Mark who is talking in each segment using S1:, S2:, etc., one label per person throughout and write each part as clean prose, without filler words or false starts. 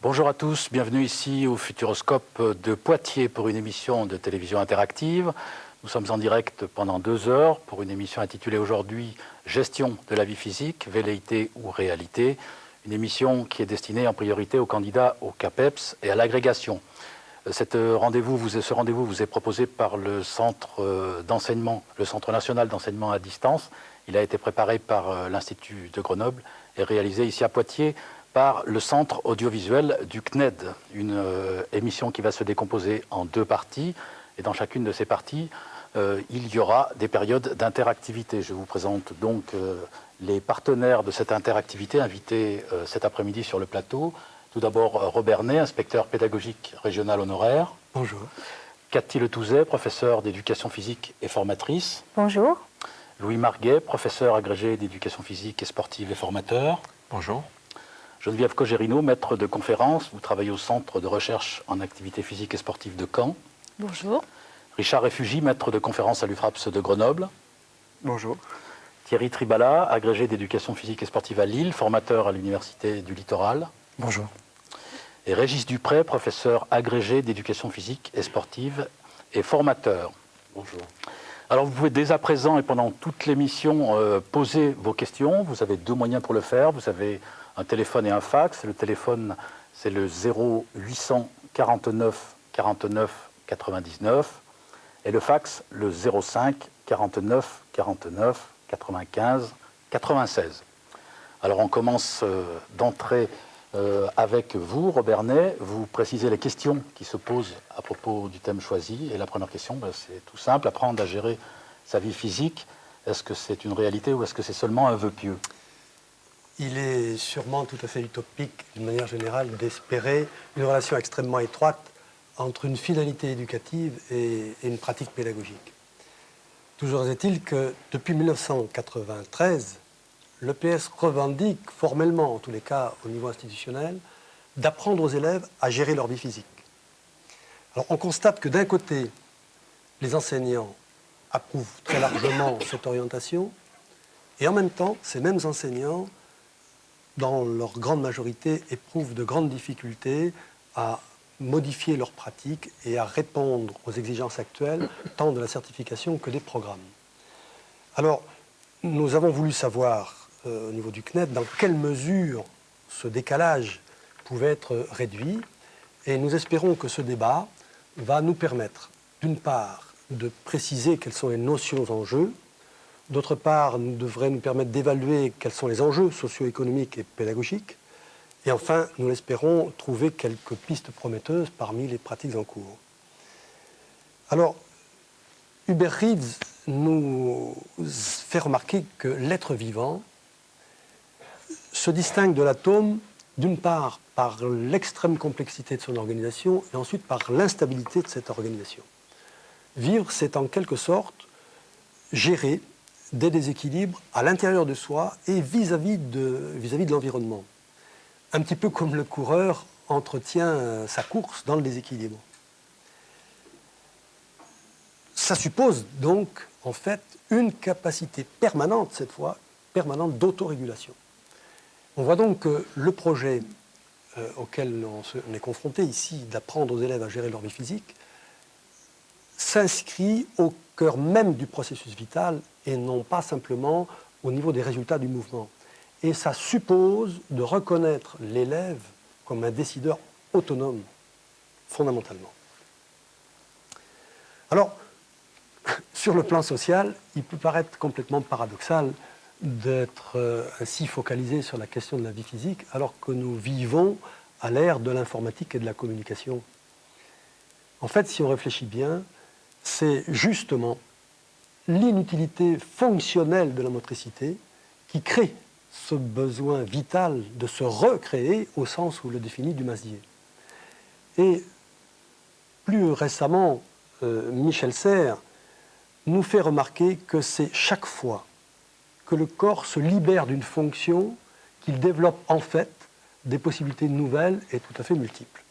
S1: Bonjour à tous, bienvenue ici au Futuroscope de Poitiers pour une émission de télévision interactive. Nous sommes en direct pendant 2 heures pour une émission intitulée aujourd'hui « Gestion de la vie physique, velléité ou réalité », une émission qui est destinée en priorité aux candidats au CAPEPS et à l'agrégation. Ce rendez-vous vous est proposé par le Centre d'enseignement, le Centre national d'enseignement à distance. Il a été préparé par l'Institut de Grenoble et réalisé ici à Poitiers par le Centre audiovisuel du CNED, une émission qui va se décomposer en 2 parties. Et dans chacune de ces parties, il y aura des périodes d'interactivité. Je vous présente donc les partenaires de cette interactivité invités cet après-midi sur le plateau. Tout d'abord, Robert Ney, inspecteur pédagogique régional honoraire.
S2: Bonjour.
S1: Cathy Letouzet, professeure d'éducation physique et formatrice.
S3: Bonjour.
S1: Louis Marguet, professeur agrégé d'éducation physique et sportive et formateur.
S4: Bonjour.
S1: Geneviève Cogérino, maître de conférence. Vous travaillez au Centre de recherche en activité physique et sportive de Caen.
S3: Bonjour.
S1: Richard Réfugi, maître de conférence à l'UFRAPS de Grenoble.
S2: Bonjour.
S1: Thierry Tribala, agrégé d'éducation physique et sportive à Lille, formateur à l'Université du Littoral.
S2: Bonjour.
S1: Et Régis Dupré, professeur agrégé d'éducation physique et sportive et formateur.
S4: Bonjour.
S1: Alors vous pouvez dès à présent et pendant toute l'émission poser vos questions. Vous avez 2 moyens pour le faire. Vous avez un téléphone et un fax. Le téléphone, c'est le 0800 49 49 99. Et le fax, le 05 49 49 95 96. Alors on commence d'entrée avec vous, Robert Ney. Vous précisez les questions qui se posent à propos du thème choisi. Et la première question, c'est tout simple, apprendre à gérer sa vie physique. Est-ce que c'est une réalité ou est-ce que c'est seulement un vœu pieux?
S2: Il est sûrement tout à fait utopique, d'une manière générale, d'espérer une relation extrêmement étroite entre une finalité éducative et une pratique pédagogique. Toujours est-il que depuis 1993, l'EPS revendique formellement, en tous les cas au niveau institutionnel, d'apprendre aux élèves à gérer leur vie physique. Alors on constate que d'un côté, les enseignants approuvent très largement cette orientation, et en même temps, ces mêmes enseignants, dans leur grande majorité, éprouvent de grandes difficultés à modifier leurs pratiques et à répondre aux exigences actuelles, tant de la certification que des programmes. Alors, nous avons voulu savoir, au niveau du CNED, dans quelle mesure ce décalage pouvait être réduit, et nous espérons que ce débat va nous permettre, d'une part, de préciser quelles sont les notions en jeu, d'autre part, devrait nous permettre d'évaluer quels sont les enjeux socio-économiques et pédagogiques, et enfin, nous l'espérons, trouver quelques pistes prometteuses parmi les pratiques en cours. Alors, Hubert Reeves nous fait remarquer que l'être vivant se distingue de l'atome, d'une part par l'extrême complexité de son organisation et ensuite par l'instabilité de cette organisation. Vivre, c'est en quelque sorte gérer des déséquilibres à l'intérieur de soi et vis-à-vis de l'environnement. Un petit peu comme le coureur entretient sa course dans le déséquilibre. Ça suppose donc, en fait, une capacité permanente, cette fois, permanente d'autorégulation. On voit donc que le projet auquel on est confronté ici, d'apprendre aux élèves à gérer leur vie physique, s'inscrit au cœur même du processus vital et non pas simplement au niveau des résultats du mouvement. Et ça suppose de reconnaître l'élève comme un décideur autonome, fondamentalement. Alors, sur le plan social, il peut paraître complètement paradoxal d'être ainsi focalisé sur la question de la vie physique, alors que nous vivons à l'ère de l'informatique et de la communication. En fait, si on réfléchit bien, c'est justement l'inutilité fonctionnelle de la motricité qui crée ce besoin vital de se recréer au sens où le définit Dumazier. Et plus récemment, Michel Serres nous fait remarquer que c'est chaque fois que le corps se libère d'une fonction qu'il développe en fait des possibilités nouvelles et tout à fait multiples.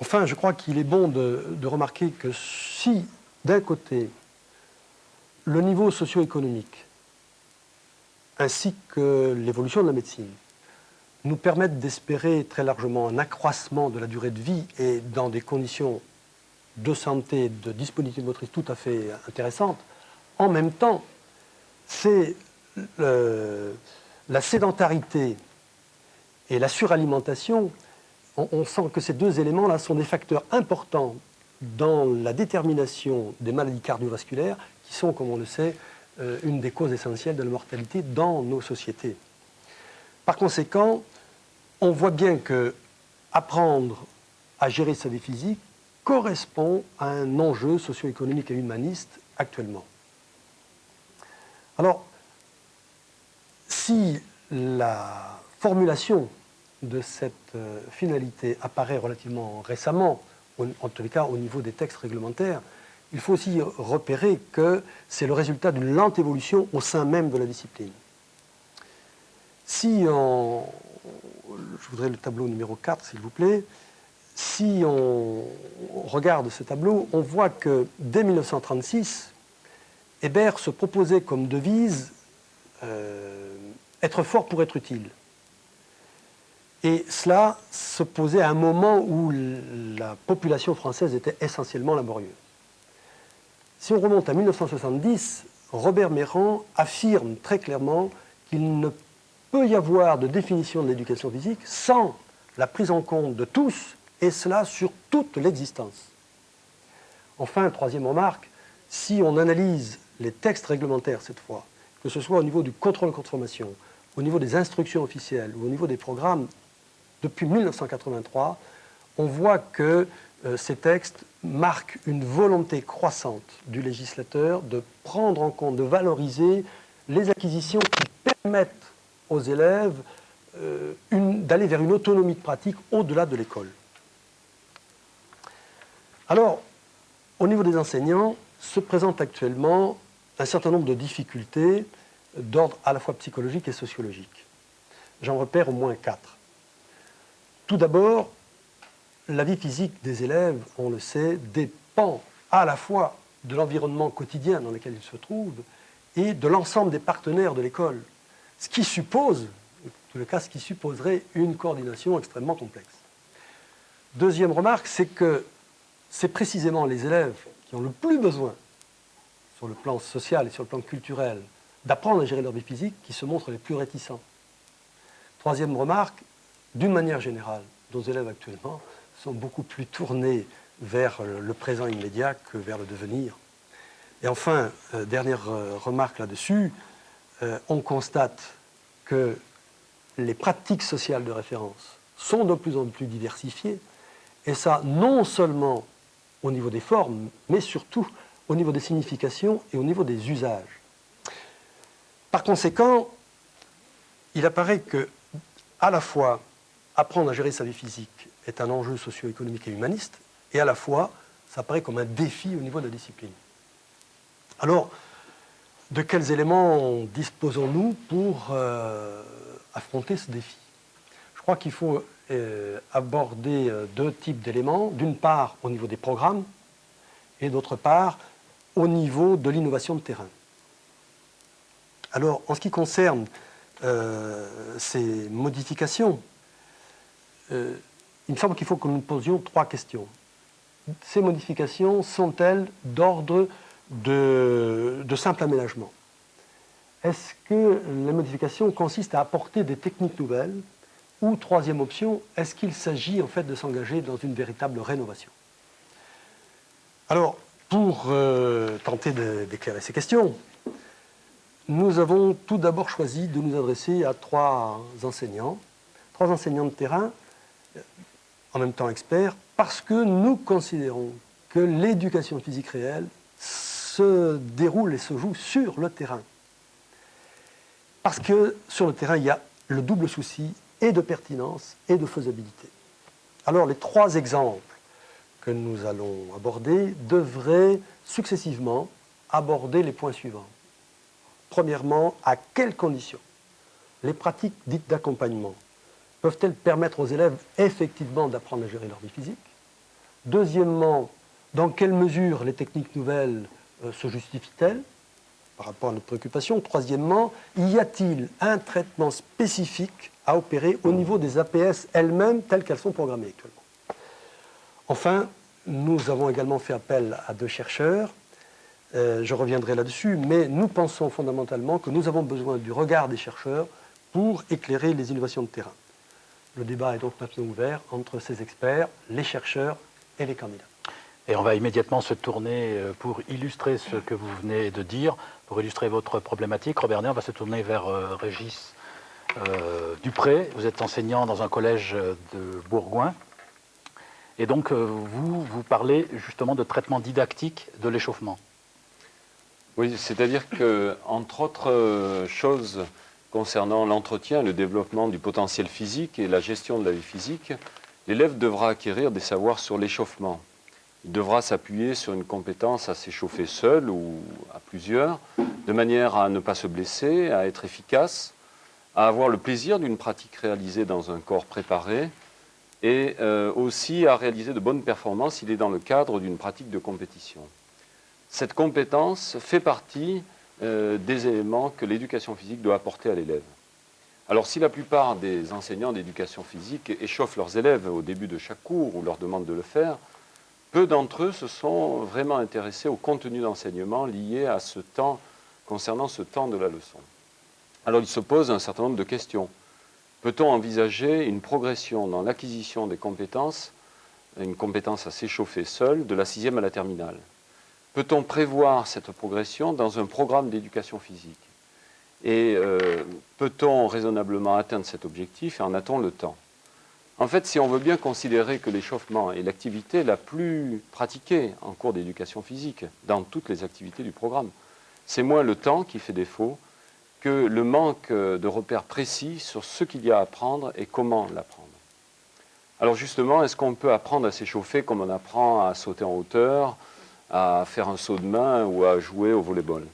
S2: Enfin, je crois qu'il est bon de remarquer que si, d'un côté, le niveau socio-économique ainsi que l'évolution de la médecine nous permettent d'espérer très largement un accroissement de la durée de vie et dans des conditions de santé, de disponibilité motrice tout à fait intéressantes. En même temps, c'est la sédentarité et la suralimentation. On sent que ces deux éléments-là sont des facteurs importants dans la détermination des maladies cardiovasculaires qui sont, comme on le sait, une des causes essentielles de la mortalité dans nos sociétés. Par conséquent, on voit bien que apprendre à gérer sa vie physique correspond à un enjeu socio-économique et humaniste actuellement. Alors, si la formulation de cette finalité apparaît relativement récemment, en tous les cas au niveau des textes réglementaires, il faut aussi repérer que c'est le résultat d'une lente évolution au sein même de la discipline. Si on... Je voudrais le tableau numéro 4, s'il vous plaît. Si on regarde ce tableau, on voit que dès 1936, Hébert se proposait comme devise être fort pour être utile. Et cela se posait à un moment où la population française était essentiellement laborieuse. Si on remonte à 1970, Robert Méran affirme très clairement qu'il ne peut y avoir de définition de l'éducation physique sans la prise en compte de tous, et cela sur toute l'existence. Enfin, troisième remarque, si on analyse les textes réglementaires cette fois, que ce soit au niveau du contrôle conformation, au niveau des instructions officielles ou au niveau des programmes, depuis 1983, on voit que ces textes marquent une volonté croissante du législateur de prendre en compte, de valoriser les acquisitions qui permettent aux élèves d'aller vers une autonomie de pratique au-delà de l'école. Alors, au niveau des enseignants, se présentent actuellement un certain nombre de difficultés d'ordre à la fois psychologique et sociologique. J'en repère au moins 4. Tout d'abord, la vie physique des élèves, on le sait, dépend à la fois de l'environnement quotidien dans lequel ils se trouvent et de l'ensemble des partenaires de l'école, ce qui suppose, en tout cas, ce qui supposerait une coordination extrêmement complexe. Deuxième remarque, c'est que c'est précisément les élèves qui ont le plus besoin, sur le plan social et sur le plan culturel, d'apprendre à gérer leur vie physique qui se montrent les plus réticents. Troisième remarque, d'une manière générale, nos élèves actuellement sont beaucoup plus tournés vers le présent immédiat que vers le devenir. Et enfin, dernière remarque là-dessus, on constate que les pratiques sociales de référence sont de plus en plus diversifiées, et ça non seulement au niveau des formes, mais surtout au niveau des significations et au niveau des usages. Par conséquent, il apparaît que, à la fois, apprendre à gérer sa vie physique est un enjeu socio-économique et humaniste, et à la fois, ça apparaît comme un défi au niveau de la discipline. Alors, de quels éléments disposons-nous pour affronter ce défi? Je crois qu'il faut aborder deux types d'éléments. D'une part, au niveau des programmes, et d'autre part, au niveau de l'innovation de terrain. Alors, en ce qui concerne ces modifications, il me semble qu'il faut que nous posions 3 questions. Ces modifications sont-elles d'ordre de simple aménagement? Est-ce que les modifications consistent à apporter des techniques nouvelles? Ou, troisième option, est-ce qu'il s'agit en fait de s'engager dans une véritable rénovation? Alors, pour tenter d'éclairer ces questions, nous avons tout d'abord choisi de nous adresser à 3 enseignants de terrain, en même temps experts, parce que nous considérons que l'éducation physique réelle se déroule et se joue sur le terrain. Parce que sur le terrain, il y a le double souci et de pertinence et de faisabilité. Alors, les 3 exemples que nous allons aborder devraient successivement aborder les points suivants. Premièrement, à quelles conditions les pratiques dites d'accompagnement peuvent-elles permettre aux élèves effectivement d'apprendre à gérer leur vie physique? Deuxièmement, dans quelle mesure les techniques nouvelles se justifient-elles par rapport à notre préoccupation? Troisièmement, y a-t-il un traitement spécifique à opérer au niveau des APS elles-mêmes telles qu'elles sont programmées actuellement. Enfin, nous avons également fait appel à 2 chercheurs. Je reviendrai là-dessus, mais nous pensons fondamentalement que nous avons besoin du regard des chercheurs pour éclairer les innovations de terrain. Le débat est donc maintenant ouvert entre ces experts, les chercheurs et les candidats.
S1: Et on va immédiatement se tourner pour illustrer ce que vous venez de dire, pour illustrer votre problématique. Robert Ney, on va se tourner vers Régis Dupré. Vous êtes enseignant dans un collège de Bourgoin. Et donc, vous parlez justement de traitement didactique de l'échauffement.
S3: Oui, c'est-à-dire que, entre autres choses concernant l'entretien et le développement du potentiel physique et la gestion de la vie physique, l'élève devra acquérir des savoirs sur l'échauffement. Il devra s'appuyer sur une compétence à s'échauffer seul ou à plusieurs, de manière à ne pas se blesser, à être efficace, à avoir le plaisir d'une pratique réalisée dans un corps préparé et aussi à réaliser de bonnes performances s'il est dans le cadre d'une pratique de compétition. Cette compétence fait partie des éléments que l'éducation physique doit apporter à l'élève. Alors si la plupart des enseignants d'éducation physique échauffent leurs élèves au début de chaque cours ou leur demandent de le faire, peu d'entre eux se sont vraiment intéressés au contenu d'enseignement lié à ce temps, concernant ce temps de la leçon. Alors il se pose un certain nombre de questions. Peut-on envisager une progression dans l'acquisition des compétences, une compétence à s'échauffer seul, de la 6e à la terminale? Peut-on prévoir cette progression dans un programme d'éducation physique? Et peut-on raisonnablement atteindre cet objectif et en a-t-on le temps? En fait, si on veut bien considérer que l'échauffement est l'activité la plus pratiquée en cours d'éducation physique, dans toutes les activités du programme, c'est moins le temps qui fait défaut que le manque de repères précis sur ce qu'il y a à apprendre et comment l'apprendre. Alors justement, est-ce qu'on peut apprendre à s'échauffer comme on apprend à sauter en hauteur, à faire un saut de main ou à jouer au volleyball?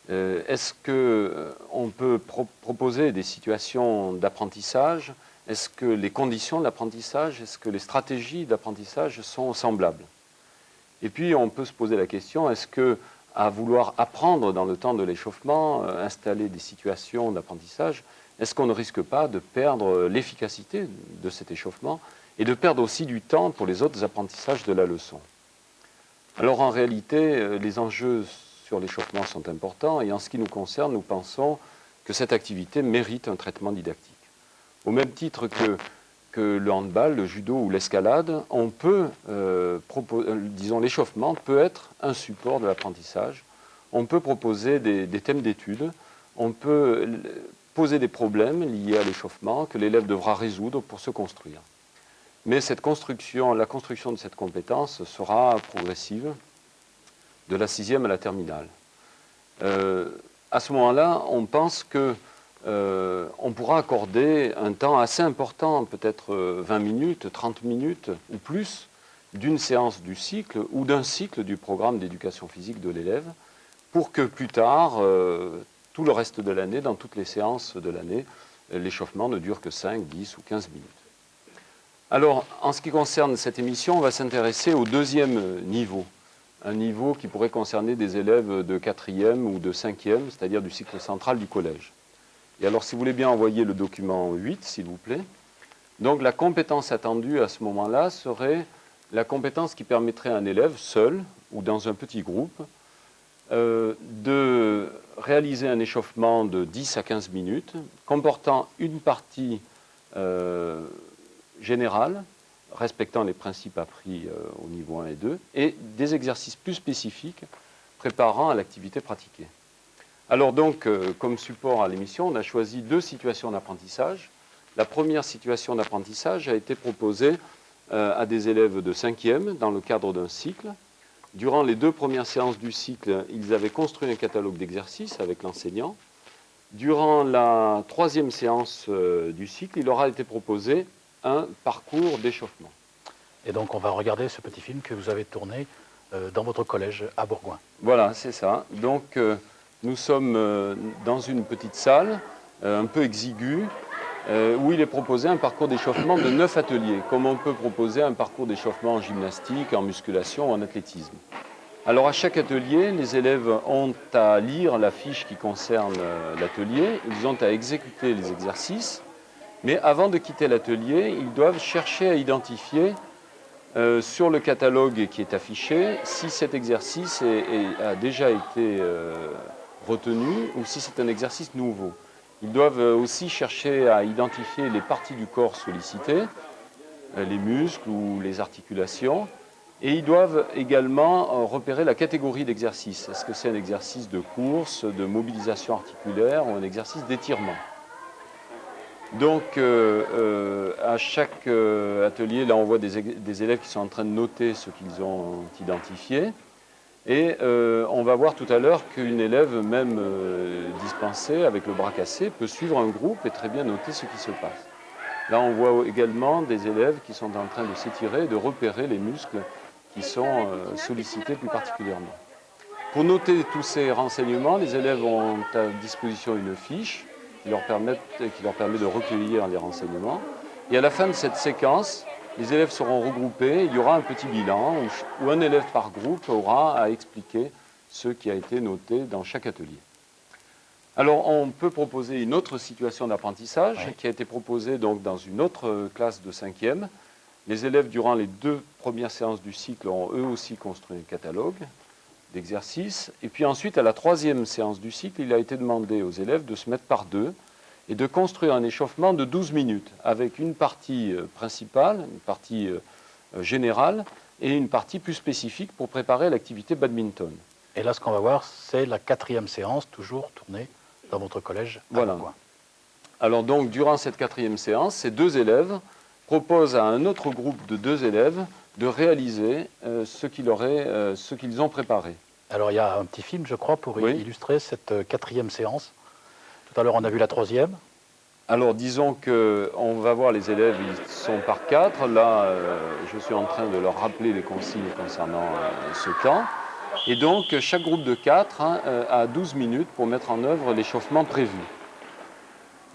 S3: Est-ce qu'on peut proposer des situations d'apprentissage? Est-ce que les conditions de l'apprentissage, est-ce que les stratégies d'apprentissage sont semblables? Et puis on peut se poser la question, est-ce que, à vouloir apprendre dans le temps de l'échauffement, installer des situations d'apprentissage, est-ce qu'on ne risque pas de perdre l'efficacité de cet échauffement et de perdre aussi du temps pour les autres apprentissages de la leçon? Alors en réalité, les enjeux sur l'échauffement sont importants et en ce qui nous concerne, nous pensons que cette activité mérite un traitement didactique. Au même titre que le handball, le judo ou l'escalade, on peut, disons, l'échauffement peut être un support de l'apprentissage. On peut proposer des thèmes d'études, on peut poser des problèmes liés à l'échauffement que l'élève devra résoudre pour se construire. Mais la construction de cette compétence sera progressive de la 6e à la terminale. À ce moment-là, on pense que on pourra accorder un temps assez important, peut-être 20 minutes, 30 minutes ou plus, d'une séance du cycle ou d'un cycle du programme d'éducation physique de l'élève, pour que plus tard, tout le reste de l'année, dans toutes les séances de l'année, l'échauffement ne dure que 5, 10 ou 15 minutes. Alors, en ce qui concerne cette émission, on va s'intéresser au 2e niveau, un niveau qui pourrait concerner des élèves de 4e ou de 5e, c'est-à-dire du cycle central du collège. Et alors, si vous voulez bien envoyer le document 8, s'il vous plaît. Donc, la compétence attendue à ce moment-là serait la compétence qui permettrait à un élève, seul ou dans un petit groupe, de réaliser un échauffement de 10 à 15 minutes, comportant une partie générale, respectant les principes appris au niveau 1 et 2, et des exercices plus spécifiques préparant à l'activité pratiquée. Alors donc, comme support à l'émission, on a choisi 2 situations d'apprentissage. La première situation d'apprentissage a été proposée à des élèves de 5e dans le cadre d'un cycle. Durant les 2 premières séances du cycle, ils avaient construit un catalogue d'exercices avec l'enseignant. Durant la 3e séance du cycle, il leur a été proposé un parcours d'échauffement.
S1: Et donc on va regarder ce petit film que vous avez tourné dans votre collège à Bourgoin.
S3: Voilà, c'est ça. Donc nous sommes dans une petite salle, un peu exiguë, où il est proposé un parcours d'échauffement de 9 ateliers, comme on peut proposer un parcours d'échauffement en gymnastique, en musculation ou en athlétisme. Alors à chaque atelier, les élèves ont à lire la fiche qui concerne l'atelier, ils ont à exécuter les exercices, Mais avant de quitter l'atelier, ils doivent chercher à identifier sur le catalogue qui est affiché si cet exercice a déjà été retenu ou si c'est un exercice nouveau. Ils doivent aussi chercher à identifier les parties du corps sollicitées, les muscles ou les articulations, et ils doivent également repérer la catégorie d'exercice. Est-ce que c'est un exercice de course, de mobilisation articulaire ou un exercice d'étirement? Donc, à chaque atelier, là, on voit des élèves qui sont en train de noter ce qu'ils ont identifié. Et on va voir tout à l'heure qu'une élève, même dispensée, avec le bras cassé, peut suivre un groupe et très bien noter ce qui se passe. Là, on voit également des élèves qui sont en train de s'étirer et de repérer les muscles qui sont sollicités plus particulièrement. Pour noter tous ces renseignements, les élèves ont à disposition une fiche qui leur permet de recueillir les renseignements. Et à la fin de cette séquence, les élèves seront regroupés, il y aura un petit bilan où un élève par groupe aura à expliquer ce qui a été noté dans chaque atelier. Alors, on peut proposer une autre situation d'apprentissage qui a été proposée donc dans une autre classe de 5e. Les élèves, durant les 2 premières séances du cycle, ont eux aussi construit un catalogue d'exercices. Et puis ensuite, à la 3e séance du cycle, il a été demandé aux élèves de se mettre par 2 et de construire un échauffement de 12 minutes avec une partie principale, une partie générale et une partie plus spécifique pour préparer l'activité badminton.
S1: Et là, ce qu'on va voir, c'est la 4e séance, toujours tournée dans votre collège.
S3: Voilà. Alors donc, durant cette 4e séance, ces 2 élèves proposent à un autre groupe de 2 élèves de réaliser ce qu'ils ont préparé.
S1: Alors, il y a un petit film, je crois, pour
S3: Oui.
S1: illustrer cette 4e séance. Tout à l'heure, on a vu la 3e.
S3: Alors, disons qu'on va voir les élèves, ils sont par 4. Là, je suis en train de leur rappeler les consignes concernant ce temps. Et donc, chaque groupe de 4 a 12 minutes pour mettre en œuvre l'échauffement prévu.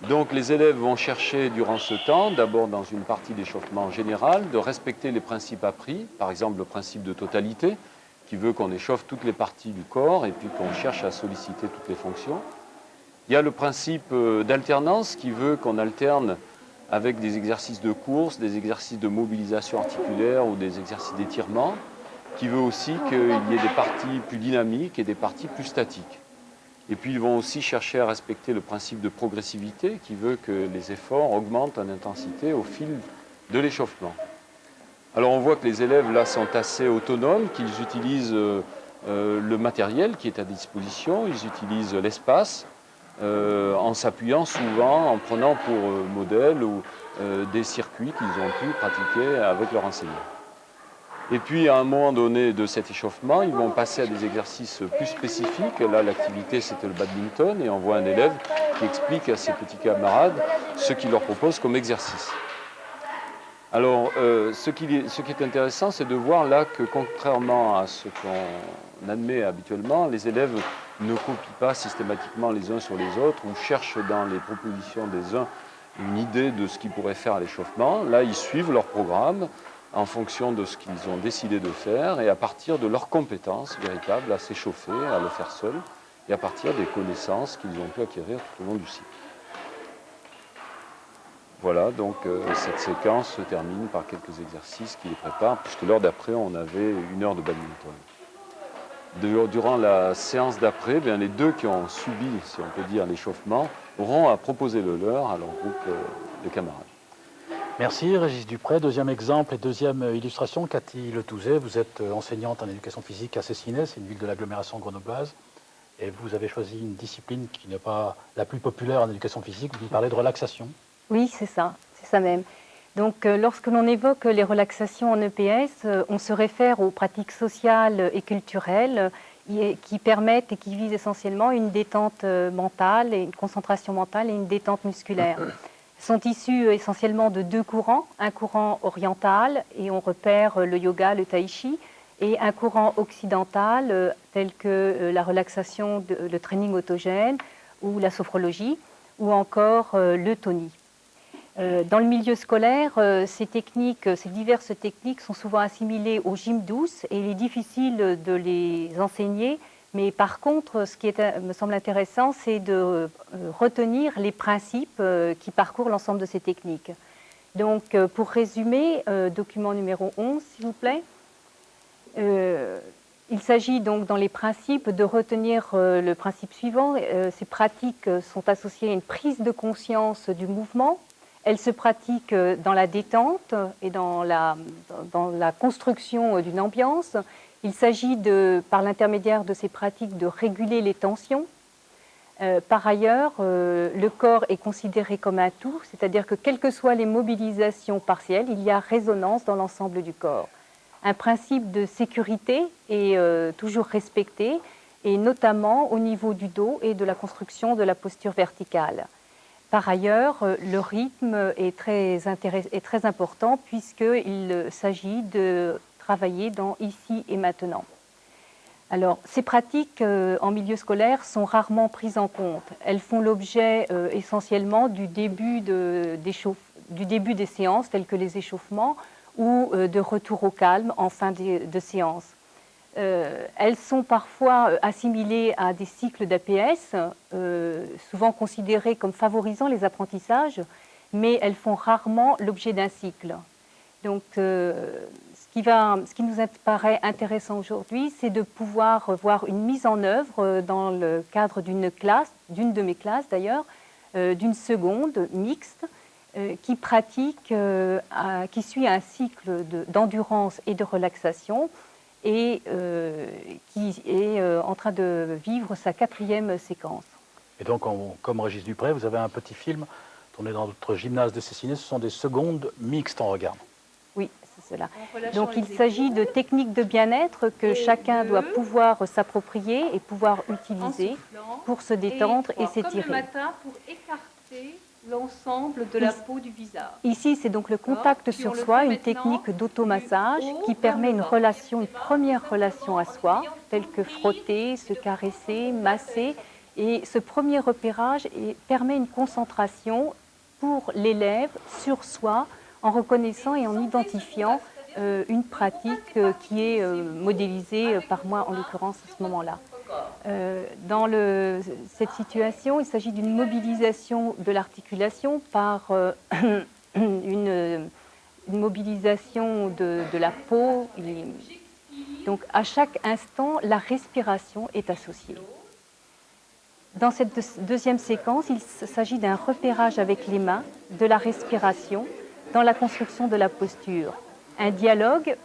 S3: Donc, les élèves vont chercher durant ce temps, d'abord dans une partie d'échauffement général, de respecter les principes appris, par exemple le principe de totalité, qui veut qu'on échauffe toutes les parties du corps et puis qu'on cherche à solliciter toutes les fonctions. Il y a le principe d'alternance qui veut qu'on alterne avec des exercices de course, des exercices de mobilisation articulaire ou des exercices d'étirement, qui veut aussi qu'il y ait des parties plus dynamiques et des parties plus statiques. Et puis ils vont aussi chercher à respecter le principe de progressivité qui veut que les efforts augmentent en intensité au fil de l'échauffement. Alors on voit que les élèves là sont assez autonomes, qu'ils utilisent le matériel qui est à disposition, ils utilisent l'espace en s'appuyant souvent, en prenant pour modèle ou des circuits qu'ils ont pu pratiquer avec leur enseignant. Et puis, à un moment donné de cet échauffement, ils vont passer à des exercices plus spécifiques. Là, l'activité, c'était le badminton, et on voit un élève qui explique à ses petits camarades ce qu'il leur propose comme exercice. Alors, ce qui est intéressant, c'est de voir là que, contrairement à ce qu'on admet habituellement, les élèves ne copient pas systématiquement les uns sur les autres ou cherchent dans les propositions des uns une idée de ce qu'ils pourraient faire à l'échauffement. Là, ils suivent leur programme en fonction de ce qu'ils ont décidé de faire et à partir de leurs compétences véritables à s'échauffer, à le faire seul et à partir des connaissances qu'ils ont pu acquérir tout au long du cycle. Voilà, donc cette séquence se termine par quelques exercices qui les préparent, puisque l'heure d'après, on avait 1 heure de badminton. Durant la séance d'après, les 2 qui ont subi, si on peut dire, l'échauffement, auront à proposer le leur à leur groupe de camarades.
S1: Merci Régis Dupré. 2e exemple et 2e illustration. Cathy Letouzet, vous êtes enseignante en éducation physique à Cessinet, c'est une ville de l'agglomération grenobloise. Et vous avez choisi une discipline qui n'est pas la plus populaire en éducation physique. Vous parlez de relaxation.
S4: Oui, c'est ça même. Donc, lorsque l'on évoque les relaxations en EPS, on se réfère aux pratiques sociales et culturelles qui permettent et qui visent essentiellement une détente mentale, et une concentration mentale et une détente musculaire. Sont issus essentiellement de 2 courants, un courant oriental, et on repère le yoga, le tai chi, et un courant occidental, tel que la relaxation, le training autogène, ou la sophrologie, ou encore le toni. Dans le milieu scolaire, ces diverses techniques sont souvent assimilées au gym douce, et il est difficile de les enseigner, Mais par contre, ce qui me semble intéressant, c'est de retenir les principes qui parcourent l'ensemble de ces techniques. Donc, pour résumer, document numéro 11, s'il vous plaît. Il s'agit donc dans les principes de retenir le principe suivant. Ces pratiques sont associées à une prise de conscience du mouvement. Elles se pratiquent dans la détente et dans la construction d'une ambiance. Il s'agit, par l'intermédiaire de ces pratiques, de réguler les tensions. Par ailleurs, le corps est considéré comme un tout, c'est-à-dire que quelles que soient les mobilisations partielles, il y a résonance dans l'ensemble du corps. Un principe de sécurité est toujours respecté, et notamment au niveau du dos et de la construction de la posture verticale. Par ailleurs, le rythme est très important puisqu'il s'agit de travailler dans ici et maintenant. Alors, ces pratiques en milieu scolaire sont rarement prises en compte. Elles font l'objet essentiellement du début des séances, telles que les échauffements, ou de retour au calme en fin de séance. Elles sont parfois assimilées à des cycles d'APS, souvent considérés comme favorisant les apprentissages, mais elles font rarement l'objet d'un cycle. Donc, ce qui nous paraît intéressant aujourd'hui, c'est de pouvoir voir une mise en œuvre dans le cadre d'une classe, d'une de mes classes d'ailleurs, d'une seconde mixte, qui suit un cycle d'endurance et de relaxation et qui est en train de vivre sa 4e séquence.
S1: Et donc, comme Régis Dupré, vous avez un petit film tourné dans notre gymnase de Cessiné. Ce sont des secondes mixtes, on regarde.
S4: Oui, c'est cela. Donc, il s'agit de techniques de bien-être que chacun doit pouvoir s'approprier et pouvoir utiliser pour se détendre et s'étirer.
S5: Comme le matin, pour écarter l'ensemble de la peau du visage.
S4: Ici, c'est donc le contact sur soi, une technique d'automassage qui permet une première relation à soi, telle que frotter, se caresser, masser. Et ce premier repérage permet une concentration pour l'élève sur soi, en reconnaissant et en identifiant une pratique qui est modélisée par moi, en l'occurrence, à ce moment-là. Dans cette situation, il s'agit d'une mobilisation de l'articulation par une mobilisation de la peau. Donc, à chaque instant, la respiration est associée. Dans cette deuxième séquence, il s'agit d'un repérage avec les mains, de la respiration, dans la construction de la posture. Un dialogue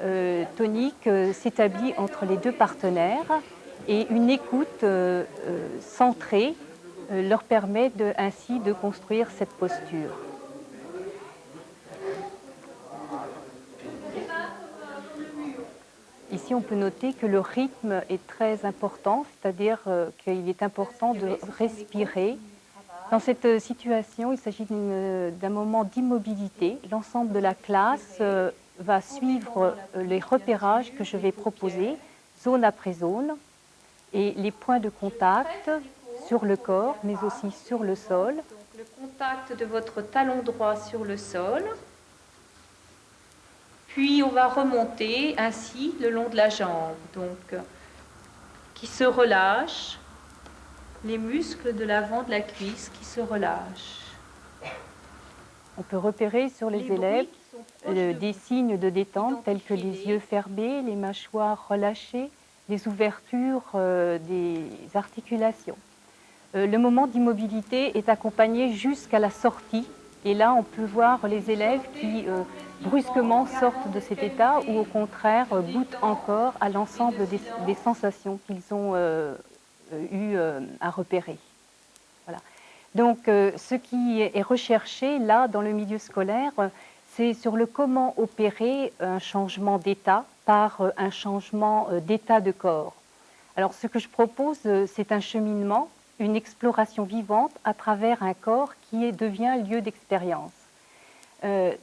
S4: tonique s'établit entre les deux partenaires et une écoute centrée leur permet ainsi de construire cette posture. Ici, on peut noter que le rythme est très important, c'est-à-dire qu'il est important de respirer. Dans cette situation, il s'agit d'un moment d'immobilité. L'ensemble de la classe va suivre les repérages que je vais proposer, zone après zone, et les points de contact sur le corps, mais aussi sur le sol.
S5: Donc, le contact de votre talon droit sur le sol. Puis on va remonter ainsi le long de la jambe, donc qui se relâche, les muscles de l'avant de la cuisse qui se relâchent.
S4: On peut repérer sur les élèves des signes de détente tels que les yeux fermés, les mâchoires relâchées, les ouvertures des articulations. Le moment d'immobilité est accompagné jusqu'à la sortie. Et là, on peut voir les élèves qui brusquement sortent de cet état ou au contraire goûtent encore à l'ensemble des sensations qu'ils ont eu à repérer. Voilà. Donc, ce qui est recherché là dans le milieu scolaire, c'est sur le comment opérer un changement d'état par un changement d'état de corps. Alors, ce que je propose, c'est un cheminement, une exploration vivante à travers un corps qui devient lieu d'expérience.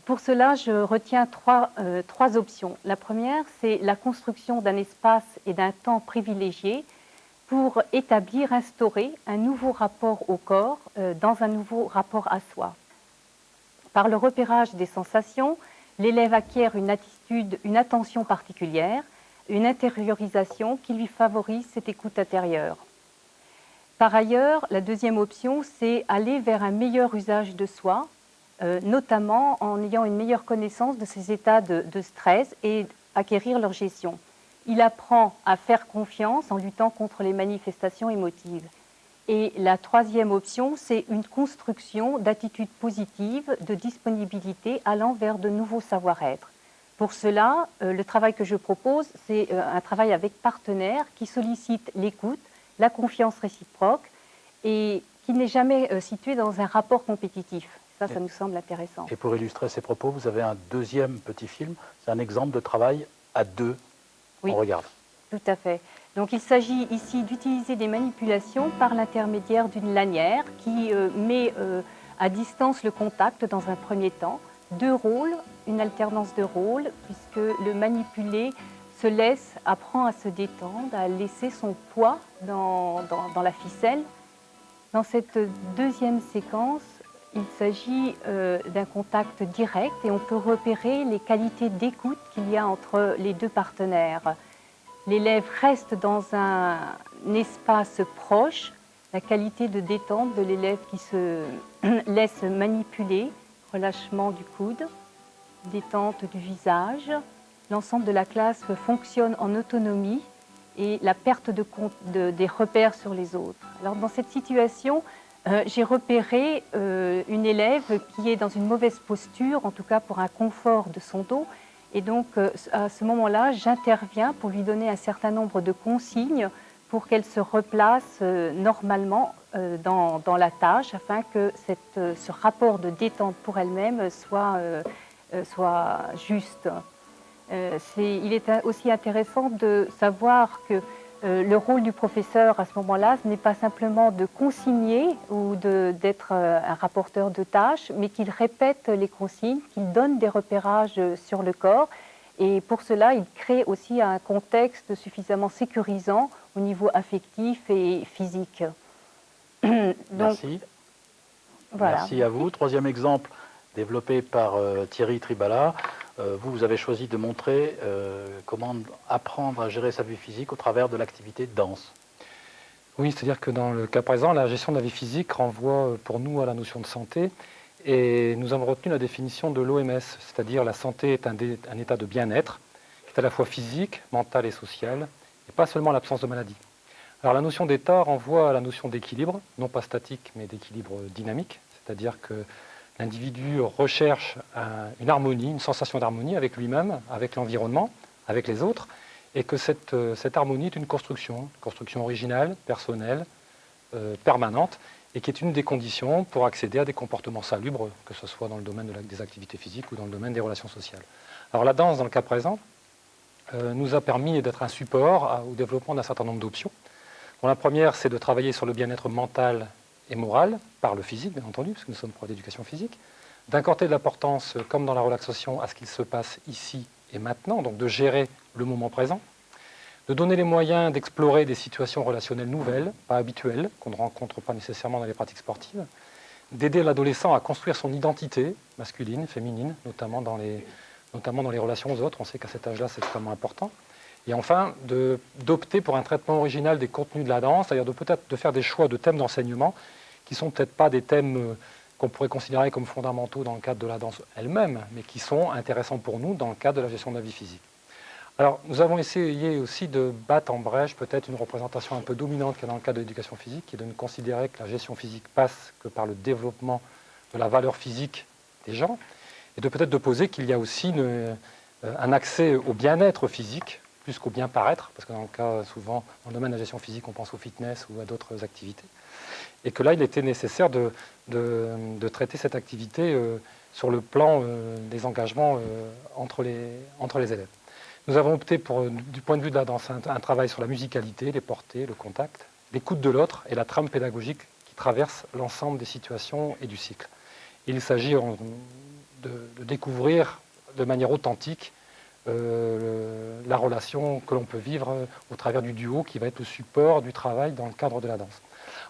S4: Pour cela, je retiens trois options. La première, c'est la construction d'un espace et d'un temps privilégié pour établir, instaurer un nouveau rapport au corps dans un nouveau rapport à soi. Par le repérage des sensations, l'élève acquiert une attention particulière, une intériorisation qui lui favorise cette écoute intérieure. Par ailleurs, la deuxième option, c'est aller vers un meilleur usage de soi, notamment en ayant une meilleure connaissance de ses états de stress et acquérir leur gestion. Il apprend à faire confiance en luttant contre les manifestations émotives. Et la troisième option, c'est une construction d'attitudes positives, de disponibilité allant vers de nouveaux savoir-être. Pour cela, le travail que je propose, c'est un travail avec partenaires qui sollicitent l'écoute, la confiance réciproque et qui n'est jamais situé dans un rapport compétitif. Ça nous semble intéressant.
S1: Et pour illustrer ces propos, vous avez un deuxième petit film. C'est un exemple de travail à deux.
S4: Oui,
S1: on regarde.
S4: Tout à fait. Donc il s'agit ici d'utiliser des manipulations par l'intermédiaire d'une lanière qui met à distance le contact dans un premier temps. Deux rôles, une alternance de rôles, puisque le manipulé apprend à se détendre, à laisser son poids dans la ficelle. Dans cette deuxième séquence, il s'agit d'un contact direct et on peut repérer les qualités d'écoute qu'il y a entre les deux partenaires. L'élève reste dans un espace proche, la qualité de détente de l'élève qui se laisse manipuler, relâchement du coude, détente du visage. L'ensemble de la classe fonctionne en autonomie et la perte des repères sur les autres. Alors dans cette situation, j'ai repéré une élève qui est dans une mauvaise posture, en tout cas pour un confort de son dos. Et donc, à ce moment-là, j'interviens pour lui donner un certain nombre de consignes pour qu'elle se replace normalement dans la tâche, afin que ce rapport de détente pour elle-même soit juste. Il est aussi intéressant de savoir que le rôle du professeur à ce moment-là, ce n'est pas simplement de consigner ou d'être un rapporteur de tâches, mais qu'il répète les consignes, qu'il donne des repérages sur le corps. Et pour cela, il crée aussi un contexte suffisamment sécurisant au niveau affectif et physique. Donc,
S1: merci.
S4: Voilà.
S1: Merci à vous. Troisième exemple développé par Thierry Tribala. Vous avez choisi de montrer comment apprendre à gérer sa vie physique au travers de l'activité danse.
S6: Oui, c'est-à-dire que dans le cas présent, la gestion de la vie physique renvoie pour nous à la notion de santé. Et nous avons retenu la définition de l'OMS, c'est-à-dire la santé est un état de bien-être, qui est à la fois physique, mental et social, et pas seulement l'absence de maladie. Alors la notion d'état renvoie à la notion d'équilibre, non pas statique, mais d'équilibre dynamique, c'est-à-dire que l'individu recherche une harmonie, une sensation d'harmonie avec lui-même, avec l'environnement, avec les autres, et que cette harmonie est une construction originale, personnelle, permanente, et qui est une des conditions pour accéder à des comportements salubres, que ce soit dans le domaine des activités physiques ou dans le domaine des relations sociales. Alors la danse, dans le cas présent, nous a permis d'être un support au développement d'un certain nombre d'options. Bon, la première, c'est de travailler sur le bien-être mental et moral, par le physique, bien entendu, parce que nous sommes pro d'éducation physique, d'accorder de l'importance, comme dans la relaxation, à ce qu'il se passe ici et maintenant, donc de gérer le moment présent, de donner les moyens d'explorer des situations relationnelles nouvelles, pas habituelles, qu'on ne rencontre pas nécessairement dans les pratiques sportives, d'aider l'adolescent à construire son identité masculine, féminine, notamment dans les relations aux autres. On sait qu'à cet âge-là, c'est extrêmement important. Et enfin, d'opter pour un traitement original des contenus de la danse, c'est-à-dire peut-être de faire des choix de thèmes d'enseignement qui ne sont peut-être pas des thèmes qu'on pourrait considérer comme fondamentaux dans le cadre de la danse elle-même, mais qui sont intéressants pour nous dans le cadre de la gestion de la vie physique. Alors, nous avons essayé aussi de battre en brèche peut-être une représentation un peu dominante qu'il y a dans le cadre de l'éducation physique, qui est de ne considérer que la gestion physique passe que par le développement de la valeur physique des gens, et de peut-être de poser qu'il y a aussi un accès au bien-être physique, plus qu'au bien-paraître, parce que dans le cas, souvent, dans le domaine de la gestion physique, on pense au fitness ou à d'autres activités, et que là, il était nécessaire de traiter cette activité sur le plan des engagements entre les élèves. Nous avons opté pour, du point de vue de la danse, un travail sur la musicalité, les portées, le contact, l'écoute de l'autre et la trame pédagogique qui traverse l'ensemble des situations et du cycle. Il s'agit de découvrir de manière authentique la relation que l'on peut vivre au travers du duo qui va être le support du travail dans le cadre de la danse.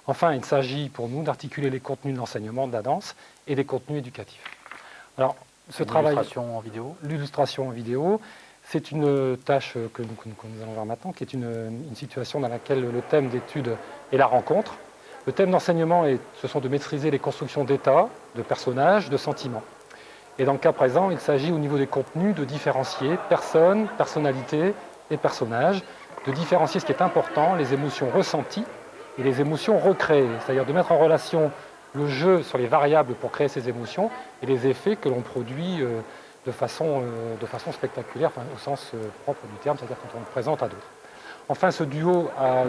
S6: Enfin, il s'agit pour nous d'articuler les contenus de l'enseignement de la danse et les contenus éducatifs. Alors, ce travail,
S1: l'illustration en vidéo.
S6: L'illustration en vidéo, C'est une tâche que nous allons voir maintenant, qui est une situation dans laquelle le thème d'étude est la rencontre. Le thème d'enseignement, ce sont de maîtriser les constructions d'état, de personnages, de sentiments. Et dans le cas présent, il s'agit au niveau des contenus de différencier personnes, personnalités et personnages, de différencier ce qui est important, les émotions ressenties et les émotions recréées, c'est-à-dire de mettre en relation le jeu sur les variables pour créer ces émotions et les effets que l'on produit de façon spectaculaire, enfin, au sens propre du terme, c'est-à-dire quand on le présente à d'autres. Enfin, ce duo a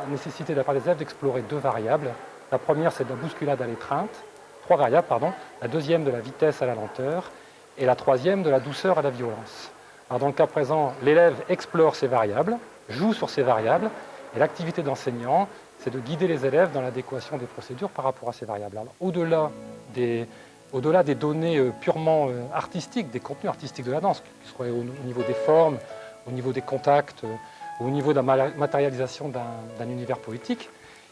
S6: nécessité de la part des élèves d'explorer 2 variables. La première, c'est de la bousculade à l'étreinte, 3 variables, pardon. La deuxième, de la vitesse à la lenteur. Et la troisième, de la douceur à la violence. Alors, dans le cas présent, l'élève explore ces variables, joue sur ces variables, et l'activité d'enseignant, c'est de guider les élèves dans l'adéquation des procédures par rapport à ces variables. Alors, au-delà des données purement artistiques, des contenus artistiques de la danse, qui seraient au niveau des formes, au niveau des contacts, au niveau de la matérialisation d'un univers poétique,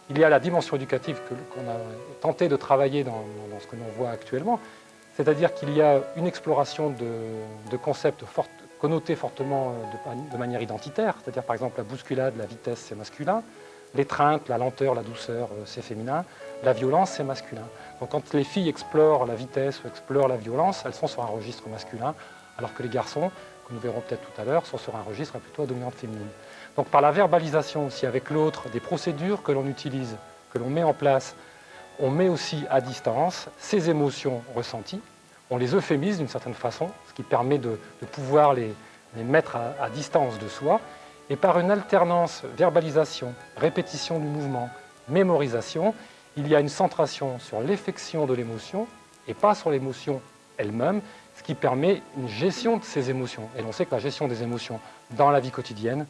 S6: il y a la dimension éducative qu'on a tenté de travailler dans ce que l'on voit actuellement, c'est-à-dire qu'il y a une exploration de concepts connotés fortement de manière identitaire, c'est-à-dire par exemple la bousculade, la vitesse, c'est masculin, l'étreinte, la lenteur, la douceur, c'est féminin, la violence, c'est masculin. Donc quand les filles explorent la vitesse ou explorent la violence, elles sont sur un registre masculin, alors que les garçons, que nous verrons peut-être tout à l'heure, sont sur un registre plutôt à dominante féminine. Donc par la verbalisation aussi avec l'autre, des procédures que l'on utilise, que l'on met en place, on met aussi à distance ces émotions ressenties, on les euphémise d'une certaine façon, ce qui permet de pouvoir les mettre à distance de soi, et par une alternance verbalisation, répétition du mouvement, mémorisation, il y a une centration sur l'effection de l'émotion et pas sur l'émotion elle-même, ce qui permet une gestion de ces émotions. Et l'on sait que la gestion des émotions dans la vie quotidienne,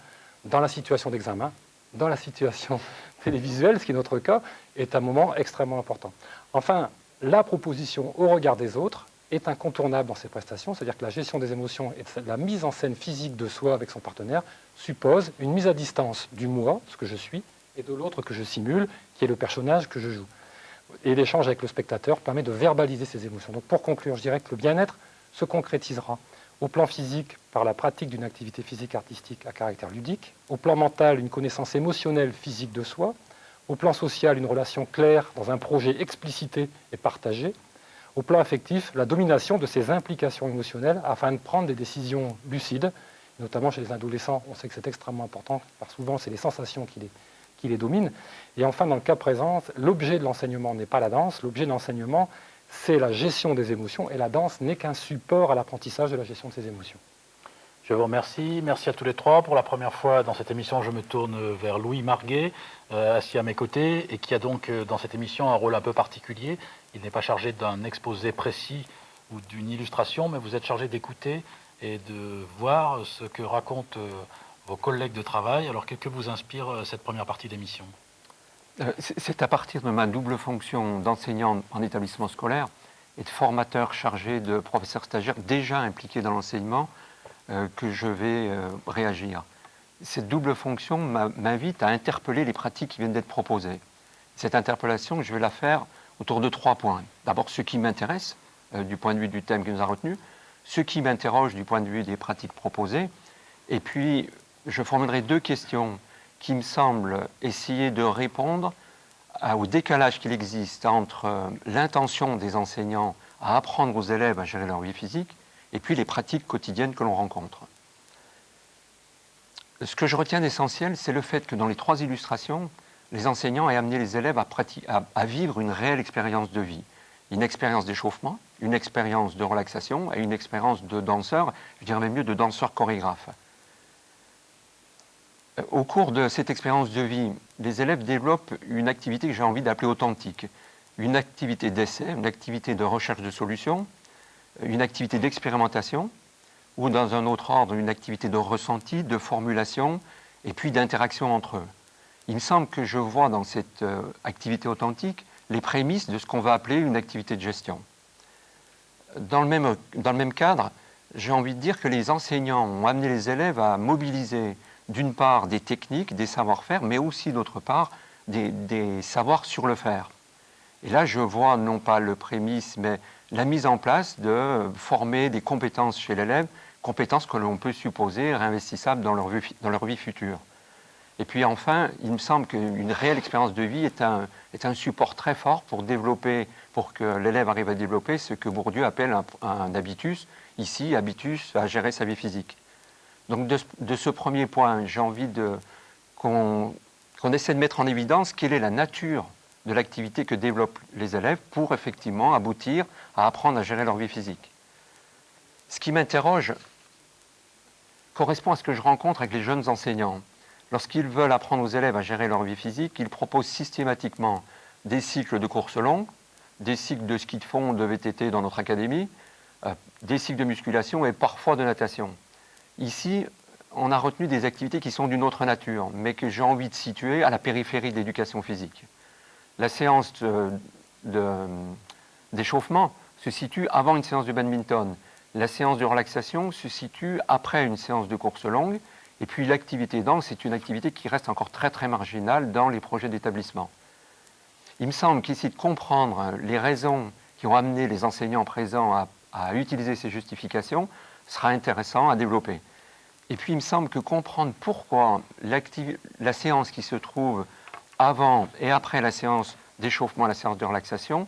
S6: dans la situation d'examen, dans la situation télévisuelle, ce qui est notre cas, est un moment extrêmement important. Enfin, la proposition au regard des autres est incontournable dans ces prestations, c'est-à-dire que la gestion des émotions et la mise en scène physique de soi avec son partenaire suppose une mise à distance du moi, ce que je suis, et de l'autre que je simule, qui est le personnage que je joue. Et l'échange avec le spectateur permet de verbaliser ces émotions. Donc pour conclure, je dirais que le bien-être se concrétisera au plan physique par la pratique d'une activité physique artistique à caractère ludique, au plan mental une connaissance émotionnelle physique de soi, au plan social une relation claire dans un projet explicité et partagé, au plan affectif la domination de ces implications émotionnelles afin de prendre des décisions lucides, notamment chez les adolescents, on sait que c'est extrêmement important, car souvent c'est les sensations qui les dominent. Et enfin, dans le cas présent, l'objet de l'enseignement n'est pas la danse, l'objet de l'enseignement, c'est la gestion des émotions, et la danse n'est qu'un support à l'apprentissage de la gestion de ces émotions.
S1: Je vous remercie. Merci à tous les trois. Pour la première fois dans cette émission, je me tourne vers Louis Marguet, assis à mes côtés, et qui a donc dans cette émission un rôle un peu particulier. Il n'est pas chargé d'un exposé précis ou d'une illustration, mais vous êtes chargé d'écouter et de voir ce que racontent vos collègues de travail. Alors, que vous inspire cette première partie d'émission ?
S7: C'est à partir de ma double fonction d'enseignant en établissement scolaire et de formateur chargé de professeurs stagiaires déjà impliqués dans l'enseignement que je vais réagir. Cette double fonction m'invite à interpeller les pratiques qui viennent d'être proposées. Cette interpellation, je vais la faire autour de 3 points. D'abord, ce qui m'intéresse du point de vue du thème qui nous a retenu, ce qui m'interroge du point de vue des pratiques proposées, et puis je formulerai 2 questions qui me semblent essayer de répondre au décalage qu'il existe entre l'intention des enseignants à apprendre aux élèves à gérer leur vie physique et puis les pratiques quotidiennes que l'on rencontre. Ce que je retiens d'essentiel, c'est le fait que dans les 3 illustrations, les enseignants aient amené les élèves à vivre une réelle expérience de vie. Une expérience d'échauffement, une expérience de relaxation et une expérience de danseur, je dirais même mieux de danseur chorégraphe. Au cours de cette expérience de vie, les élèves développent une activité que j'ai envie d'appeler authentique. Une activité d'essai, une activité de recherche de solutions, une activité d'expérimentation, ou dans un autre ordre, une activité de ressenti, de formulation, et puis d'interaction entre eux. Il me semble que je vois dans cette activité authentique les prémices de ce qu'on va appeler une activité de gestion. Dans le même cadre, j'ai envie de dire que les enseignants ont amené les élèves à mobiliser d'une part des techniques, des savoir-faire, mais aussi d'autre part des savoirs sur le faire. Et là, je vois non pas le prémisse, mais la mise en place de former des compétences chez l'élève compétences que l'on peut supposer réinvestissables dans leur vie future. Et puis enfin, il me semble qu'une réelle expérience de vie est un support très fort pour développer, pour que l'élève arrive à développer ce que Bourdieu appelle un habitus, ici, habitus à gérer sa vie physique. Donc de ce premier point, j'ai envie qu'on essaie de mettre en évidence quelle est la nature de l'activité que développent les élèves pour effectivement aboutir à apprendre à gérer leur vie physique. Ce qui m'interroge correspond à ce que je rencontre avec les jeunes enseignants. Lorsqu'ils veulent apprendre aux élèves à gérer leur vie physique, ils proposent systématiquement des cycles de courses longues, des cycles de ski de fond, de VTT dans notre académie, des cycles de musculation et parfois de natation. Ici, on a retenu des activités qui sont d'une autre nature, mais que j'ai envie de situer à la périphérie de l'éducation physique. La séance d'échauffement se situe avant une séance de badminton. La séance de relaxation se situe après une séance de course longue. Et puis l'activité danse, c'est une activité qui reste encore très très marginale dans les projets d'établissement. Il me semble qu'ici de comprendre les raisons qui ont amené les enseignants présents à utiliser ces justifications sera intéressant à développer. Et puis il me semble que comprendre pourquoi la séance qui se trouve avant et après la séance d'échauffement, la séance de relaxation,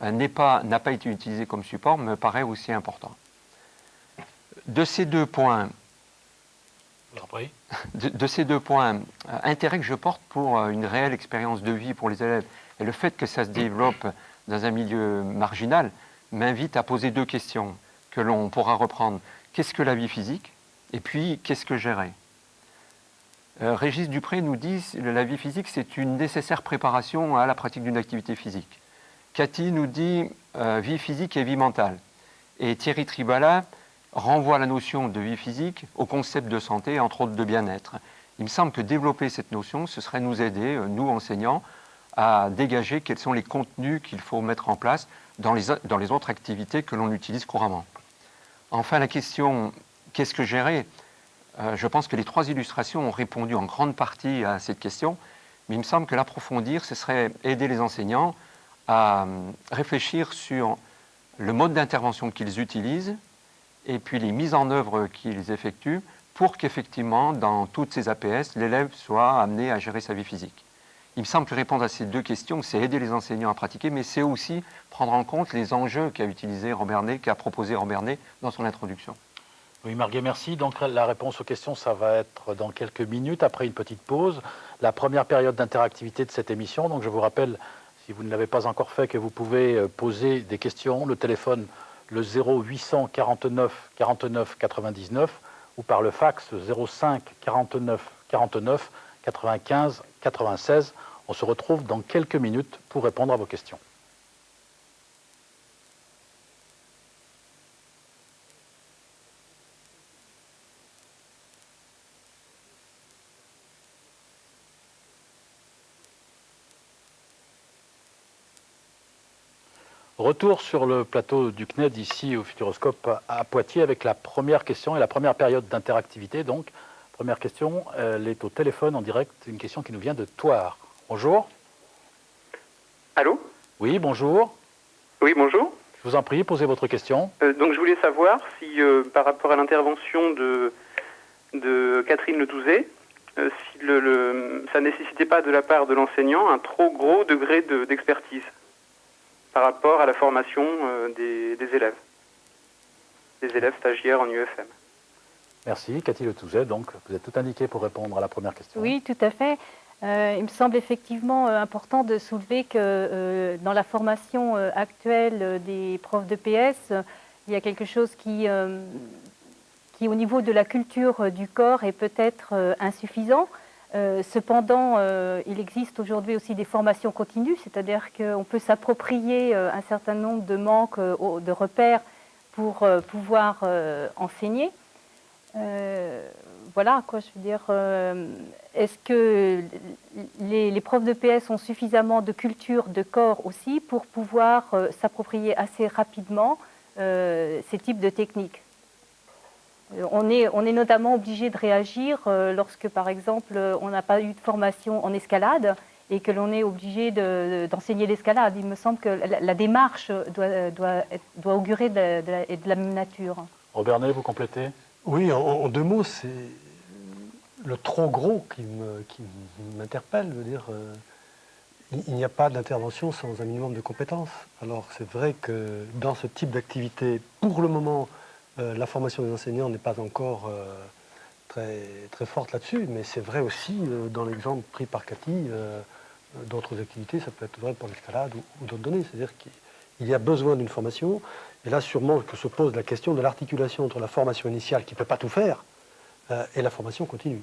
S7: n'a pas été utilisée comme support, me paraît aussi important. De ces deux points, intérêt que je porte pour une réelle expérience de vie pour les élèves et le fait que ça se développe dans un milieu marginal m'invite à poser deux questions que l'on pourra reprendre. Qu'est-ce que la vie physique? Et puis, qu'est-ce que gérer? Régis Dupré nous dit que la vie physique, c'est une nécessaire préparation à la pratique d'une activité physique. Cathy nous dit vie physique et vie mentale. Et Thierry Tribala renvoie la notion de vie physique au concept de santé, entre autres de bien-être. Il me semble que développer cette notion, ce serait nous aider, nous enseignants, à dégager quels sont les contenus qu'il faut mettre en place dans les autres activités que l'on utilise couramment. Enfin, la question « qu'est-ce que gérer ?» Je pense que les trois illustrations ont répondu en grande partie à cette question, mais il me semble que l'approfondir, ce serait aider les enseignants à réfléchir sur le mode d'intervention qu'ils utilisent et puis les mises en œuvre qu'ils effectuent pour qu'effectivement, dans toutes ces APS, l'élève soit amené à gérer sa vie physique. Il me semble que répondre à ces deux questions, c'est aider les enseignants à pratiquer, mais c'est aussi prendre en compte les enjeux qu'a proposé Robert Ney dans son introduction.
S1: Oui, Marguerite, merci. Donc la réponse aux questions, ça va être dans quelques minutes, après une petite pause. La première période d'interactivité de cette émission. Donc je vous rappelle, si vous ne l'avez pas encore fait, que vous pouvez poser des questions. Le téléphone, le 0800 49 49 99, ou par le fax 05 49 49 95 96. On se retrouve dans quelques minutes pour répondre à vos questions. Retour sur le plateau du CNED, ici au Futuroscope à Poitiers, avec la première question et la première période d'interactivité. Donc, première question, elle est au téléphone en direct, une question qui nous vient de Thouars. Bonjour.
S8: Allô?
S1: Oui, bonjour.
S8: Oui, bonjour.
S1: Je vous en prie, posez votre question.
S8: Donc je voulais savoir si, par rapport à l'intervention de Catherine Le Touzet, si ça ne nécessitait pas de la part de l'enseignant un trop gros degré d'expertise par rapport à la formation des élèves stagiaires en UFM.
S1: Merci. Cathy Le Touzet, donc vous êtes tout indiqué pour répondre à la première question.
S4: Oui, tout à fait. Il me semble effectivement important de soulever que dans la formation actuelle des profs de PS, il y a quelque chose qui au niveau de la culture du corps, est peut-être insuffisant. Cependant, il existe aujourd'hui aussi des formations continues, c'est-à-dire qu'on peut s'approprier un certain nombre de manques, de repères pour pouvoir enseigner. Voilà, quoi, je veux dire, est-ce que les profs de PS ont suffisamment de culture de corps aussi pour pouvoir s'approprier assez rapidement ces types de techniques? On est notamment obligé de réagir lorsque, par exemple, on n'a pas eu de formation en escalade et que l'on est obligé d'enseigner l'escalade. Il me semble que la démarche doit augurer de la même nature.
S1: Robert Ney, vous complétez?
S2: Oui, en deux mots, c'est le trop gros qui m'interpelle. Je veux dire, il n'y a pas d'intervention sans un minimum de compétences. Alors c'est vrai que dans ce type d'activité, pour le moment, la formation des enseignants n'est pas encore très, très forte là-dessus, mais c'est vrai aussi dans l'exemple pris par Cathy, d'autres activités, ça peut être vrai pour l'escalade ou d'autres données. C'est-à-dire qu'il y a besoin d'une formation, et là sûrement que se pose la question de l'articulation entre la formation initiale qui ne peut pas tout faire et la formation continue.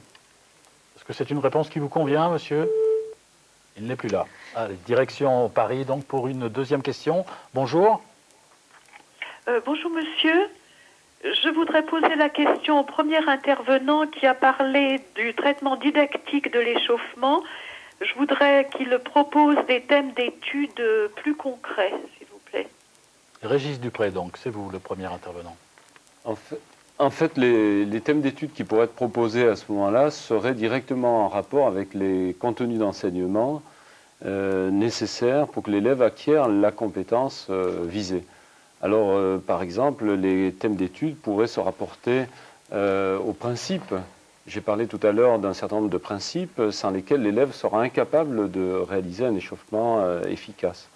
S1: Est-ce que c'est une réponse qui vous convient, monsieur? Il n'est plus là. Allez, direction Paris, donc, pour une deuxième question. Bonjour.
S9: Bonjour monsieur. Je voudrais poser la question au premier intervenant qui a parlé du traitement didactique de l'échauffement. Je voudrais qu'il propose des thèmes d'études plus concrets, s'il vous plaît.
S1: Régis Dupré, donc, c'est vous le premier intervenant.
S3: En fait, les thèmes d'études qui pourraient être proposés à ce moment-là seraient directement en rapport avec les contenus d'enseignement nécessaires pour que l'élève acquiert la compétence visée. Alors, par exemple, les thèmes d'études pourraient se rapporter aux principes. J'ai parlé tout à l'heure d'un certain nombre de principes sans lesquels l'élève sera incapable de réaliser un échauffement efficace.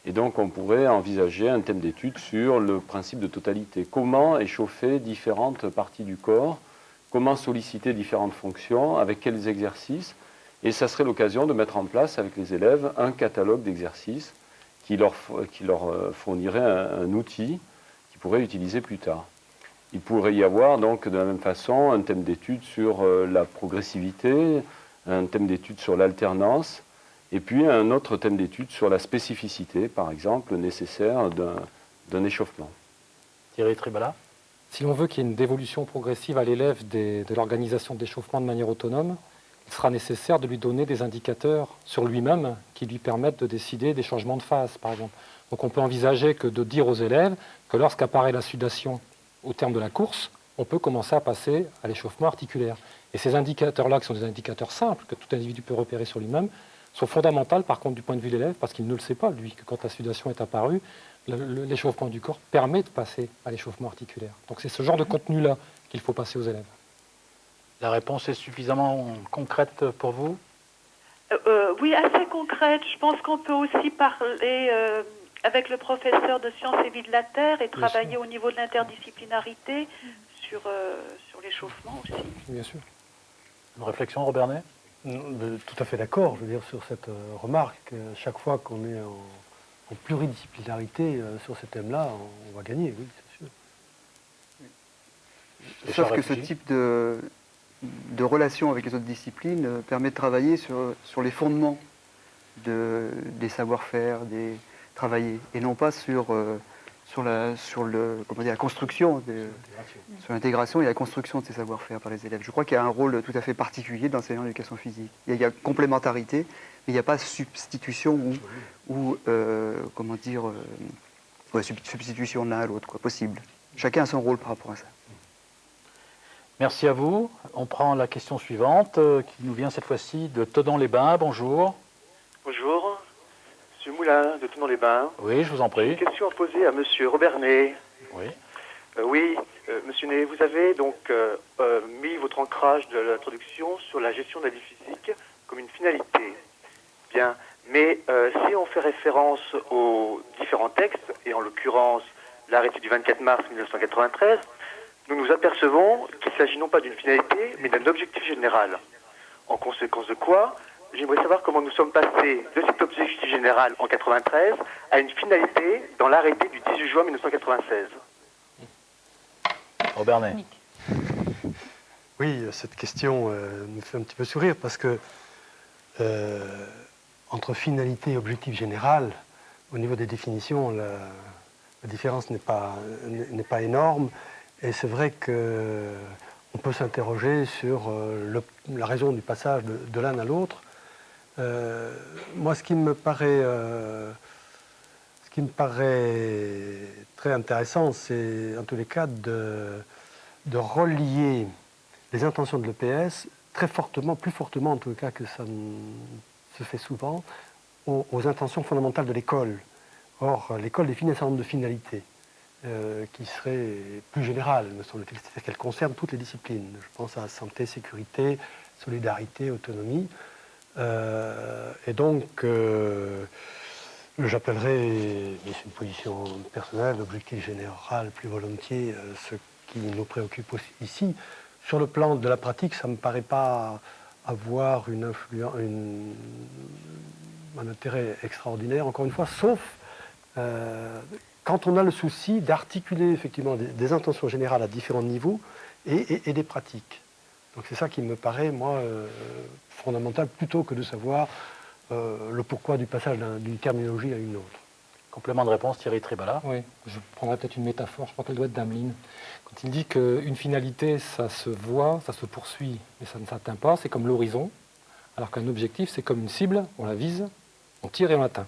S3: Et donc, on pourrait envisager un thème d'étude sur le principe de totalité. Comment échauffer différentes parties du corps, comment solliciter différentes fonctions, avec quels exercices. Et ça serait l'occasion de mettre en place avec les élèves un catalogue d'exercices qui leur fournirait un outil qu'ils pourraient utiliser plus tard. Il pourrait y avoir donc de la même façon un thème d'étude sur la progressivité, un thème d'étude sur l'alternance, et puis un autre thème d'étude sur la spécificité, par exemple, nécessaire d'un échauffement.
S1: Thierry Tribala.
S6: Si l'on veut qu'il y ait une dévolution progressive à l'élève de l'organisation de l'échauffement de manière autonome, il sera nécessaire de lui donner des indicateurs sur lui-même qui lui permettent de décider des changements de phase, par exemple. Donc on peut envisager que de dire aux élèves que lorsqu'apparaît la sudation au terme de la course, on peut commencer à passer à l'échauffement articulaire. Et ces indicateurs-là, qui sont des indicateurs simples, que tout individu peut repérer sur lui-même, sont fondamentales par contre du point de vue de l'élève, parce qu'il ne le sait pas, lui, que quand la sudation est apparue, l'échauffement du corps permet de passer à l'échauffement articulaire. Donc c'est ce genre de contenu-là qu'il faut passer aux élèves.
S1: La réponse est suffisamment concrète pour vous?
S9: Oui, assez concrète. Je pense qu'on peut aussi parler avec le professeur de sciences et vie de la Terre et travailler au niveau de l'interdisciplinarité sur l'échauffement aussi.
S6: Bien sûr.
S1: Une réflexion, Robert Ney?
S2: Tout à fait d'accord, je veux dire, sur cette remarque. Chaque fois qu'on est en pluridisciplinarité sur ce thème-là, on va gagner, oui, c'est sûr.
S10: Sauf que ce type de relation avec les autres disciplines permet de travailler sur les fondements des savoir-faire, travailler, et non pas sur la construction, sur l'intégration et la construction de ces savoir-faire par les élèves. Je crois qu'il y a un rôle tout à fait particulier d'enseignant d'éducation physique. Il y a complémentarité, mais il n'y a pas substitution substitution de l'un à l'autre, possible. Chacun a son rôle par rapport à ça.
S1: Merci à vous. On prend la question suivante qui nous vient cette fois-ci de Thonon-les-Bains. Bonjour.
S11: Bonjour. Monsieur Moulin de Thonon-les-Bains.
S1: Oui, je vous en prie.
S11: Une question à poser à Monsieur Robert Ney.
S1: Oui.
S11: Monsieur Ney, vous avez donc mis votre ancrage de l'introduction sur la gestion de la vie physique comme une finalité. Bien, mais si on fait référence aux différents textes, et en l'occurrence l'arrêté du 24 mars 1993, nous nous apercevons qu'il s'agit non pas d'une finalité, mais d'un objectif général. En conséquence de quoi, j'aimerais savoir comment nous sommes passés de cet objectif général en 1993 à une finalité dans l'arrêté du 18 juin 1996.
S1: Robert Ney.
S2: Oui, cette question me fait un petit peu sourire parce que entre finalité et objectif général, au niveau des définitions, la différence n'est pas énorme. Et c'est vrai qu'on peut s'interroger sur la raison du passage de l'un à l'autre. Moi, ce qui me paraît très intéressant, c'est en tous les cas de relier les intentions de l'EPS très fortement, plus fortement en tous les cas que ça se fait souvent, aux intentions fondamentales de l'école. Or, l'école définit un certain nombre de finalités. qui serait plus générale, me semble-t-il, c'est-à-dire qu'elle concerne toutes les disciplines. Je pense à santé, sécurité, solidarité, autonomie. Et donc, j'appellerais, mais c'est une position personnelle, l'objectif général plus volontiers, ce qui nous préoccupe aussi ici. Sur le plan de la pratique, ça ne me paraît pas avoir un intérêt extraordinaire, encore une fois, sauf quand on a le souci d'articuler effectivement des intentions générales à différents niveaux et des pratiques. Donc c'est ça qui me paraît, moi, fondamental, plutôt que de savoir le pourquoi du passage d'une terminologie à une autre.
S1: Complément de réponse, Thierry Tribala.
S6: Oui, je prendrais peut-être une métaphore, je crois qu'elle doit être d'Ameline. Quand il dit qu'une finalité, ça se voit, ça se poursuit, mais ça ne s'atteint pas, c'est comme l'horizon, alors qu'un objectif, c'est comme une cible, on la vise, on tire et on l'atteint.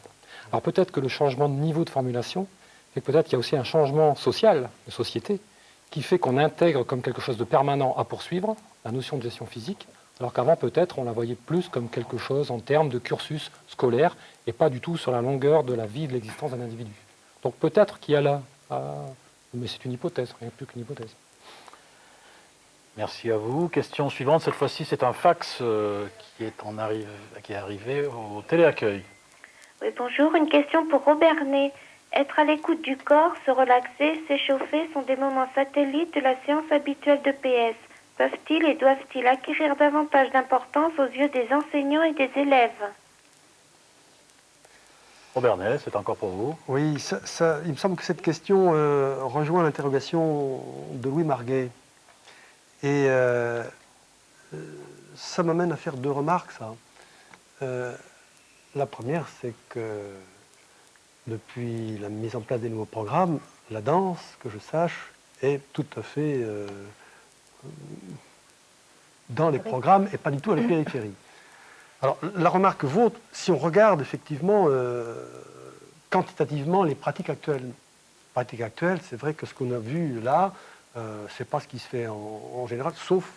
S6: Alors peut-être que le changement de niveau de formulation, et peut-être qu'il y a aussi un changement social, de société, qui fait qu'on intègre comme quelque chose de permanent à poursuivre la notion de gestion physique, alors qu'avant peut-être on la voyait plus comme quelque chose en termes de cursus scolaire et pas du tout sur la longueur de la vie de l'existence d'un individu. Donc peut-être qu'il y a là, mais c'est une hypothèse, rien plus qu'une hypothèse.
S1: Merci à vous. Question suivante, cette fois-ci c'est un fax qui est arrivé au téléaccueil.
S12: Oui, bonjour, une question pour Robert Ney. Être à l'écoute du corps, se relaxer, s'échauffer sont des moments satellites de la séance habituelle de PS. Peuvent-ils et doivent-ils acquérir davantage d'importance aux yeux des enseignants et des élèves?
S1: Robert Ney, c'est encore pour vous.
S2: Oui, il me semble que cette question rejoint l'interrogation de Louis Marguet. Et ça m'amène à faire deux remarques, ça. La première, c'est que depuis la mise en place des nouveaux programmes, la danse, que je sache, est tout à fait dans les programmes et pas du tout à la périphérie. Alors, la remarque vôtre, si on regarde effectivement quantitativement les pratiques actuelles, c'est vrai que ce qu'on a vu là, c'est pas ce qui se fait en général, sauf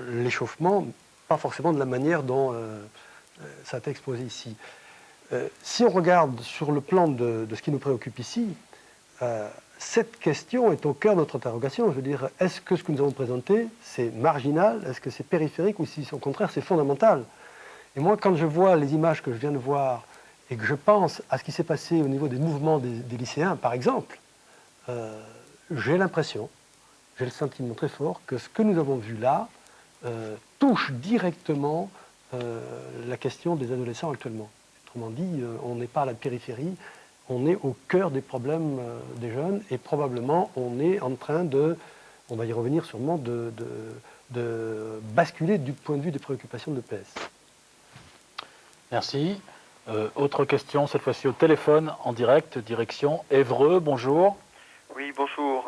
S2: l'échauffement, pas forcément de la manière dont ça a été exposé ici. Si on regarde sur le plan de ce qui nous préoccupe ici, cette question est au cœur de notre interrogation. Je veux dire, est-ce que ce que nous avons présenté, c'est marginal? Est-ce que c'est périphérique? Ou si au contraire, c'est fondamental? Et moi, quand je vois les images que je viens de voir et que je pense à ce qui s'est passé au niveau des mouvements des lycéens, par exemple, j'ai l'impression, j'ai le sentiment très fort que ce que nous avons vu là touche directement la question des adolescents actuellement. Autrement dit, on n'est pas à la périphérie, on est au cœur des problèmes des jeunes et probablement on est en train de, on va y revenir sûrement, de basculer du point de vue des préoccupations de l'EPS.
S1: Merci. Autre question, cette fois-ci au téléphone, en direct, direction Évreux, bonjour.
S13: Oui, bonjour.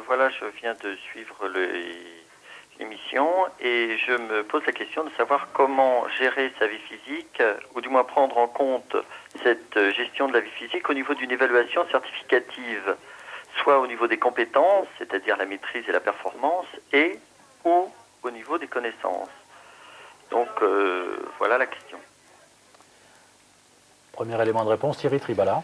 S13: Voilà, je viens de suivre l'émission et je me pose la question de savoir comment gérer sa vie physique, ou du moins prendre en compte cette gestion de la vie physique au niveau d'une évaluation certificative, soit au niveau des compétences, c'est-à-dire la maîtrise et la performance, et ou au niveau des connaissances. Donc, voilà la question.
S1: Premier élément de réponse, Thierry Tribala.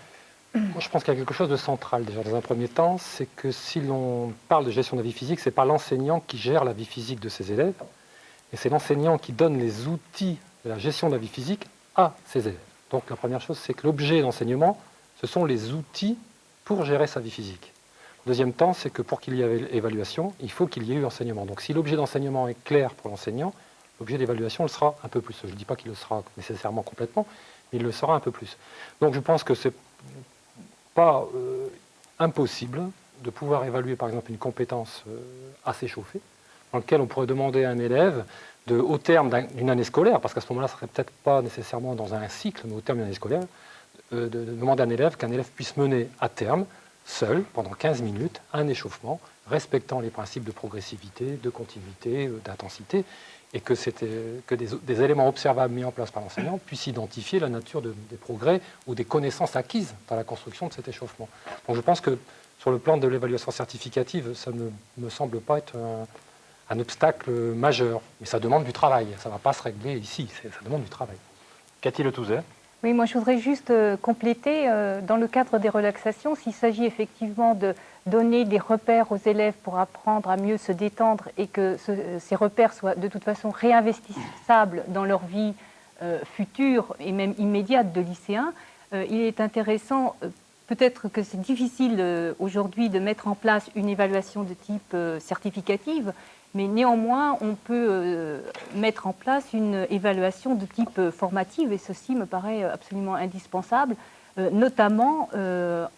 S6: Moi, je pense qu'il y a quelque chose de central déjà dans un premier temps, c'est que si l'on parle de gestion de la vie physique, c'est pas l'enseignant qui gère la vie physique de ses élèves, mais c'est l'enseignant qui donne les outils de la gestion de la vie physique à ses élèves. Donc la première chose, c'est que l'objet d'enseignement, ce sont les outils pour gérer sa vie physique. Le deuxième temps, c'est que pour qu'il y ait évaluation, il faut qu'il y ait eu enseignement. Donc si l'objet d'enseignement est clair pour l'enseignant, l'objet d'évaluation le sera un peu plus. Je ne dis pas qu'il le sera nécessairement complètement, mais il le sera un peu plus. Donc je pense que c'est pas impossible de pouvoir évaluer par exemple une compétence à s'échauffer, dans laquelle on pourrait demander à un élève, au terme d'une année scolaire, parce qu'à ce moment-là, ce ne serait peut-être pas nécessairement dans un cycle, mais au terme d'une année scolaire, de demander à un élève qu'un élève puisse mener à terme, seul, pendant 15 minutes, un échauffement, respectant les principes de progressivité, de continuité, d'intensité, et que des éléments observables mis en place par l'enseignant puissent identifier la nature des progrès ou des connaissances acquises dans la construction de cet échauffement. Donc je pense que sur le plan de l'évaluation certificative, ça ne me semble pas être un obstacle majeur, mais ça demande du travail, ça ne va pas se régler ici, ça demande du travail.
S1: Cathy Le Touzet.
S4: Oui, moi je voudrais juste compléter, dans le cadre des relaxations, s'il s'agit effectivement de donner des repères aux élèves pour apprendre à mieux se détendre et que ces repères soient de toute façon réinvestissables dans leur vie future et même immédiate de lycéens, il est intéressant, peut-être que c'est difficile aujourd'hui de mettre en place une évaluation de type certificative, mais néanmoins, on peut mettre en place une évaluation de type formative, et ceci me paraît absolument indispensable, notamment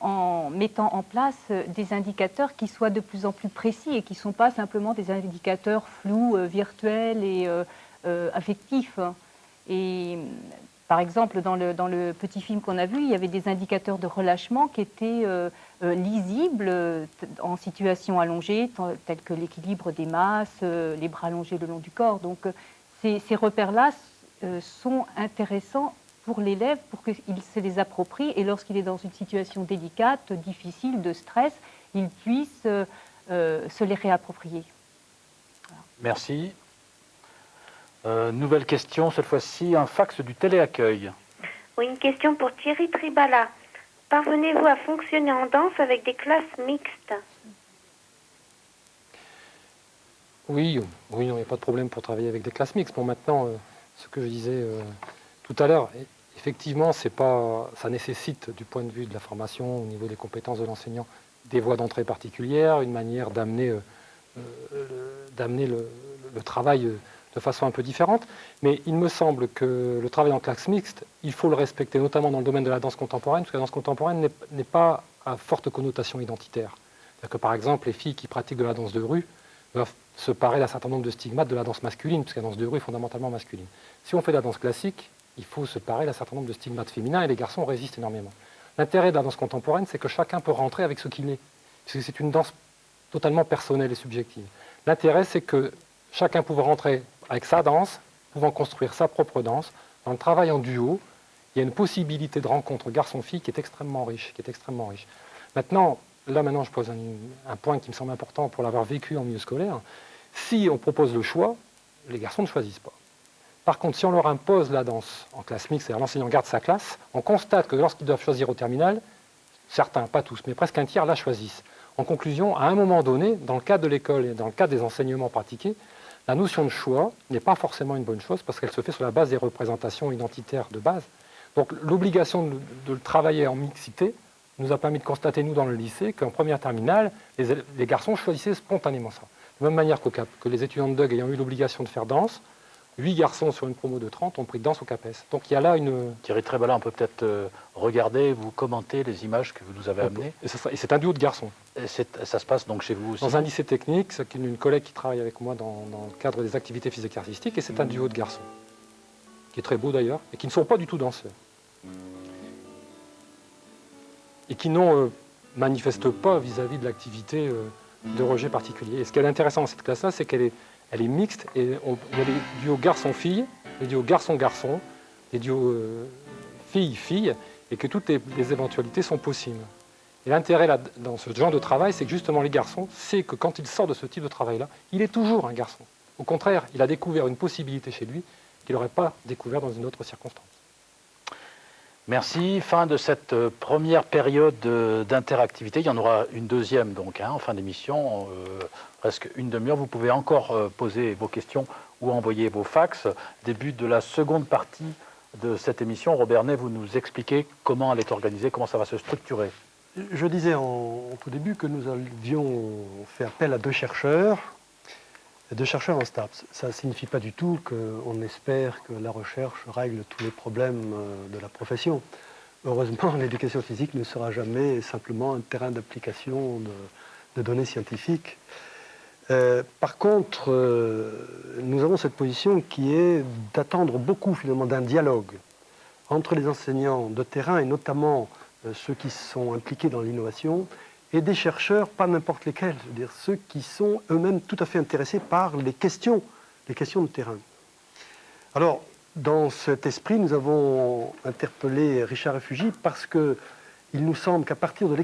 S4: en mettant en place des indicateurs qui soient de plus en plus précis et qui ne sont pas simplement des indicateurs flous, virtuels et affectifs. Et par exemple, dans le petit film qu'on a vu, il y avait des indicateurs de relâchement qui étaient lisibles en situation allongée, tels que l'équilibre des masses, les bras allongés le long du corps. Donc ces repères-là sont intéressants pour l'élève pour qu'il se les approprie et lorsqu'il est dans une situation délicate, difficile, de stress, il puisse se les réapproprier.
S1: Voilà. Merci. Nouvelle question, cette fois-ci, un fax du téléaccueil.
S12: Oui, une question pour Thierry Tribala. Parvenez-vous à fonctionner en danse avec des classes mixtes?
S6: Oui, il n'y a pas de problème pour travailler avec des classes mixtes. Bon, maintenant, ce que je disais tout à l'heure, effectivement, ça nécessite, du point de vue de la formation, au niveau des compétences de l'enseignant, des voies d'entrée particulières, une manière d'amener le travail de façon un peu différente, mais il me semble que le travail en classe mixte, il faut le respecter, notamment dans le domaine de la danse contemporaine, parce que la danse contemporaine n'est pas à forte connotation identitaire. C'est-à-dire que, par exemple, les filles qui pratiquent de la danse de rue doivent se parer d'un certain nombre de stigmates de la danse masculine, puisque la danse de rue est fondamentalement masculine. Si on fait de la danse classique, il faut se parer d'un certain nombre de stigmates féminins, et les garçons résistent énormément. L'intérêt de la danse contemporaine, c'est que chacun peut rentrer avec ce qu'il est, puisque c'est une danse totalement personnelle et subjective. L'intérêt, c'est que chacun pouvant rentrer avec sa danse, pouvant construire sa propre danse. Dans le travail en duo, il y a une possibilité de rencontre garçon-fille qui est extrêmement riche. Maintenant, je pose un point qui me semble important pour l'avoir vécu en milieu scolaire. Si on propose le choix, les garçons ne choisissent pas. Par contre, si on leur impose la danse en classe mixte, c'est-à-dire l'enseignant garde sa classe, on constate que lorsqu'ils doivent choisir au terminal, certains, pas tous, mais presque un tiers la choisissent. En conclusion, à un moment donné, dans le cadre de l'école et dans le cadre des enseignements pratiqués, la notion de choix n'est pas forcément une bonne chose parce qu'elle se fait sur la base des représentations identitaires de base. Donc l'obligation de le travailler en mixité nous a permis de constater, nous, dans le lycée, qu'en première terminale, les garçons choisissaient spontanément ça. De la même manière que les étudiants de DUG ayant eu l'obligation de faire danse, 8 garçons sur une promo de 30 ont pris danse au CAPES. Donc il y a là une...
S1: Thierry Tribala, on peut peut-être regarder, vous commenter les images que vous nous avez amenées.
S6: Et c'est un duo de garçons.
S1: Et ça se passe donc chez vous aussi?
S6: Dans un lycée technique, c'est une collègue qui travaille avec moi dans le cadre des activités physiques et artistiques, et c'est un duo de garçons, qui est très beau d'ailleurs, et qui ne sont pas du tout danseurs. Et qui manifestent pas vis-à-vis de l'activité de rejet particulier. Et ce qui est intéressant dans cette classe-là, c'est qu'elle est mixte, et il y a des duos garçon-fille, des duos garçon-garçon, des duos fille-fille, et que toutes les éventualités sont possibles. Et l'intérêt dans ce genre de travail, c'est que justement les garçons, c'est que quand il sort de ce type de travail-là, il est toujours un garçon. Au contraire, il a découvert une possibilité chez lui qu'il n'aurait pas découvert dans une autre circonstance.
S1: Merci. Fin de cette première période d'interactivité. Il y en aura une deuxième donc, en fin d'émission, presque une demi-heure. Vous pouvez encore poser vos questions ou envoyer vos fax. Début de la seconde partie de cette émission. Robert Ney, vous nous expliquez comment elle est organisée, comment ça va se structurer.
S2: Je disais au tout début que nous avions fait appel à deux chercheurs en STAPS. Ça ne signifie pas du tout qu'on espère que la recherche règle tous les problèmes de la profession. Heureusement, l'éducation physique ne sera jamais simplement un terrain d'application de données scientifiques. Par contre, nous avons cette position qui est d'attendre beaucoup finalement d'un dialogue entre les enseignants de terrain et notamment ceux qui sont impliqués dans l'innovation et des chercheurs, pas n'importe lesquels, c'est-à-dire ceux qui sont eux-mêmes tout à fait intéressés par les questions de terrain. Alors, dans cet esprit, nous avons interpellé Richard Refugi parce qu'il nous semble qu'à partir de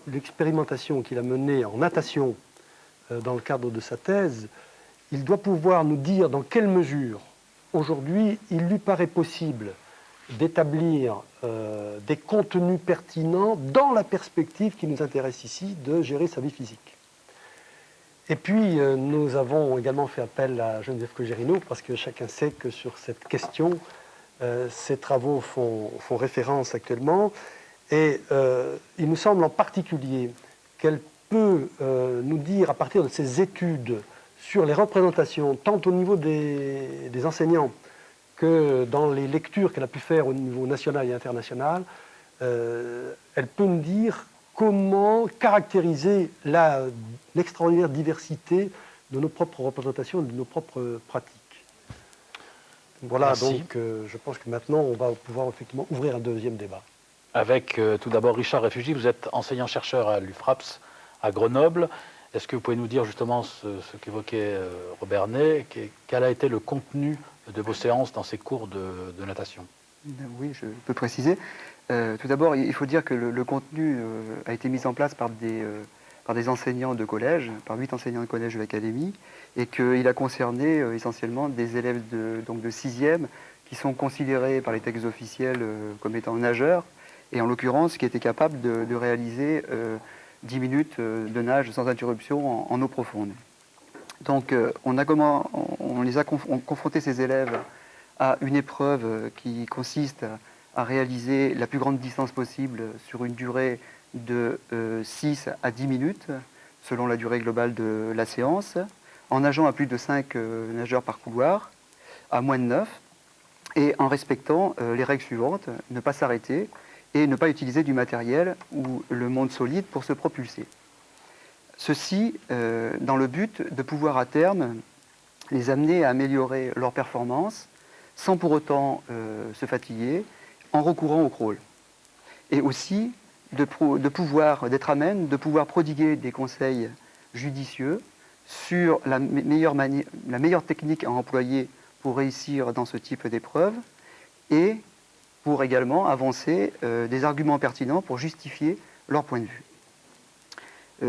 S2: l'expérimentation qu'il a menée en natation dans le cadre de sa thèse, il doit pouvoir nous dire dans quelle mesure, aujourd'hui, il lui paraît possible d'établir des contenus pertinents dans la perspective qui nous intéresse ici de gérer sa vie physique. Et puis, nous avons également fait appel à Geneviève Cogérino parce que chacun sait que sur cette question, ces travaux font référence actuellement. Et il nous semble en particulier qu'elle peut nous dire, à partir de ses études sur les représentations, tant au niveau des enseignants que dans les lectures qu'elle a pu faire au niveau national et international, elle peut nous dire comment caractériser l'extraordinaire diversité de nos propres représentations, de nos propres pratiques. Voilà.
S1: Merci.
S2: Donc je pense que maintenant on va pouvoir effectivement ouvrir un deuxième débat.
S1: Avec tout d'abord Richard Réfugi, vous êtes enseignant-chercheur à l'UFRAPS à Grenoble. Est-ce que vous pouvez nous dire justement ce qu'évoquait Robert Ney, quel a été le contenu de vos séances dans ces cours de natation?
S10: Oui, je peux préciser. Tout d'abord, il faut dire que le contenu a été mis en place par des enseignants de collège, par 8 enseignants de collège de l'Académie, et qu'il a concerné essentiellement des élèves de 6e qui sont considérés par les textes officiels comme étant nageurs, et en l'occurrence qui étaient capables de réaliser 10 minutes de nage sans interruption en eau profonde. Donc on a confronté ces élèves à une épreuve qui consiste à réaliser la plus grande distance possible sur une durée de 6 à 10 minutes, selon la durée globale de la séance, en nageant à plus de 5 nageurs par couloir, à moins de 9, et en respectant les règles suivantes: ne pas s'arrêter et ne pas utiliser du matériel ou le monde solide pour se propulser. Ceci dans le but de pouvoir à terme les amener à améliorer leur performance sans pour autant se fatiguer en recourant au crawl. Et aussi d'être amène de pouvoir prodiguer des conseils judicieux sur la meilleure technique à employer pour réussir dans ce type d'épreuve et pour également avancer des arguments pertinents pour justifier leur point de vue.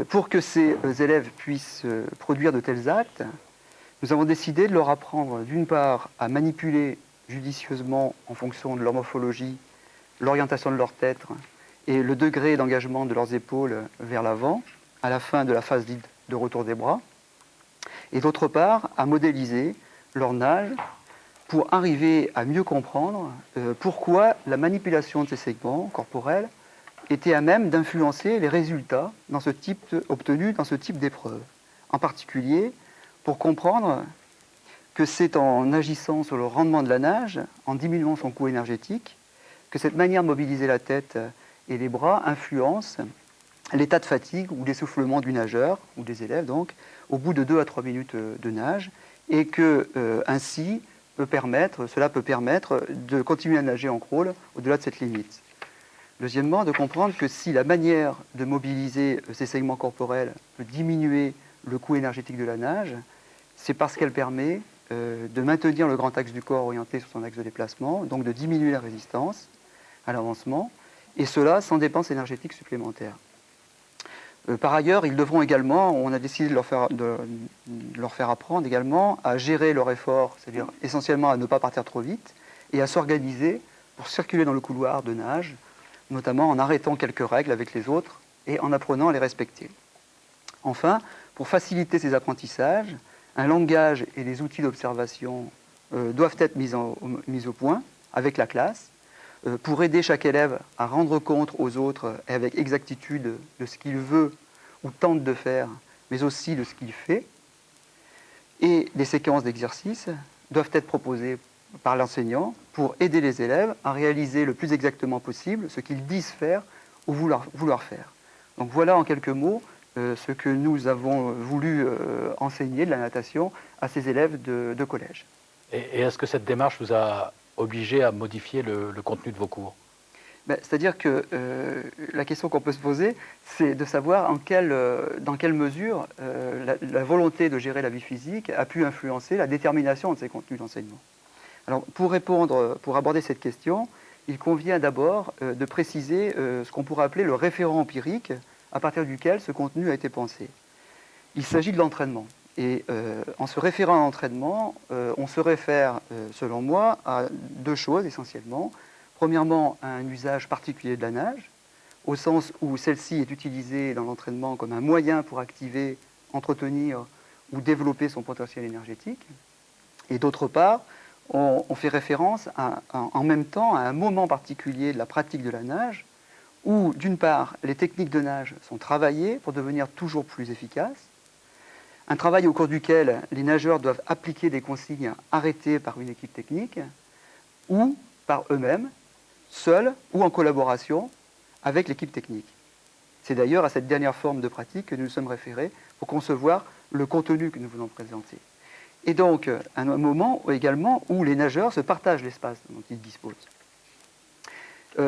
S10: Pour que ces élèves puissent produire de tels actes, nous avons décidé de leur apprendre d'une part à manipuler judicieusement en fonction de leur morphologie, l'orientation de leur tête et le degré d'engagement de leurs épaules vers l'avant à la fin de la phase dite de retour des bras, et d'autre part à modéliser leur nage pour arriver à mieux comprendre pourquoi la manipulation de ces segments corporels était à même d'influencer les résultats obtenus dans ce type d'épreuve. En particulier, pour comprendre que c'est en agissant sur le rendement de la nage, en diminuant son coût énergétique, que cette manière de mobiliser la tête et les bras influence l'état de fatigue ou d'essoufflement du nageur, ou des élèves donc, au bout de 2 à 3 minutes de nage, et que ainsi cela peut permettre de continuer à nager en crawl au-delà de cette limite. Deuxièmement, de comprendre que si la manière de mobiliser ces segments corporels peut diminuer le coût énergétique de la nage, c'est parce qu'elle permet de maintenir le grand axe du corps orienté sur son axe de déplacement, donc de diminuer la résistance à l'avancement, et cela sans dépenses énergétiques supplémentaires. Par ailleurs, ils devront également, on a décidé de leur faire apprendre également à gérer leur effort, c'est-à-dire essentiellement à ne pas partir trop vite, et à s'organiser pour circuler dans le couloir de nage, notamment en arrêtant quelques règles avec les autres et en apprenant à les respecter. Enfin, pour faciliter ces apprentissages, un langage et des outils d'observation doivent être mis au point avec la classe pour aider chaque élève à rendre compte aux autres et avec exactitude de ce qu'il veut ou tente de faire, mais aussi de ce qu'il fait. Et des séquences d'exercices doivent être proposées par l'enseignant pour aider les élèves à réaliser le plus exactement possible ce qu'ils disent faire ou vouloir faire. Donc voilà en quelques mots ce que nous avons voulu enseigner de la natation à ces élèves de collège.
S1: Et est-ce que cette démarche vous a obligé à modifier le contenu de vos cours?
S10: C'est-à-dire que la question qu'on peut se poser, c'est de savoir dans quelle mesure la volonté de gérer la vie physique a pu influencer la détermination de ces contenus d'enseignement. Alors, pour aborder cette question, il convient d'abord de préciser ce qu'on pourrait appeler le référent empirique à partir duquel ce contenu a été pensé. Il s'agit de l'entraînement. Et en se référant à l'entraînement, on se réfère, selon moi, à deux choses essentiellement. Premièrement, un usage particulier de la nage, au sens où celle-ci est utilisée dans l'entraînement comme un moyen pour activer, entretenir ou développer son potentiel énergétique. Et d'autre part, on fait référence en même temps à un moment particulier de la pratique de la nage, où d'une part, les techniques de nage sont travaillées pour devenir toujours plus efficaces, un travail au cours duquel les nageurs doivent appliquer des consignes arrêtées par une équipe technique, ou par eux-mêmes, seuls ou en collaboration avec l'équipe technique. C'est d'ailleurs à cette dernière forme de pratique que nous nous sommes référés pour concevoir le contenu que nous voulons présenter. Et donc, un moment également où les nageurs se partagent l'espace dont ils disposent.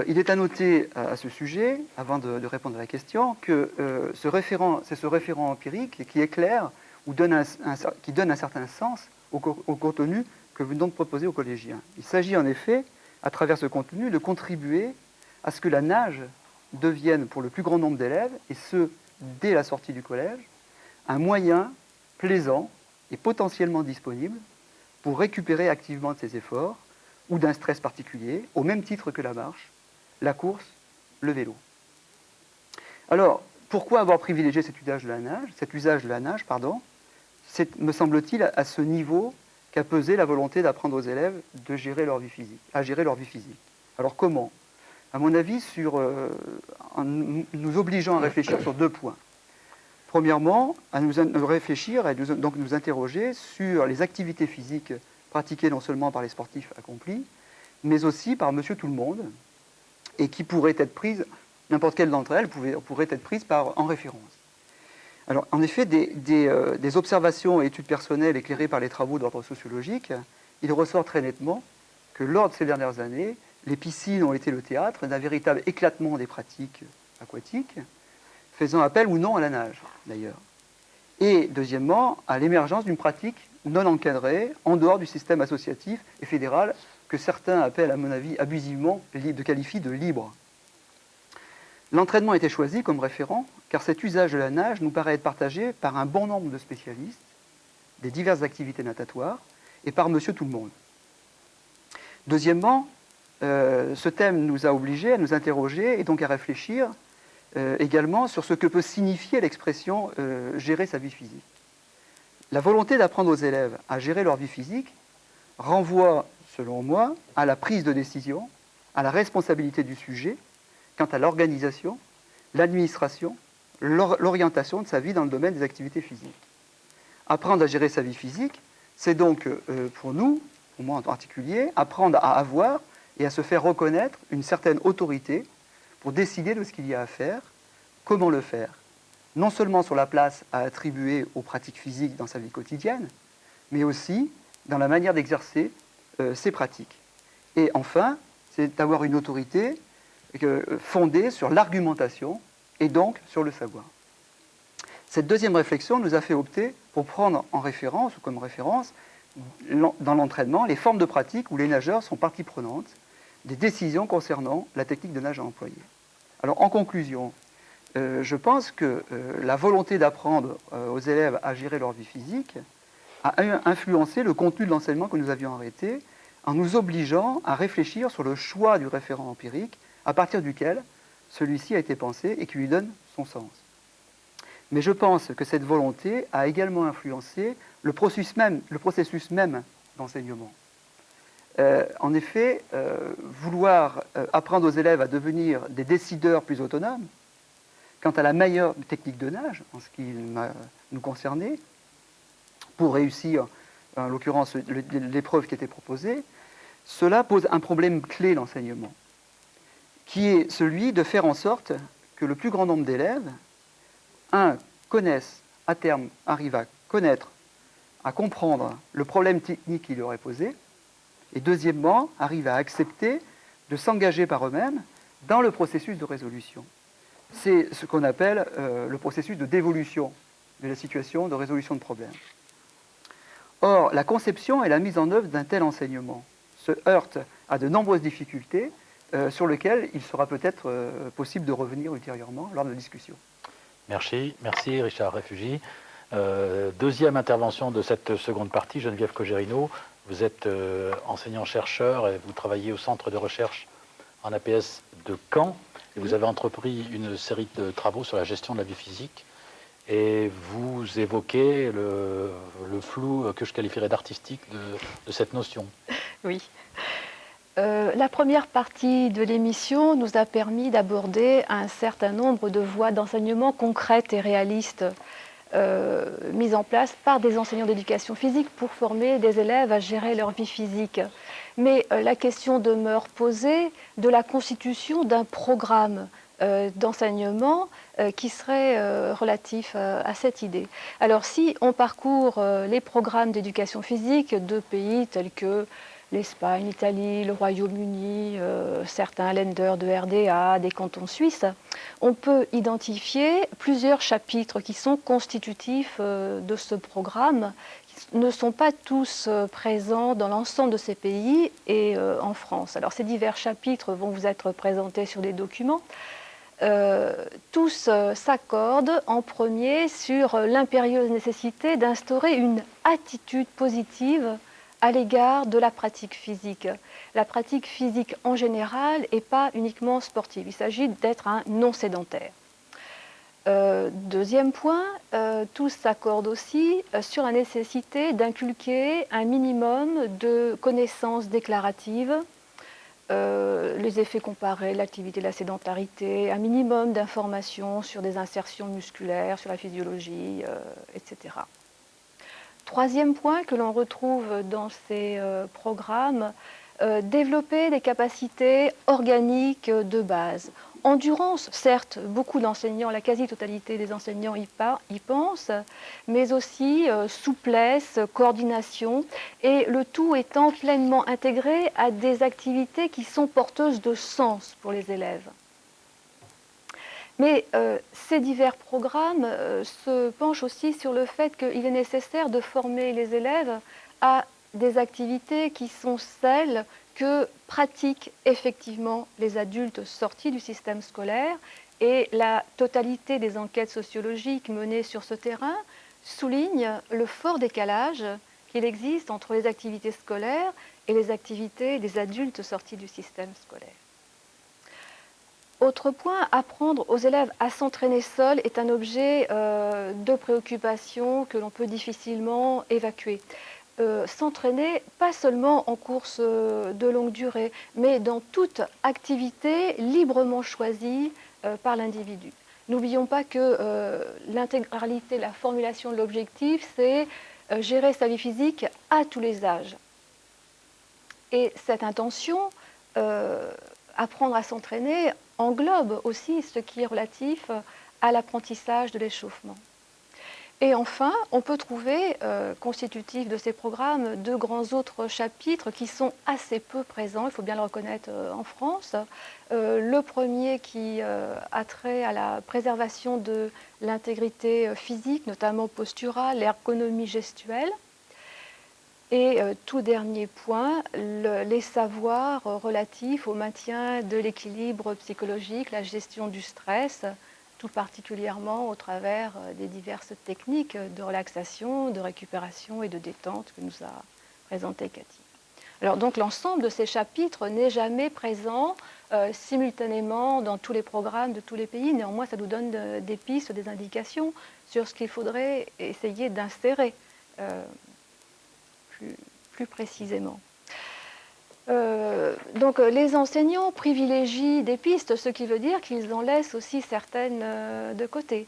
S10: Il est à noter à ce sujet, avant de répondre à la question, que c'est ce référent empirique qui éclaire ou qui donne un certain sens au contenu que nous venons de proposer aux collégiens. Il s'agit en effet, à travers ce contenu, de contribuer à ce que la nage devienne, pour le plus grand nombre d'élèves, et ce, dès la sortie du collège, un moyen plaisant et potentiellement disponible pour récupérer activement de ses efforts ou d'un stress particulier, au même titre que la marche, la course, le vélo. Alors, pourquoi avoir privilégié cet usage de la nage, c'est, me semble-t-il, à ce niveau qu'a pesé la volonté d'apprendre aux élèves à gérer leur vie physique. Alors comment? À mon avis, en nous obligeant à réfléchir sur 2 points. Premièrement, à nous réfléchir et donc nous interroger sur les activités physiques pratiquées non seulement par les sportifs accomplis, mais aussi par monsieur tout le monde, et qui pourraient être prises, n'importe quelle d'entre elles pourrait être prise en référence. Alors, en effet, des observations et études personnelles éclairées par les travaux d'ordre sociologique, il ressort très nettement que lors de ces dernières années, les piscines ont été le théâtre d'un véritable éclatement des pratiques aquatiques, faisant appel ou non à la nage, d'ailleurs. Et deuxièmement, à l'émergence d'une pratique non encadrée, en dehors du système associatif et fédéral, que certains appellent, à mon avis, abusivement, qualifient de libre. L'entraînement a été choisi comme référent, car cet usage de la nage nous paraît être partagé par un bon nombre de spécialistes des diverses activités natatoires et par monsieur tout le monde. Deuxièmement, ce thème nous a obligés à nous interroger et donc à réfléchir également sur ce que peut signifier l'expression gérer sa vie physique. La volonté d'apprendre aux élèves à gérer leur vie physique renvoie, selon moi, à la prise de décision, à la responsabilité du sujet quant à l'organisation, l'administration, l'orientation de sa vie dans le domaine des activités physiques. Apprendre à gérer sa vie physique, c'est donc pour nous, pour moi en particulier, apprendre à avoir et à se faire reconnaître une certaine autorité pour décider de ce qu'il y a à faire, comment le faire, non seulement sur la place à attribuer aux pratiques physiques dans sa vie quotidienne, mais aussi dans la manière d'exercer ces pratiques. Et enfin, c'est d'avoir une autorité fondée sur l'argumentation et donc sur le savoir. Cette deuxième réflexion nous a fait opter pour prendre en référence, ou comme référence, dans l'entraînement, les formes de pratique où les nageurs sont partie prenante des décisions concernant la technique de nage à employer. Alors, en conclusion, je pense que la volonté d'apprendre aux élèves à gérer leur vie physique a influencé le contenu de l'enseignement que nous avions arrêté en nous obligeant à réfléchir sur le choix du référent empirique à partir duquel celui-ci a été pensé et qui lui donne son sens. Mais je pense que cette volonté a également influencé le processus même d'enseignement. En effet, vouloir apprendre aux élèves à devenir des décideurs plus autonomes quant à la meilleure technique de nage, en ce qui nous concernait, pour réussir, en l'occurrence, l'épreuve qui était proposée, cela pose un problème clé d'enseignement, qui est celui de faire en sorte que le plus grand nombre d'élèves, connaissent, à terme, arrivent à connaître, à comprendre le problème technique qui leur est posé, et deuxièmement, arrivent à accepter de s'engager par eux-mêmes dans le processus de résolution. C'est ce qu'on appelle le processus de dévolution de la situation, de résolution de problèmes. Or, la conception et la mise en œuvre d'un tel enseignement se heurtent à de nombreuses difficultés sur lesquelles il sera peut-être possible de revenir ultérieurement lors de la discussion.
S1: Merci Richard Réfugi. Deuxième intervention de cette seconde partie, Geneviève Cogérino. Vous êtes enseignant-chercheur et vous travaillez au Centre de recherche en APS de Caen. Et vous avez entrepris une série de travaux sur la gestion de la vie physique. Et vous évoquez le flou que je qualifierais d'artistique de cette notion.
S14: Oui. La première partie de l'émission nous a permis d'aborder un certain nombre de voies d'enseignement concrètes et réalistes mises en place par des enseignants d'éducation physique pour former des élèves à gérer leur vie physique. Mais la question demeure posée de la constitution d'un programme d'enseignement qui serait relatif à cette idée. Alors si on parcourt les programmes d'éducation physique de pays tels que l'Espagne, l'Italie, le Royaume-Uni, certains länders de RDA, des cantons suisses, on peut identifier plusieurs chapitres qui sont constitutifs de ce programme, qui ne sont pas tous présents dans l'ensemble de ces pays et en France. Alors ces divers chapitres vont vous être présentés sur des documents. Tous s'accordent en premier sur l'impérieuse nécessité d'instaurer une attitude positive à l'égard de la pratique physique. La pratique physique en général et pas uniquement sportive. Il s'agit d'être un non-sédentaire. Deuxième point, tous s'accordent aussi sur la nécessité d'inculquer un minimum de connaissances déclaratives, les effets comparés, l'activité de la sédentarité, un minimum d'informations sur des insertions musculaires, sur la physiologie, etc. Troisième point que l'on retrouve dans ces programmes, développer des capacités organiques de base. Endurance, certes, beaucoup d'enseignants, la quasi-totalité des enseignants y pensent, mais aussi souplesse, coordination, et le tout étant pleinement intégré à des activités qui sont porteuses de sens pour les élèves. Mais ces divers programmes se penchent aussi sur le fait qu'il est nécessaire de former les élèves à des activités qui sont celles que pratiquent effectivement les adultes sortis du système scolaire. Et la totalité des enquêtes sociologiques menées sur ce terrain souligne le fort décalage qu'il existe entre les activités scolaires et les activités des adultes sortis du système scolaire. Autre point, apprendre aux élèves à s'entraîner seuls est un objet de préoccupation que l'on peut difficilement évacuer. S'entraîner, pas seulement en course de longue durée, mais dans toute activité librement choisie par l'individu. N'oublions pas que l'intégralité, la formulation de l'objectif, c'est gérer sa vie physique à tous les âges. Et cette intention, apprendre à s'entraîner, englobe aussi ce qui est relatif à l'apprentissage de l'échauffement. Et enfin, on peut trouver, constitutifs de ces programmes, deux grands autres chapitres qui sont assez peu présents, il faut bien le reconnaître, en France. Le premier qui a trait à la préservation de l'intégrité physique, notamment posturale, l'ergonomie gestuelle. Et tout dernier point, les savoirs relatifs au maintien de l'équilibre psychologique, la gestion du stress, tout particulièrement au travers des diverses techniques de relaxation, de récupération et de détente que nous a présentées Cathy. Alors donc l'ensemble de ces chapitres n'est jamais présent simultanément dans tous les programmes de tous les pays. Néanmoins, ça nous donne des pistes, des indications sur ce qu'il faudrait essayer d'insérer plus précisément. Donc les enseignants privilégient des pistes, ce qui veut dire qu'ils en laissent aussi certaines de côté.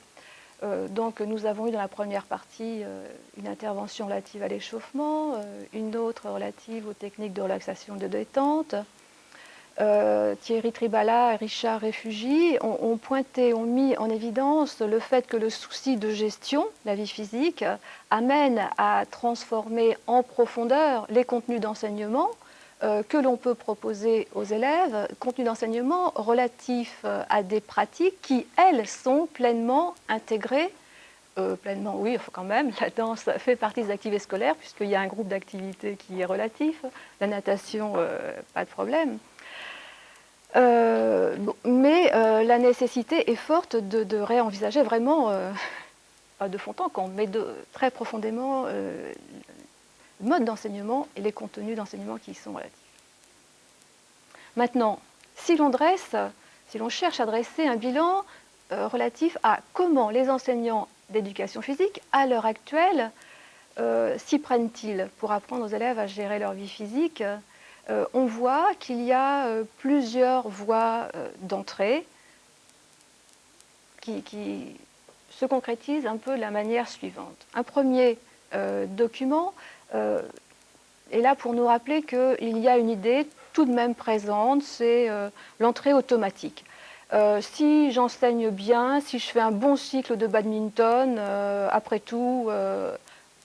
S14: Donc nous avons eu dans la première partie une intervention relative à l'échauffement, une autre relative aux techniques de relaxation de détente. Thierry Tribala et Richard Réfugi ont pointé, ont mis en évidence le fait que le souci de gestion, la vie physique, amène à transformer en profondeur les contenus d'enseignement que l'on peut proposer aux élèves, contenus d'enseignement relatifs à des pratiques qui, elles, sont pleinement intégrées. Pleinement, oui, quand même, la danse fait partie des activités scolaires puisqu'il y a un groupe d'activités qui est relatif. La natation, pas de problème. Mais la nécessité est forte de réenvisager vraiment, pas de fond en comble, mais très profondément le mode d'enseignement et les contenus d'enseignement qui y sont relatifs. Maintenant, si l'on cherche à dresser un bilan relatif à comment les enseignants d'éducation physique, à l'heure actuelle, s'y prennent-ils pour apprendre aux élèves à gérer leur vie physique, on voit qu'il y a plusieurs voies d'entrée qui se concrétisent un peu de la manière suivante. Un premier document est là pour nous rappeler qu'il y a une idée tout de même présente, c'est l'entrée automatique. Si j'enseigne bien, si je fais un bon cycle de badminton, après tout,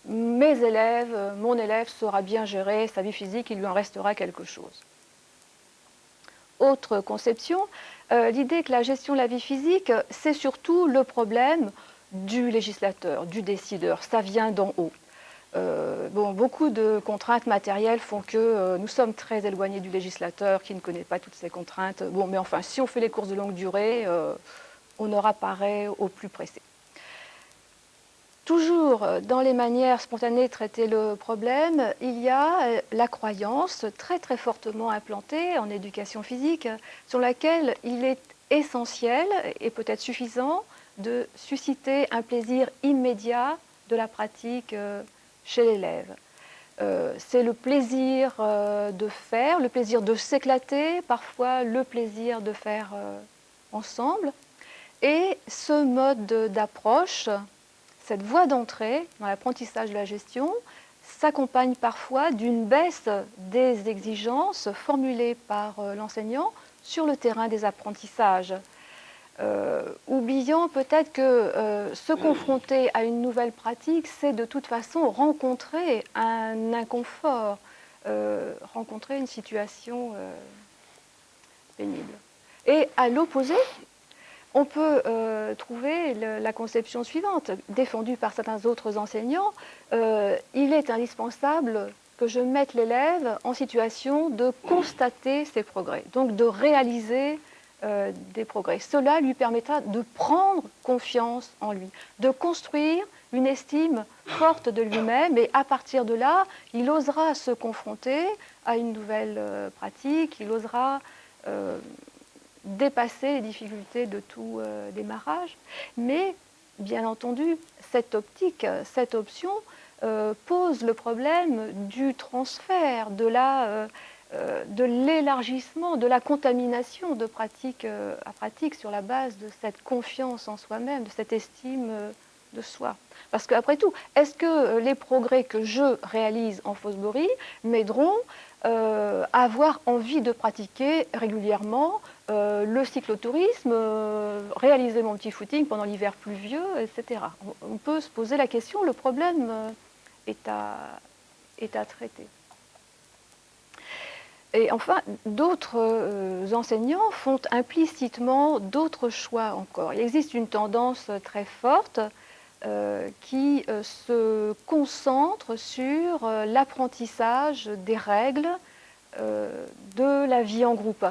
S14: mes élèves, mon élève saura bien gérer sa vie physique, il lui en restera quelque chose. Autre conception, l'idée que la gestion de la vie physique, c'est surtout le problème du législateur, du décideur, ça vient d'en haut. Beaucoup de contraintes matérielles font que nous sommes très éloignés du législateur qui ne connaît pas toutes ces contraintes. Mais enfin, si on fait les courses de longue durée, on aura pareil au plus pressé. Toujours dans les manières spontanées de traiter le problème, il y a la croyance très très fortement implantée en éducation physique sur laquelle il est essentiel et peut-être suffisant de susciter un plaisir immédiat de la pratique chez l'élève. C'est le plaisir de faire, le plaisir de s'éclater, parfois le plaisir de faire ensemble. Et ce mode d'approche, cette voie d'entrée dans l'apprentissage de la gestion, s'accompagne parfois d'une baisse des exigences formulées par l'enseignant sur le terrain des apprentissages. Oubliant peut-être que se confronter à une nouvelle pratique, c'est de toute façon rencontrer un inconfort, rencontrer une situation pénible. Et à l'opposé, on peut trouver la conception suivante, défendue par certains autres enseignants. Il est indispensable que je mette l'élève en situation de constater ses progrès, donc de réaliser des progrès. Cela lui permettra de prendre confiance en lui, de construire une estime forte de lui-même et à partir de là, il osera se confronter à une nouvelle pratique, il osera dépasser les difficultés de tout démarrage. Mais bien entendu, cette optique, cette option pose le problème du transfert, de l'élargissement, de la contamination de pratique à pratique sur la base de cette confiance en soi-même, de cette estime de soi. Parce qu'après tout, est-ce que les progrès que je réalise en Fosbury m'aideront à avoir envie de pratiquer régulièrement le cyclotourisme, réaliser mon petit footing pendant l'hiver pluvieux, etc. On peut se poser la question, le problème est à traiter. Et enfin, d'autres enseignants font implicitement d'autres choix encore. Il existe une tendance très forte qui se concentre sur l'apprentissage des règles de la vie en groupe.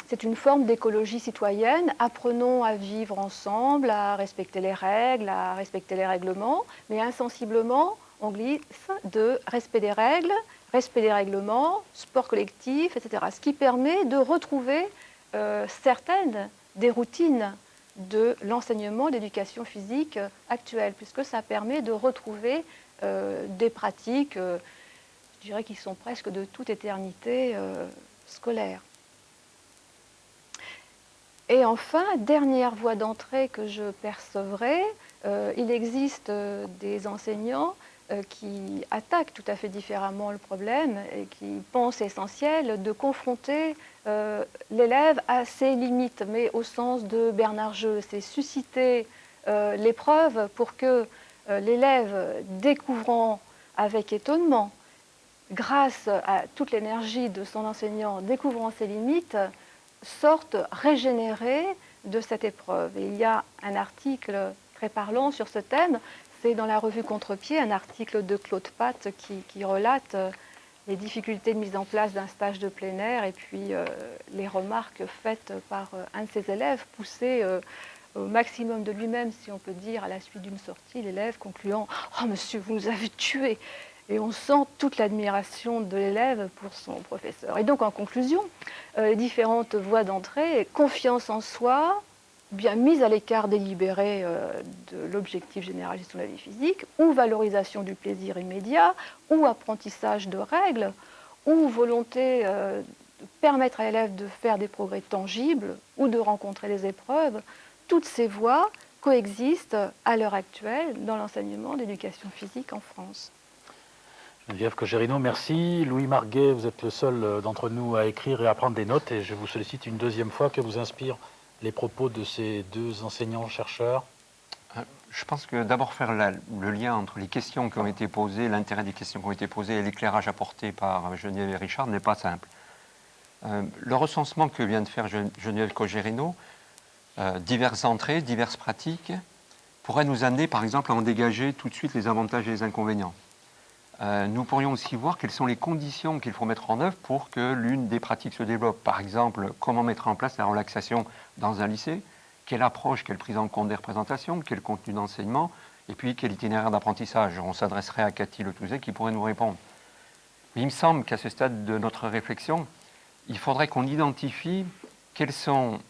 S14: C'est une forme d'écologie citoyenne. Apprenons à vivre ensemble, à respecter les règles, à respecter les règlements, mais insensiblement, on glisse de respect des règles, respect des règlements, sport collectif, etc. Ce qui permet de retrouver certaines des routines de l'enseignement d'éducation physique actuelle, puisque ça permet de retrouver des pratiques, je dirais, qui sont presque de toute éternité scolaire. Et enfin, dernière voie d'entrée que je percevrai, il existe des enseignants qui attaquent tout à fait différemment le problème et qui pensent essentiel de confronter l'élève à ses limites, mais au sens de Bernard Jeux, c'est susciter l'épreuve pour que l'élève, découvrant avec étonnement, grâce à toute l'énergie de son enseignant, découvrant ses limites, sorte régénéré de cette épreuve. Et il y a un article très parlant sur ce thème, c'est dans la revue Contre-Pied, un article de Claude Patte qui relate les difficultés de mise en place d'un stage de plein air et puis les remarques faites par un de ses élèves, poussé au maximum de lui-même, si on peut dire, à la suite d'une sortie, l'élève concluant « Oh monsieur, vous nous avez tués !» Et on sent toute l'admiration de l'élève pour son professeur. Et donc, en conclusion, les différentes voies d'entrée, confiance en soi, bien mise à l'écart délibéré de l'objectif général gestion de la vie physique, ou valorisation du plaisir immédiat, ou apprentissage de règles, ou volonté de permettre à l'élève de faire des progrès tangibles, ou de rencontrer des épreuves, toutes ces voies coexistent à l'heure actuelle dans l'enseignement d'éducation physique en France.
S1: Geneviève Cogérino, merci. Louis Marguet, vous êtes le seul d'entre nous à écrire et à prendre des notes, et je vous sollicite une deuxième fois. Que vous inspirent les propos de ces deux enseignants-chercheurs?
S7: Je pense que d'abord faire le lien entre les questions qui ont été posées, l'intérêt des questions qui ont été posées et l'éclairage apporté par Geneviève et Richard n'est pas simple. Le recensement que vient de faire Geneviève Cogérino, diverses entrées, diverses pratiques, pourrait nous amener par exemple à en dégager tout de suite les avantages et les inconvénients. Nous pourrions aussi voir quelles sont les conditions qu'il faut mettre en œuvre pour que l'une des pratiques se développe. Par exemple, comment mettre en place la relaxation dans un lycée, quelle approche, quelle prise en compte des représentations, quel contenu d'enseignement, et puis quel itinéraire d'apprentissage. On s'adresserait à Cathy Letouzet qui pourrait nous répondre. Mais il me semble qu'à ce stade de notre réflexion, il faudrait qu'on identifie quelles sont,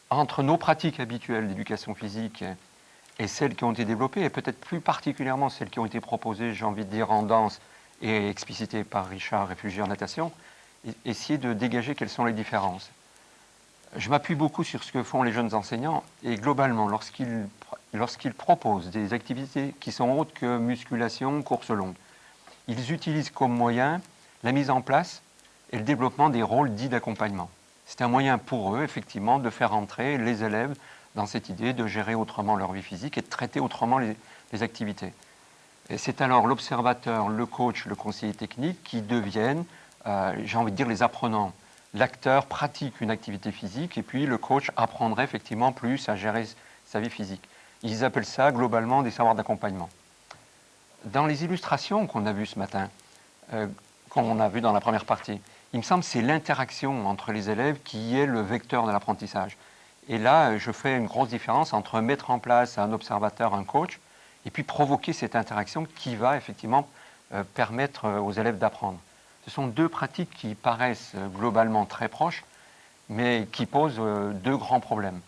S7: entre nos pratiques habituelles d'éducation physique et celles qui ont été développées, et peut-être plus particulièrement celles qui ont été proposées, j'ai envie de dire, en danse et explicitées par Richard, réfugié en natation, essayer de dégager quelles sont les différences. Je m'appuie beaucoup sur ce que font les jeunes enseignants, et globalement, lorsqu'ils proposent des activités qui sont autres que musculation, course longue, ils utilisent comme moyen la mise en place et le développement des rôles dits d'accompagnement. C'est un moyen pour eux, effectivement, de faire entrer les élèves dans cette idée de gérer autrement leur vie physique et de traiter autrement les activités. Et c'est alors l'observateur, le coach, le conseiller technique qui deviennent, j'ai envie de dire, les apprenants. L'acteur pratique une activité physique et puis le coach apprendrait effectivement plus à gérer sa vie physique. Ils appellent ça globalement des savoirs d'accompagnement. Dans les illustrations qu'on a vues ce matin, qu'on a vues dans la première partie, il me semble que c'est l'interaction entre les élèves qui est le vecteur de l'apprentissage. Et là, je fais une grosse différence entre mettre en place un observateur, un coach, et puis provoquer cette interaction qui va effectivement permettre aux élèves d'apprendre. Ce sont deux pratiques qui paraissent globalement très proches, mais qui posent deux grands problèmes.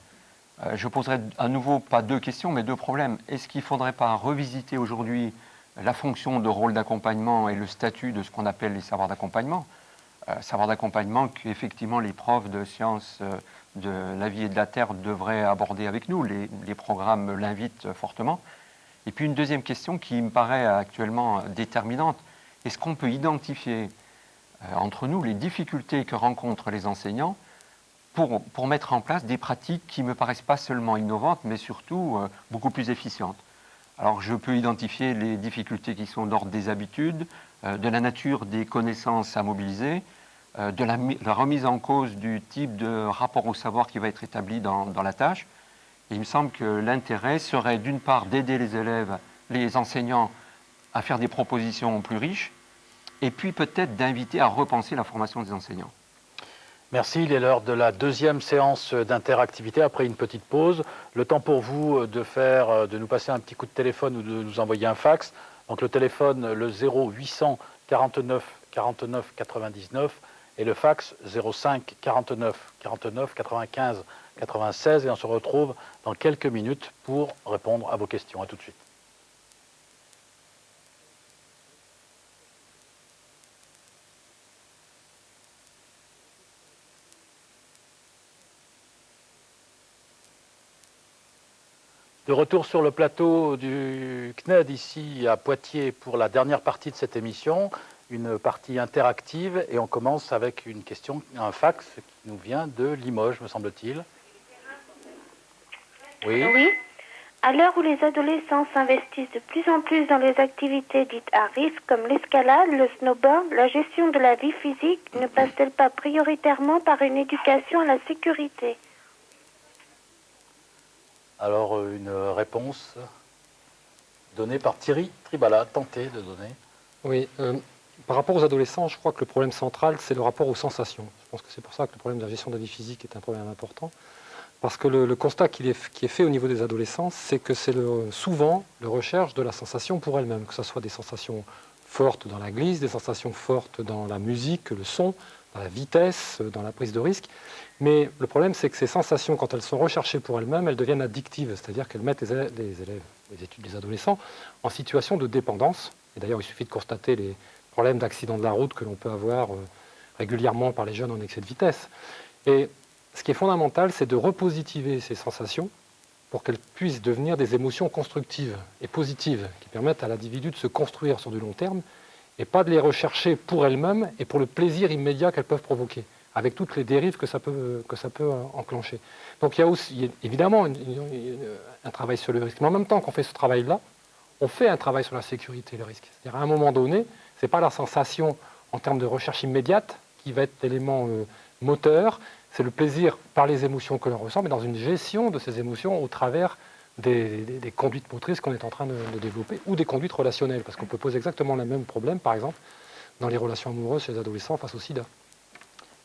S7: Je poserai à nouveau pas deux questions, mais deux problèmes. Est-ce qu'il ne faudrait pas revisiter aujourd'hui la fonction de rôle d'accompagnement et le statut de ce qu'on appelle les savoirs d'accompagnement? Savoirs d'accompagnement qu'effectivement les profs de sciences de la vie et de la terre devraient aborder avec nous. Les programmes l'invitent fortement. Et puis une deuxième question qui me paraît actuellement déterminante. Est-ce qu'on peut identifier entre nous les difficultés que rencontrent les enseignants pour mettre en place des pratiques qui ne me paraissent pas seulement innovantes, mais surtout beaucoup plus efficientes? Alors je peux identifier les difficultés qui sont d'ordre des habitudes, de la nature des connaissances à mobiliser, de la remise en cause du type de rapport au savoir qui va être établi dans la tâche. Et il me semble que l'intérêt serait d'une part d'aider les élèves, les enseignants à faire des propositions plus riches, et puis peut-être d'inviter à repenser la formation des enseignants.
S1: Merci, il est l'heure de la deuxième séance d'interactivité après une petite pause. Le temps pour vous de nous passer un petit coup de téléphone ou de nous envoyer un fax. Donc le téléphone, le 0800 49 49 99 et le fax 05 49 49 95 96 et on se retrouve dans quelques minutes pour répondre à vos questions. À tout de suite. De retour sur le plateau du CNED ici à Poitiers pour la dernière partie de cette émission, une partie interactive et on commence avec une question, un fax qui nous vient de Limoges, me semble-t-il. Oui.
S12: Oui. À l'heure où les adolescents s'investissent de plus en plus dans les activités dites à risque comme l'escalade, le snowboard, la gestion de la vie physique ne passe-t-elle pas prioritairement par une éducation à la sécurité ?
S1: Alors, une réponse donnée par Thierry Tribala, tentée de donner.
S6: Oui, par rapport aux adolescents, je crois que le problème central, c'est le rapport aux sensations. Je pense que c'est pour ça que le problème de la gestion de la vie physique est un problème important. Parce que le constat qui est fait au niveau des adolescents, c'est que c'est souvent la recherche de la sensation pour elle-même, que ce soit des sensations fortes dans la glisse, des sensations fortes dans la musique, le son, dans la vitesse, dans la prise de risque. Mais le problème, c'est que ces sensations, quand elles sont recherchées pour elles-mêmes, elles deviennent addictives, c'est-à-dire qu'elles mettent les adolescents en situation de dépendance. Et d'ailleurs, il suffit de constater les problèmes d'accidents de la route que l'on peut avoir régulièrement par les jeunes en excès de vitesse. Et ce qui est fondamental, c'est de repositiver ces sensations pour qu'elles puissent devenir des émotions constructives et positives, qui permettent à l'individu de se construire sur du long terme, et pas de les rechercher pour elles-mêmes et pour le plaisir immédiat qu'elles peuvent provoquer, avec toutes les dérives que ça peut enclencher. Donc il y a aussi, évidemment, un travail sur le risque. Mais en même temps qu'on fait ce travail-là, on fait un travail sur la sécurité et le risque. C'est-à-dire à un moment donné, ce n'est pas la sensation en termes de recherche immédiate qui va être l'élément moteur, c'est le plaisir par les émotions que l'on ressent, mais dans une gestion de ces émotions au travers des conduites motrices qu'on est en train de développer, ou des conduites relationnelles, parce qu'on peut poser exactement le même problème, par exemple, dans les relations amoureuses chez les adolescents face au sida.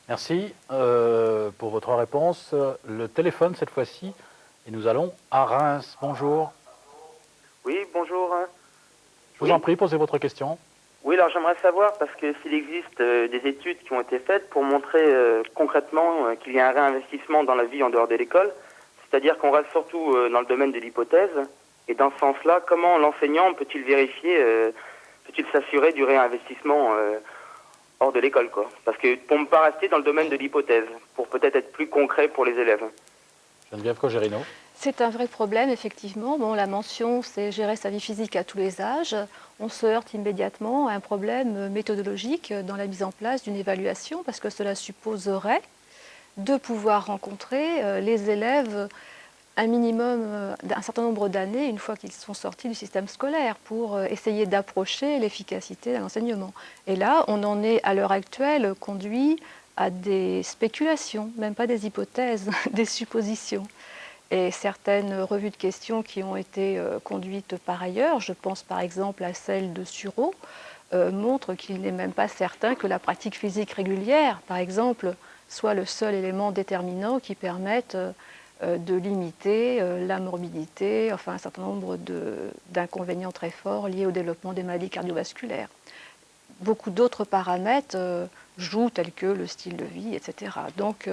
S1: Merci pour votre réponse. Le téléphone cette fois-ci, et nous allons à Reims. Bonjour.
S15: Oui, bonjour.
S1: Je vous en prie, posez votre question.
S15: Oui, alors j'aimerais savoir, parce que s'il existe des études qui ont été faites pour montrer concrètement qu'il y a un réinvestissement dans la vie en dehors de l'école, c'est-à-dire qu'on reste surtout dans le domaine de l'hypothèse, et dans ce sens-là, comment l'enseignant peut-il vérifier, peut-il s'assurer du réinvestissement hors de l'école, quoi? Parce que pour ne pas rester dans le domaine de l'hypothèse, pour peut-être être plus concret pour les élèves.
S1: Geneviève Cogérino.
S14: C'est un vrai problème, effectivement. Bon, la mention, c'est gérer sa vie physique à tous les âges. On se heurte immédiatement à un problème méthodologique dans la mise en place d'une évaluation, parce que cela supposerait de pouvoir rencontrer les élèves un minimum d'un certain nombre d'années, une fois qu'ils sont sortis du système scolaire, pour essayer d'approcher l'efficacité d'un enseignement. Et là, on en est, à l'heure actuelle, conduit à des spéculations, même pas des hypothèses, des suppositions. Et certaines revues de questions qui ont été conduites par ailleurs, je pense par exemple à celle de Sureau, montrent qu'il n'est même pas certain que la pratique physique régulière, par exemple, soit le seul élément déterminant qui permette de limiter la morbidité, enfin un certain nombre d'inconvénients très forts liés au développement des maladies cardiovasculaires. Beaucoup d'autres paramètres jouent, tels que le style de vie, etc. Donc,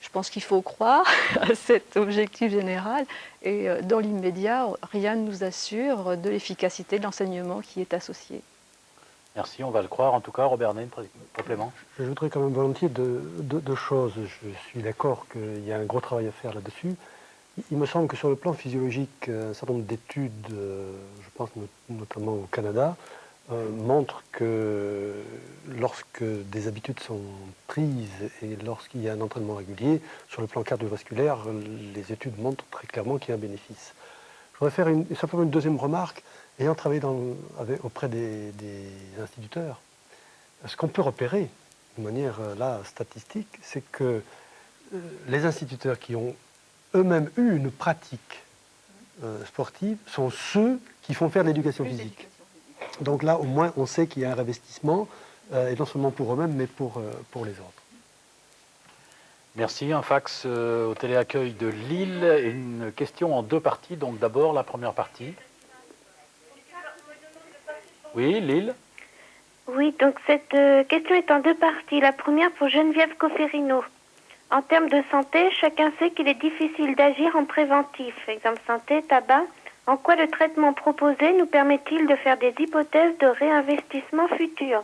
S14: je pense qu'il faut croire à cet objectif général et dans l'immédiat, rien ne nous assure de l'efficacité de l'enseignement qui est associé.
S1: Merci, on va le croire. En tout cas, Robert Ney, complément.
S2: J'ajouterais quand même volontiers deux choses. Je suis d'accord qu'il y a un gros travail à faire là-dessus. Il me semble que sur le plan physiologique, un certain nombre d'études, je pense notamment au Canada, montrent que lorsque des habitudes sont prises et lorsqu'il y a un entraînement régulier, sur le plan cardiovasculaire, les études montrent très clairement qu'il y a un bénéfice. Je voudrais faire simplement une deuxième remarque. Ayant travaillé auprès des instituteurs, ce qu'on peut repérer de manière statistique, c'est que les instituteurs qui ont eux-mêmes eu une pratique sportive sont ceux qui font faire de l'éducation physique. Donc là, au moins, on sait qu'il y a un réinvestissement, et non seulement pour eux-mêmes, mais pour les autres.
S1: Merci. Un fax au téléaccueil de Lille. Une question en deux parties. Donc d'abord, la première partie. Oui, Lille.
S12: Oui, donc cette question est en deux parties. La première pour Geneviève Cofferino. En termes de santé, chacun sait qu'il est difficile d'agir en préventif. Exemple santé, tabac. En quoi le traitement proposé nous permet-il de faire des hypothèses de réinvestissement futur?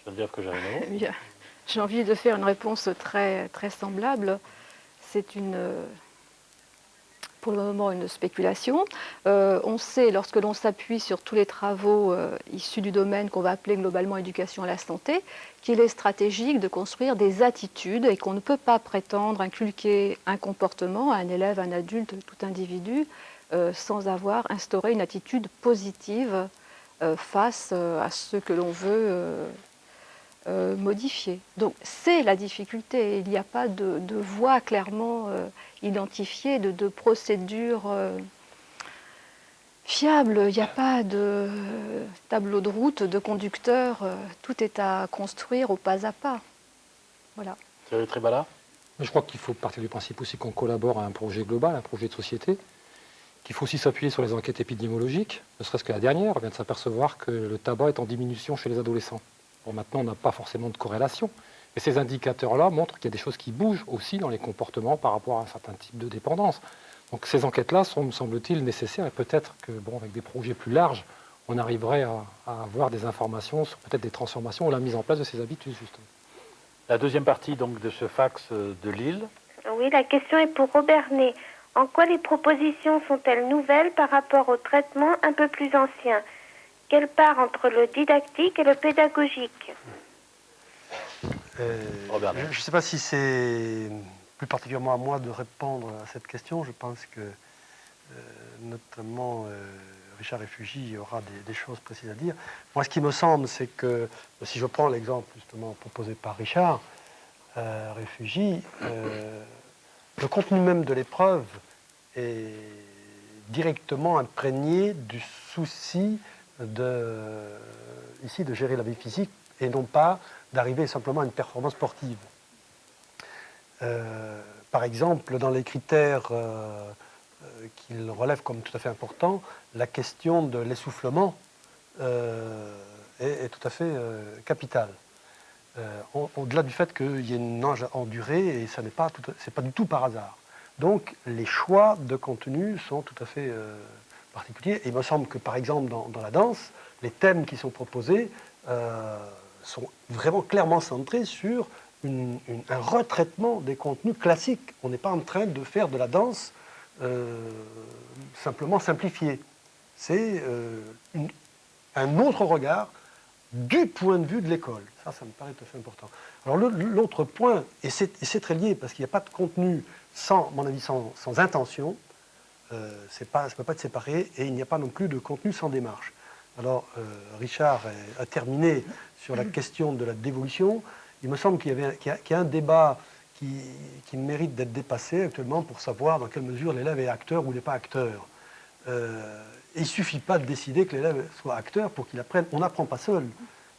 S1: Geneviève Cogérino.
S14: J'ai envie de faire une réponse très, très semblable. C'est pour le moment une spéculation. On sait, lorsque l'on s'appuie sur tous les travaux issus du domaine qu'on va appeler globalement éducation à la santé, qu'il est stratégique de construire des attitudes et qu'on ne peut pas prétendre inculquer un comportement à un élève, un adulte, tout individu, sans avoir instauré une attitude positive face à ce que l'on veut modifier. Donc c'est la difficulté. Il n'y a pas de voie clairement identifiée, de procédure fiable. Il n'y a pas de tableau de route, de conducteur. Tout est à construire au pas à pas. Voilà.
S1: Thierry Tribala.
S6: Je crois qu'il faut partir du principe aussi qu'on collabore à un projet global, un projet de société, qu'il faut aussi s'appuyer sur les enquêtes épidémiologiques, ne serait-ce que la dernière. On vient de s'apercevoir que le tabac est en diminution chez les adolescents. Bon, maintenant, on n'a pas forcément de corrélation, mais ces indicateurs-là montrent qu'il y a des choses qui bougent aussi dans les comportements par rapport à un certain type de dépendance. Donc ces enquêtes-là sont, me semble-t-il, nécessaires, et peut-être que, bon, avec des projets plus larges, on arriverait à avoir des informations sur peut-être des transformations ou la mise en place de ces habitudes, justement.
S1: La deuxième partie donc, de ce fax de Lille.
S12: Oui, la question est pour Robert Ney. En quoi les propositions sont-elles nouvelles par rapport au traitement un peu plus ancien? Quelle part entre le didactique et le pédagogique?
S2: Je ne sais pas si c'est plus particulièrement à moi de répondre à cette question. Je pense que notamment Richard Réfugi aura des choses précises à dire. Moi, ce qui me semble, c'est que, si je prends l'exemple justement proposé par Richard Réfugi, le contenu même de l'épreuve est directement imprégné du souci ici de gérer la vie physique et non pas d'arriver simplement à une performance sportive. Par exemple, dans les critères qu'il relève comme tout à fait importants, la question de l'essoufflement est tout à fait capitale. Au-delà du fait qu'il y ait une nage à endurer, et ce n'est pas du tout par hasard. Donc, les choix de contenu sont tout à fait particuliers. Et il me semble que, par exemple, dans la danse, les thèmes qui sont proposés sont vraiment clairement centrés sur un retraitement des contenus classiques. On n'est pas en train de faire de la danse simplement simplifiée. C'est un autre regard du point de vue de l'école. Ça me paraît tout à fait important. Alors l'autre point, et c'est très lié, parce qu'il n'y a pas de contenu sans, à mon avis, sans intention, ça ne peut pas être séparé, et il n'y a pas non plus de contenu sans démarche. Alors, Richard a terminé sur la question de la dévolution. Il me semble qu'il y a un débat qui mérite d'être dépassé actuellement pour savoir dans quelle mesure l'élève est acteur ou n'est pas acteur. Il ne suffit pas de décider que l'élève soit acteur pour qu'il apprenne. On n'apprend pas seul.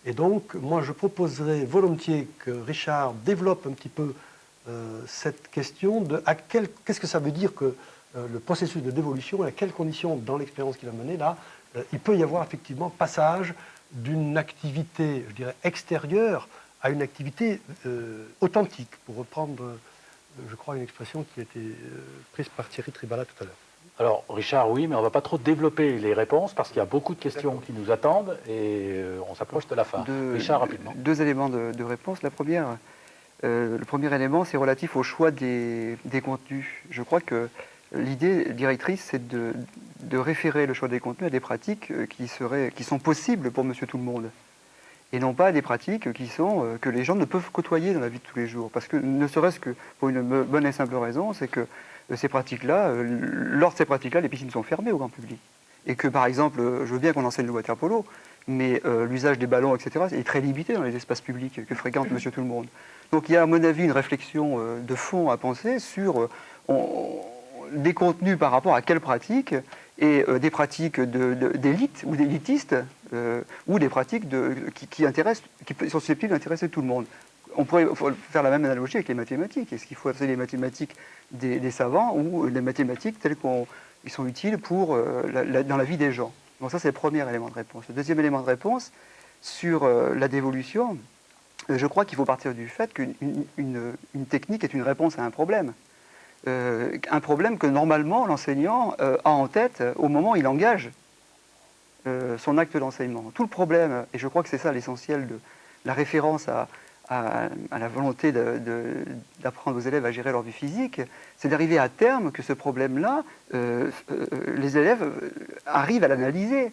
S2: Et donc, moi, je proposerais volontiers que Richard développe un petit peu cette question de qu'est-ce que ça veut dire que le processus de dévolution et à quelles conditions, dans l'expérience qu'il a menée là, il peut y avoir effectivement passage d'une activité, je dirais, extérieure à une activité authentique, pour reprendre, je crois, une expression qui a été prise par Thierry Tribala tout à l'heure.
S1: Alors, Richard, oui, mais on ne va pas trop développer les réponses parce qu'il y a beaucoup de questions qui nous attendent et on s'approche de la fin. Richard, rapidement.
S10: Deux éléments de réponse. La première, le premier élément, c'est relatif au choix des contenus. Je crois que l'idée directrice, c'est de référer le choix des contenus à des pratiques qui sont possibles pour monsieur tout le monde. Et non pas à des pratiques que les gens ne peuvent côtoyer dans la vie de tous les jours. Parce que, ne serait-ce que pour une bonne et simple raison, c'est que ces pratiques-là, lors de ces pratiques-là, les piscines sont fermées au grand public. Et que, par exemple, je veux bien qu'on enseigne le water polo, mais l'usage des ballons, etc., est très limité dans les espaces publics que fréquente monsieur tout le monde. Donc il y a, à mon avis, une réflexion de fond à penser sur des contenus par rapport à quelles pratiques, et des pratiques d'élite ou d'élitistes, ou des pratiques qui sont susceptibles d'intéresser tout le monde. On pourrait faire la même analogie avec les mathématiques. Est-ce qu'il faut appeler les mathématiques des savants ou les mathématiques telles qu'ils sont utiles dans la vie des gens? Donc ça, c'est le premier élément de réponse. Le deuxième élément de réponse, sur la dévolution, je crois qu'il faut partir du fait qu'une technique est une réponse à un problème. Un problème que normalement l'enseignant a en tête au moment où il engage son acte d'enseignement. Tout le problème, et je crois que c'est ça l'essentiel de la référence à la volonté d'apprendre aux élèves à gérer leur vie physique, c'est d'arriver à terme que ce problème-là, les élèves arrivent à l'analyser,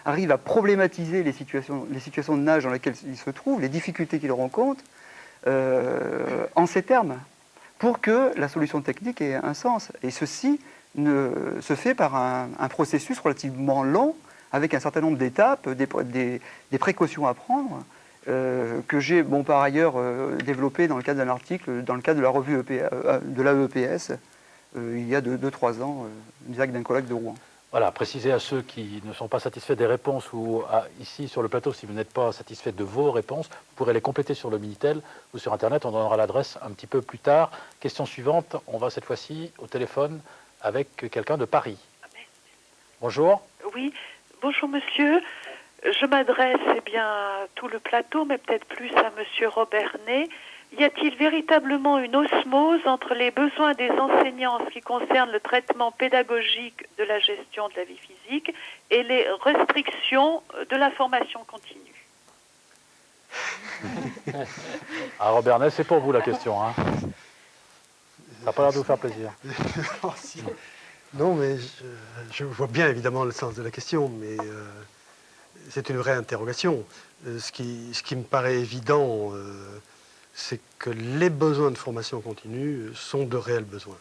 S10: arrivent à problématiser les situations de nage dans lesquelles ils se trouvent, les difficultés qu'ils rencontrent, en ces termes, pour que la solution technique ait un sens. Et ceci se fait par un processus relativement long, avec un certain nombre d'étapes, des précautions à prendre, que j'ai par ailleurs développé dans le cadre d'un article, dans le cadre de la revue de l'AEPS, il y a 2-3 ans, direct d'un colloque de Rouen.
S1: Voilà, préciser à ceux qui ne sont pas satisfaits des réponses ou ici sur le plateau, si vous n'êtes pas satisfait de vos réponses, vous pourrez les compléter sur le Minitel ou sur Internet. On donnera l'adresse un petit peu plus tard. Question suivante, on va cette fois-ci au téléphone avec quelqu'un de Paris. Bonjour.
S9: Oui, bonjour monsieur. Je m'adresse à tout le plateau, mais peut-être plus à monsieur Robernet. Y a-t-il véritablement une osmose entre les besoins des enseignants en ce qui concerne le traitement pédagogique de la gestion de la vie physique et les restrictions de la formation continue?
S1: Ah, Robernet, c'est pour vous la question. Hein. Ça n'a pas l'air de vous faire plaisir.
S2: Non, mais je vois bien évidemment le sens de la question, mais c'est une vraie interrogation. Ce qui me paraît évident, c'est que les besoins de formation continue sont de réels besoins.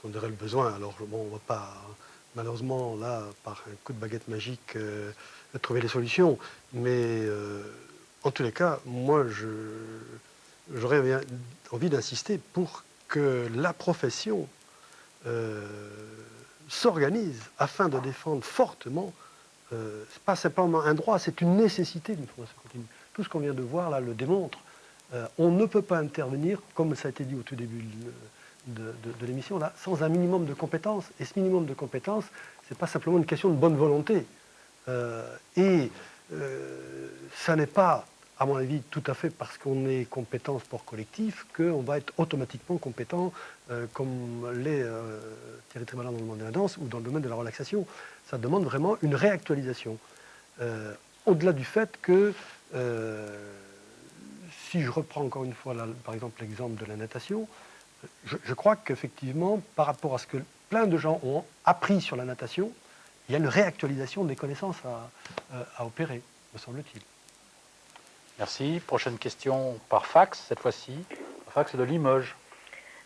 S2: Alors, bon, on ne va pas, malheureusement, là, par un coup de baguette magique, trouver les solutions. Mais en tous les cas, moi, j'aurais envie d'insister pour que la profession s'organise afin de défendre fortement, c'est pas simplement un droit, c'est une nécessité d'une formation continue. Tout ce qu'on vient de voir là le démontre. On ne peut pas intervenir, comme ça a été dit au tout début de l'émission, là, sans un minimum de compétences. Et ce minimum de compétences, c'est pas simplement une question de bonne volonté. Ça n'est pas, à mon avis, tout à fait parce qu'on est compétent sport collectif qu'on va être automatiquement compétent comme l'est Thierry Trémalin dans le domaine de la danse ou dans le domaine de la relaxation. Ça demande vraiment une réactualisation. Au-delà du fait que, si je reprends encore une fois, là, par exemple, l'exemple de la natation, je crois qu'effectivement, par rapport à ce que plein de gens ont appris sur la natation, il y a une réactualisation des connaissances à opérer, me semble-t-il.
S1: Merci. Prochaine question par fax, cette fois-ci. Fax de Limoges.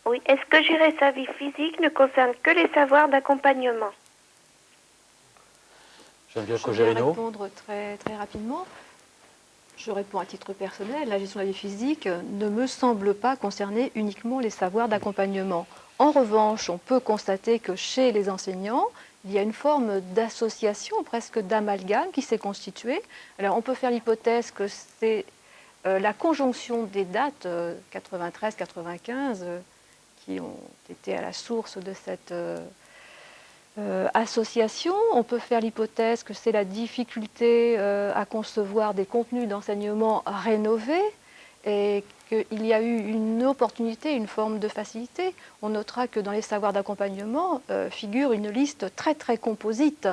S12: Oui, est-ce que gérer sa vie physique ne concerne que les savoirs d'accompagnement?
S1: Geneviève
S14: Je vais
S1: Cogérino.
S14: répondre très, très rapidement. Je réponds à titre personnel. La gestion de la vie physique ne me semble pas concerner uniquement les savoirs d'accompagnement. En revanche, on peut constater que chez les enseignants, il y a une forme d'association, presque d'amalgame qui s'est constituée. Alors, on peut faire l'hypothèse que c'est la conjonction des dates 93-95 qui ont été à la source de cette association. On peut faire l'hypothèse que c'est la difficulté à concevoir des contenus d'enseignement rénovés et qu'il y a eu une opportunité, une forme de facilité. On notera que dans les savoirs d'accompagnement figure une liste très très composite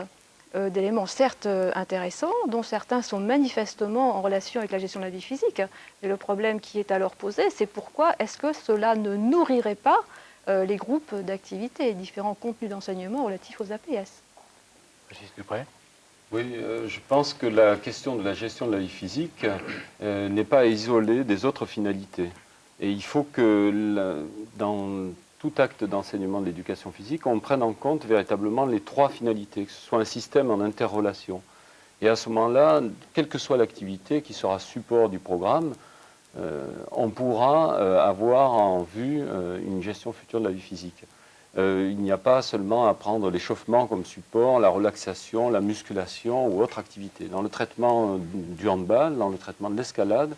S14: d'éléments certes intéressants, dont certains sont manifestement en relation avec la gestion de la vie physique. Et le problème qui est alors posé, c'est pourquoi est-ce que cela ne nourrirait pas les groupes d'activités, différents contenus d'enseignement relatifs aux APS.
S1: Régis Dupré.
S3: Oui, je pense que la question de la gestion de la vie physique n'est pas isolée des autres finalités. Et il faut que dans tout acte d'enseignement de l'éducation physique, on prenne en compte véritablement les trois finalités, que ce soit un système en interrelation. Et à ce moment-là, quelle que soit l'activité qui sera support du programme, on pourra avoir en vue une gestion future de la vie physique. Il n'y a pas seulement à prendre l'échauffement comme support, la relaxation, la musculation ou autre activité. Dans le traitement du handball, dans le traitement de l'escalade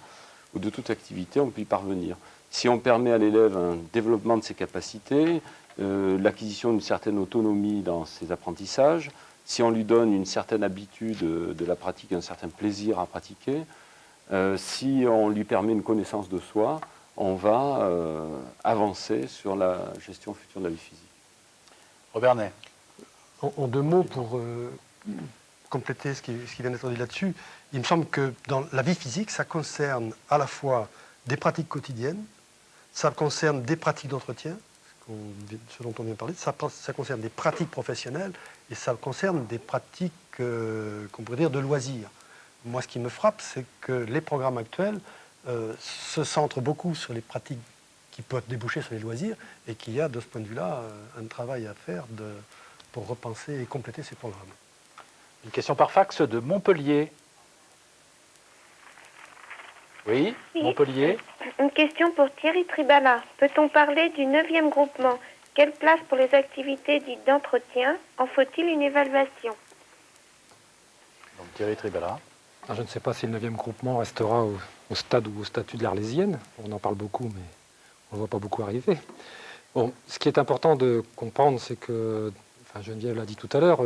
S3: ou de toute activité, on peut y parvenir. Si on permet à l'élève un développement de ses capacités, l'acquisition d'une certaine autonomie dans ses apprentissages, si on lui donne une certaine habitude de la pratique, un certain plaisir à pratiquer, si on lui permet une connaissance de soi, on va avancer sur la gestion future de la vie physique.
S1: Robert Ney.
S2: En deux mots, pour compléter ce qui vient d'être dit là-dessus, il me semble que dans la vie physique, ça concerne à la fois des pratiques quotidiennes, ça concerne des pratiques d'entretien, ce dont on vient de parler, ça concerne des pratiques professionnelles et ça concerne des pratiques, qu'on pourrait dire, de loisirs. Moi, ce qui me frappe, c'est que les programmes actuels se centrent beaucoup sur les pratiques qui peuvent déboucher sur les loisirs et qu'il y a, de ce point de vue-là, un travail à faire pour repenser et compléter ces programmes.
S1: Une question par fax de Montpellier. Oui, Montpellier.
S12: Une question pour Thierry Tribala. Peut-on parler du 9e groupement? Quelle place pour les activités dites d'entretien? En faut-il une évaluation?
S1: Donc Thierry Tribala.
S6: Je ne sais pas si le 9e groupement restera au stade ou au statut de l'Arlésienne. On en parle beaucoup, mais on ne voit pas beaucoup arriver. Bon, ce qui est important de comprendre, c'est que Geneviève l'a dit tout à l'heure,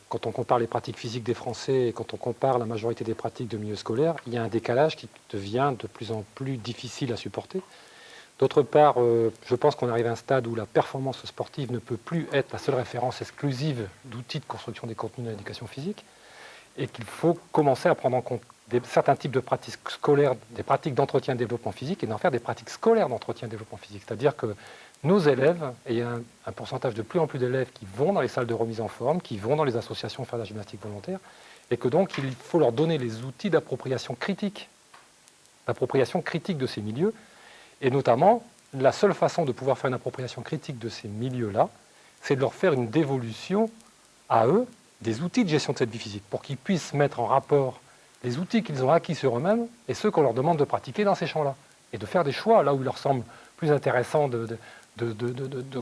S6: quand on compare les pratiques physiques des Français et quand on compare la majorité des pratiques de milieu scolaire, il y a un décalage qui devient de plus en plus difficile à supporter. D'autre part, je pense qu'on arrive à un stade où la performance sportive ne peut plus être la seule référence exclusive d'outils de construction des contenus de l'éducation physique et qu'il faut commencer à prendre en compte certains types de pratiques scolaires, des pratiques d'entretien et développement physique et d'en faire des pratiques scolaires d'entretien et développement physique. C'est-à-dire que nos élèves, et il y a un pourcentage de plus en plus d'élèves qui vont dans les salles de remise en forme, qui vont dans les associations faire de la gymnastique volontaire, et que donc il faut leur donner les outils d'appropriation critique de ces milieux. Et notamment, la seule façon de pouvoir faire une appropriation critique de ces milieux-là, c'est de leur faire une dévolution à eux des outils de gestion de cette vie physique, pour qu'ils puissent mettre en rapport les outils qu'ils ont acquis sur eux-mêmes et ceux qu'on leur demande de pratiquer dans ces champs-là. Et de faire des choix là où il leur semble plus intéressant de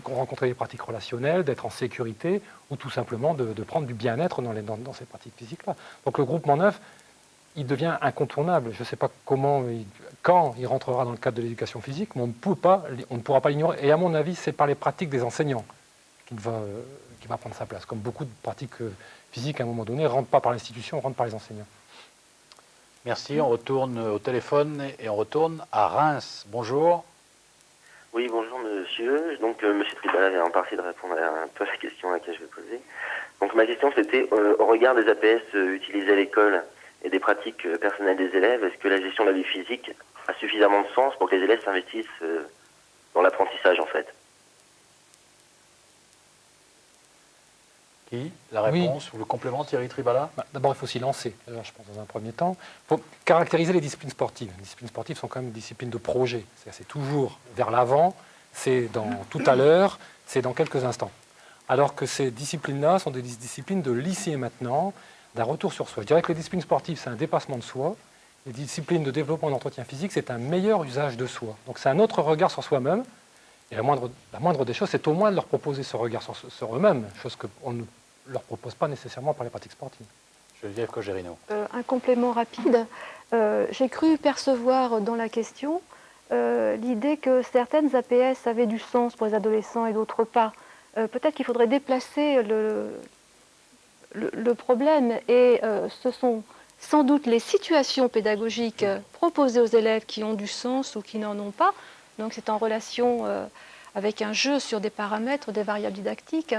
S6: rencontrer des pratiques relationnelles, d'être en sécurité, ou tout simplement de prendre du bien-être dans ces pratiques physiques-là. Donc le groupement neuf, il devient incontournable. Je ne sais pas quand il rentrera dans le cadre de l'éducation physique, mais on ne pourra pas l'ignorer. Et à mon avis, c'est par les pratiques des enseignants qu'il va prendre sa place. Comme beaucoup de pratiques physiques, à un moment donné, ne rentrent pas par l'institution, rentrent par les enseignants.
S1: Merci, on retourne au téléphone et on retourne à Reims. Bonjour.
S16: Oui, bonjour monsieur. Donc monsieur Tribala vient en partie de répondre à un peu la question à laquelle je vais poser. Donc ma question c'était, au regard des APS utilisés à l'école et des pratiques personnelles des élèves, est-ce que la gestion de la vie physique a suffisamment de sens pour que les élèves s'investissent dans l'apprentissage en fait?
S1: Qui? La réponse ou le complément, Thierry Tribala?
S6: D'abord, il faut s'y lancer, je pense, dans un premier temps. Il faut caractériser les disciplines sportives. Les disciplines sportives sont quand même des disciplines de projet. C'est toujours vers l'avant, c'est dans tout à l'heure, c'est dans quelques instants. Alors que ces disciplines-là sont des disciplines de l'ici et maintenant, d'un retour sur soi. Je dirais que les disciplines sportives, c'est un dépassement de soi. Les disciplines de développement et d'entretien physique, c'est un meilleur usage de soi. Donc c'est un autre regard sur soi-même. Et la moindre des choses, c'est au moins de leur proposer ce regard sur eux-mêmes, chose qu'on ne leur propose pas nécessairement par les pratiques sportives.
S1: Geneviève Cogérino.
S14: Un complément rapide. J'ai cru percevoir dans la question l'idée que certaines APS avaient du sens pour les adolescents et d'autres pas. Peut-être qu'il faudrait déplacer le problème et ce sont sans doute les situations pédagogiques proposées aux élèves qui ont du sens ou qui n'en ont pas. Donc c'est en relation avec un jeu sur des paramètres, des variables didactiques.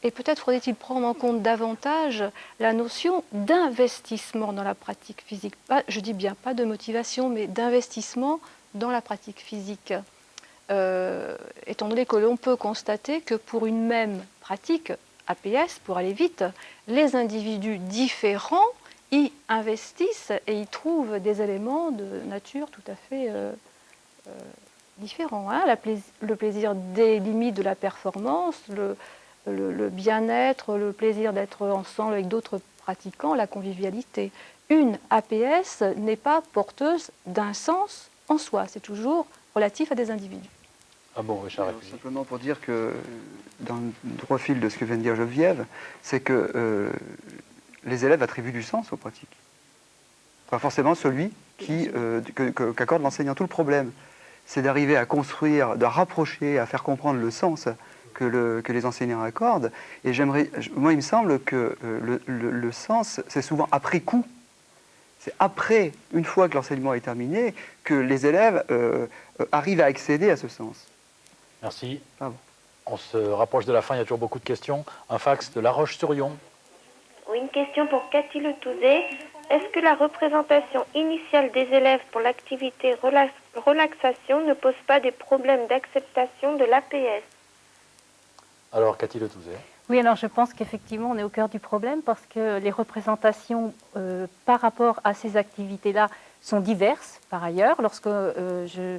S14: Et peut-être faudrait-il prendre en compte davantage la notion d'investissement dans la pratique physique. Je dis bien pas de motivation, mais d'investissement dans la pratique physique. Étant donné que l'on peut constater que pour une même pratique APS, pour aller vite, les individus différents y investissent et y trouvent des éléments de nature tout à fait différents. Hein. Le plaisir des limites de la performance, le bien-être, le plaisir d'être ensemble avec d'autres pratiquants, la convivialité. Une APS n'est pas porteuse d'un sens en soi, c'est toujours relatif à des individus.
S1: Ah bon, Richard.
S10: Simplement pour dire que, dans le droit fil de ce que vient de dire Geneviève, c'est que les élèves attribuent du sens aux pratiques. Pas forcément celui qu'accorde l'enseignant. Tout le problème, c'est d'arriver à construire, de rapprocher, à faire comprendre le sens que les enseignants accordent. Et moi, il me semble que le sens, c'est souvent après coup. C'est après, une fois que l'enseignement est terminé, que les élèves arrivent à accéder à ce sens.
S1: Merci.
S10: Ah bon.
S1: On se rapproche de la fin, il y a toujours beaucoup de questions. Un fax de La Roche-sur-Yon.
S12: Oui, une question pour Cathy Letouzé. Est-ce que la représentation initiale des élèves pour l'activité relaxation ne pose pas des problèmes d'acceptation de l'APS?
S1: Alors, Cathy Letouzé.
S4: Oui, alors je pense qu'effectivement, on est au cœur du problème parce que les représentations par rapport à ces activités-là sont diverses, par ailleurs. Lorsque je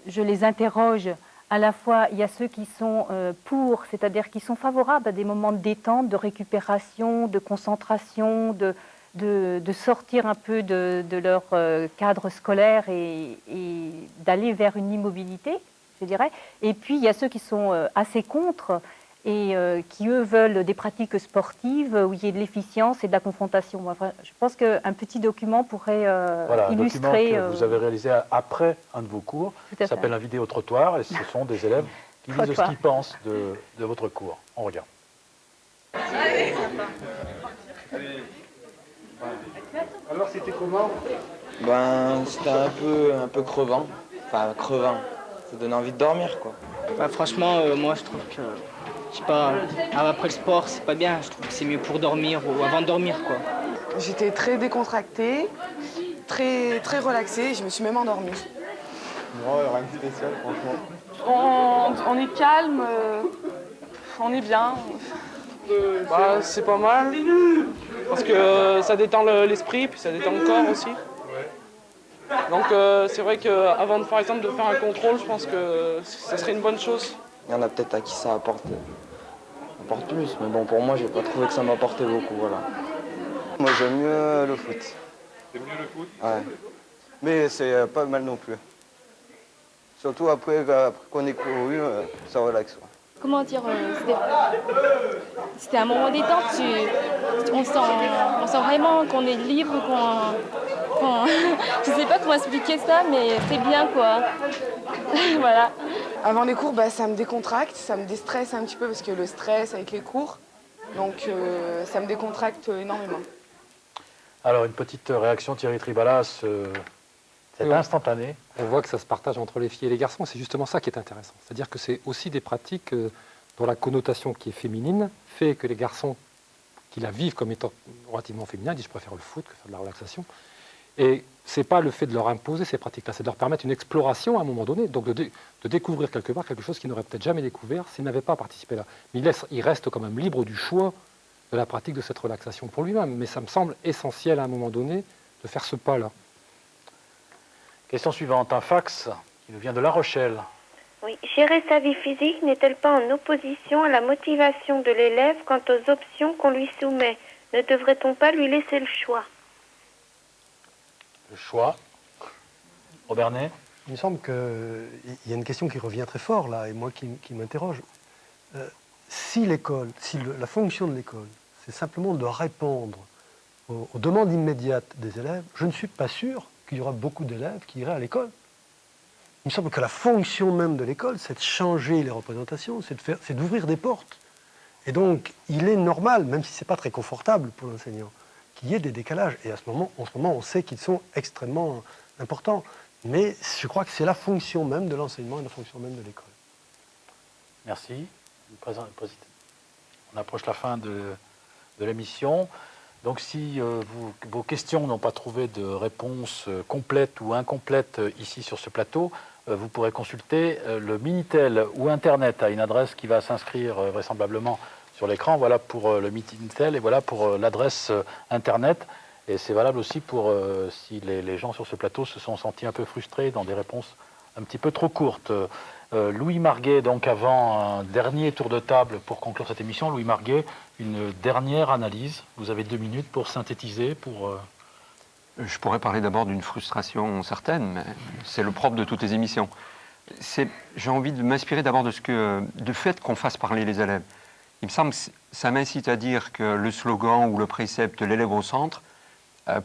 S4: les interroge, à la fois, il y a ceux qui sont pour, c'est-à-dire qui sont favorables à des moments de détente, de récupération, de concentration, de sortir un peu de leur cadre scolaire et d'aller vers une immobilité, je dirais. Et puis, il y a ceux qui sont assez contre et qui, eux, veulent des pratiques sportives où il y ait de l'efficience et de la confrontation. Moi, je pense qu'un petit document pourrait
S1: voilà,
S4: illustrer...
S1: un document que vous avez réalisé après un de vos cours, ça s'appelle un vidéo trottoir, et ce sont des élèves qui disent ce qu'ils pensent de votre cours. On regarde.
S17: Alors c'était comment?
S18: Ben c'était un peu crevant. Enfin crevant. Ça donne envie de dormir quoi.
S19: Bah, franchement, moi je trouve que, je sais pas, après le sport c'est pas bien. Je trouve que c'est mieux pour dormir ou avant de dormir quoi.
S20: J'étais très décontractée, très relaxée. Je me suis même endormie.
S18: Non, rien de spécial franchement.
S20: On est calme, on est bien.
S17: Bah, c'est pas mal, parce que ça détend l'esprit, puis ça détend le corps aussi. Donc c'est vrai qu'avant par exemple de faire un contrôle, je pense que ça serait une bonne chose.
S18: Il y en a peut-être à qui ça apporte plus, mais bon pour moi j'ai pas trouvé que ça m'apportait beaucoup, voilà. Moi j'aime mieux le foot.
S17: T'aimes mieux le foot?
S18: Ouais. Mais c'est pas mal non plus. Surtout après qu'on ait couru, ça relaxe. Ouais.
S21: Comment dire, c'était un moment détente. On sent vraiment qu'on est libre, je sais pas comment expliquer ça, mais c'est bien quoi. Voilà.
S20: Avant les cours, bah, ça me décontracte, ça me déstresse un petit peu parce que le stress avec les cours, donc ça me décontracte énormément.
S1: Alors une petite réaction Thierry Tribalas, c'est instantané.
S6: On voit que ça se partage entre les filles et les garçons, c'est justement ça qui est intéressant. C'est-à-dire que c'est aussi des pratiques dont la connotation qui est féminine fait que les garçons qui la vivent comme étant relativement féminins disent je préfère le foot que faire de la relaxation. Et ce n'est pas le fait de leur imposer ces pratiques-là, c'est de leur permettre une exploration à un moment donné, donc de découvrir quelque part quelque chose qu'ils n'auraient peut-être jamais découvert s'ils n'avaient pas participé là. Mais il reste quand même libre du choix de la pratique de cette relaxation pour lui-même. Mais ça me semble essentiel à un moment donné de faire ce pas-là.
S1: Question suivante, un fax qui nous vient de La Rochelle.
S12: Oui, gérer sa vie physique n'est-elle pas en opposition à la motivation de l'élève quant aux options qu'on lui soumet? Ne devrait-on pas lui laisser le choix?
S1: Le choix. Robert Ney?
S2: Il me semble qu'il y a une question qui revient très fort là, et moi qui m'interroge. Si l'école, la fonction de l'école, c'est simplement de répondre aux demandes immédiates des élèves, je ne suis pas sûr qu'il y aura beaucoup d'élèves qui iraient à l'école. Il me semble que la fonction même de l'école, c'est de changer les représentations, c'est d'ouvrir des portes. Et donc, il est normal, même si ce n'est pas très confortable pour l'enseignant, qu'il y ait des décalages. Et en ce moment, on sait qu'ils sont extrêmement importants. Mais je crois que c'est la fonction même de l'enseignement et la fonction même de l'école.
S1: Merci. On approche la fin de l'émission. Donc si vos questions n'ont pas trouvé de réponse complète ou incomplète ici sur ce plateau, vous pourrez consulter le Minitel ou Internet à une adresse qui va s'inscrire vraisemblablement sur l'écran. Voilà pour le Minitel et voilà pour l'adresse Internet. Et c'est valable aussi pour si les gens sur ce plateau se sont sentis un peu frustrés dans des réponses un petit peu trop courtes. Louis Marguet, donc avant un dernier tour de table pour conclure cette émission, Louis Marguet, une dernière analyse. Vous avez 2 minutes pour synthétiser, pour...
S7: Je pourrais parler d'abord d'une frustration certaine, mais c'est le propre de toutes les émissions. J'ai envie de m'inspirer d'abord du fait qu'on fasse parler les élèves. Il me semble que ça m'incite à dire que le slogan ou le précepte « l'élève au centre »,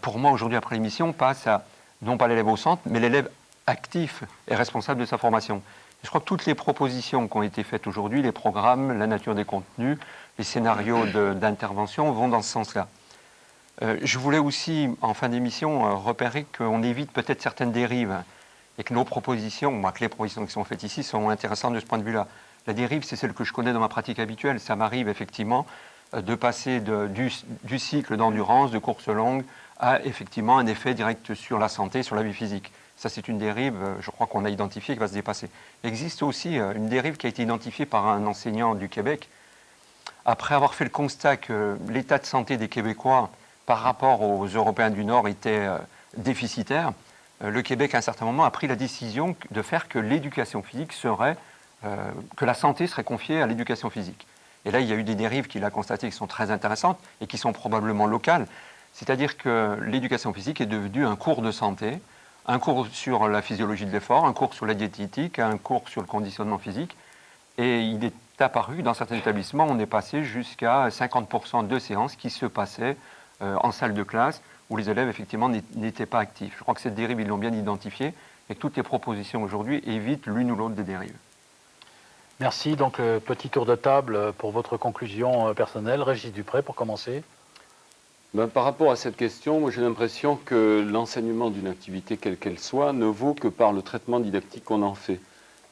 S7: pour moi aujourd'hui après l'émission, passe à non pas l'élève au centre, mais l'élève actif et responsable de sa formation. Je crois que toutes les propositions qui ont été faites aujourd'hui, les programmes, la nature des contenus, les scénarios d'intervention vont dans ce sens-là. Je voulais aussi, en fin d'émission, repérer qu'on évite peut-être certaines dérives et que nos propositions, que les propositions qui sont faites ici sont intéressantes de ce point de vue-là. La dérive, c'est celle que je connais dans ma pratique habituelle. Ça m'arrive effectivement de passer du cycle d'endurance, de course longue, à effectivement un effet direct sur la santé, sur la vie physique. Ça, c'est une dérive, je crois qu'on a identifié, qui va se dépasser. Il existe aussi une dérive qui a été identifiée par un enseignant du Québec. Après avoir fait le constat que l'état de santé des Québécois par rapport aux Européens du Nord était déficitaire, le Québec, à un certain moment, a pris la décision de faire que l'éducation physique serait, que la santé serait confiée à l'éducation physique. Et là, il y a eu des dérives qu'il a constatées qui sont très intéressantes et qui sont probablement locales. C'est-à-dire que l'éducation physique est devenue un cours de santé, un cours sur la physiologie de l'effort, un cours sur la diététique, un cours sur le conditionnement physique. Et il est apparu, dans certains établissements, on est passé jusqu'à 50% de séances qui se passaient en salle de classe, où les élèves, effectivement, n'étaient pas actifs. Je crois que cette dérive, ils l'ont bien identifiée, et que toutes les propositions aujourd'hui évitent l'une ou l'autre des dérives.
S1: Merci. Donc, petit tour de table pour votre conclusion personnelle. Régis Dupré, pour commencer.
S3: Par rapport à cette question, moi j'ai l'impression que l'enseignement d'une activité quelle qu'elle soit ne vaut que par le traitement didactique qu'on en fait.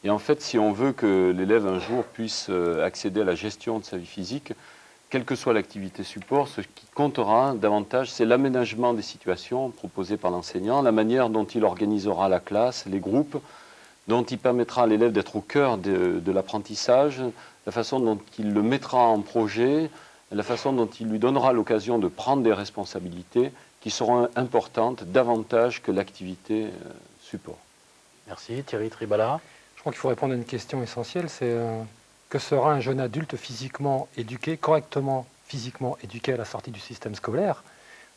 S3: Et en fait, si on veut que l'élève un jour puisse accéder à la gestion de sa vie physique, quelle que soit l'activité support, ce qui comptera davantage, c'est l'aménagement des situations proposées par l'enseignant, la manière dont il organisera la classe, les groupes, dont il permettra à l'élève d'être au cœur de l'apprentissage, la façon dont il le mettra en projet, la façon dont il lui donnera l'occasion de prendre des responsabilités qui seront importantes davantage que l'activité support.
S1: Merci. Thierry Tribala.
S6: Je crois qu'il faut répondre à une question essentielle, c'est que sera un jeune adulte physiquement éduqué, correctement physiquement éduqué à la sortie du système scolaire,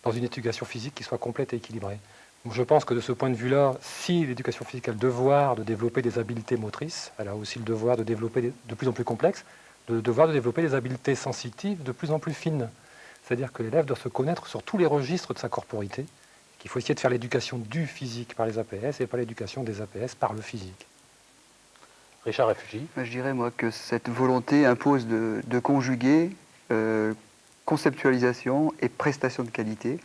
S6: dans une éducation physique qui soit complète et équilibrée. Donc je pense que de ce point de vue-là, si l'éducation physique a le devoir de développer des habiletés motrices, elle a aussi le devoir de développer de plus en plus complexes, le devoir de développer des habiletés sensitives de plus en plus fines. C'est-à-dire que l'élève doit se connaître sur tous les registres de sa corporité, qu'il faut essayer de faire l'éducation du physique par les APS et pas l'éducation des APS par le physique.
S1: Richard Réfugi.
S10: Je dirais, moi, que cette volonté impose de conjuguer conceptualisation et prestation de qualité,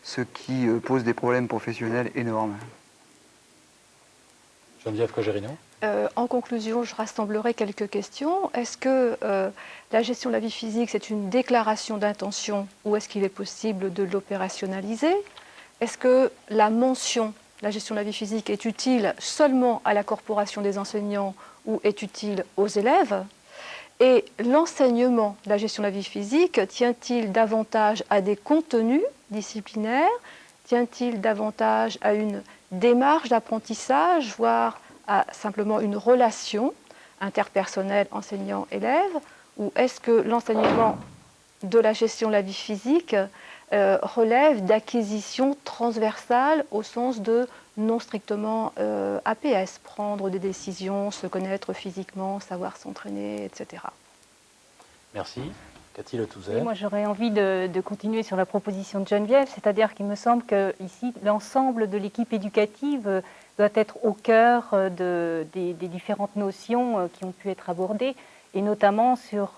S10: ce qui pose des problèmes professionnels énormes.
S1: Geneviève Cogérino.
S14: En conclusion, je rassemblerai quelques questions. Est-ce que la gestion de la vie physique, c'est une déclaration d'intention ou est-ce qu'il est possible de l'opérationnaliser? Est-ce que la mention, la gestion de la vie physique, est utile seulement à la corporation des enseignants ou est utile aux élèves? Et l'enseignement de la gestion de la vie physique tient-il davantage à des contenus disciplinaires? Tient-il davantage à une démarche d'apprentissage, voire à simplement une relation interpersonnelle enseignant-élève? Ou est-ce que l'enseignement de la gestion de la vie physique relève d'acquisition transversale au sens de non strictement APS, prendre des décisions, se connaître physiquement, savoir s'entraîner, etc.
S1: Merci. Cathy Le Touzet.
S4: Oui, moi, j'aurais envie de continuer sur la proposition de Geneviève, c'est-à-dire qu'il me semble que ici, l'ensemble de l'équipe éducative doit être au cœur des différentes notions qui ont pu être abordées, et notamment sur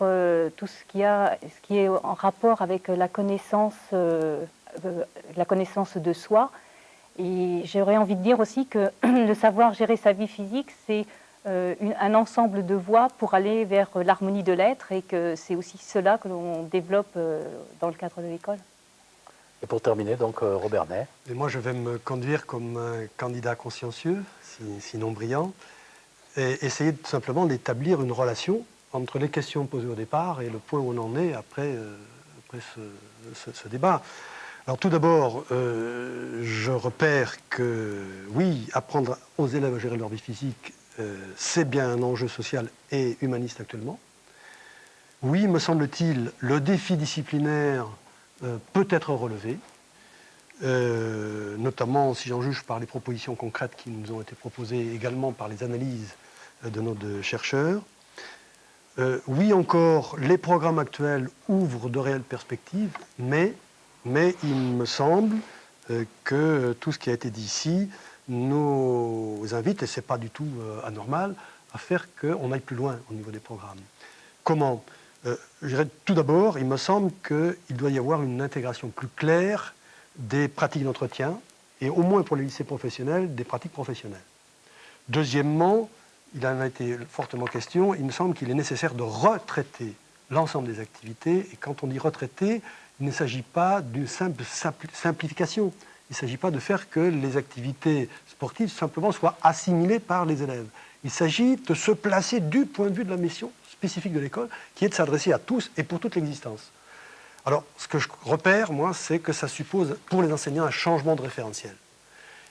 S4: tout ce qui est en rapport avec la connaissance de soi. Et j'aurais envie de dire aussi que le savoir gérer sa vie physique, c'est un ensemble de voies pour aller vers l'harmonie de l'être et que c'est aussi cela que l'on développe dans le cadre de l'école.
S1: Et pour terminer, donc, Robert Ney.
S2: Et moi, je vais me conduire comme un candidat consciencieux, sinon brillant, et essayer tout simplement d'établir une relation entre les questions posées au départ et le point où on en est après ce débat. Alors tout d'abord, je repère que, oui, apprendre aux élèves à gérer leur vie physique, c'est bien un enjeu social et humaniste actuellement. Oui, me semble-t-il, le défi disciplinaire peut être relevé, notamment si j'en juge par les propositions concrètes qui nous ont été proposées, également par les analyses de nos chercheurs. Oui, encore, les programmes actuels ouvrent de réelles perspectives, mais il me semble que tout ce qui a été dit ici nous invite, et ce n'est pas du tout anormal, à faire qu'on aille plus loin au niveau des programmes. Comment? Je dirais tout d'abord, il me semble qu'il doit y avoir une intégration plus claire des pratiques d'entretien, et au moins pour les lycées professionnels, des pratiques professionnelles. Deuxièmement, il en a été fortement question, il me semble qu'il est nécessaire de retraiter l'ensemble des activités, et quand on dit retraiter, il ne s'agit pas d'une simple simplification. Il ne s'agit pas de faire que les activités sportives simplement soient assimilées par les élèves. Il s'agit de se placer du point de vue de la mission spécifique de l'école, qui est de s'adresser à tous et pour toute l'existence. Alors, ce que je repère, moi, c'est que ça suppose, pour les enseignants, un changement de référentiel.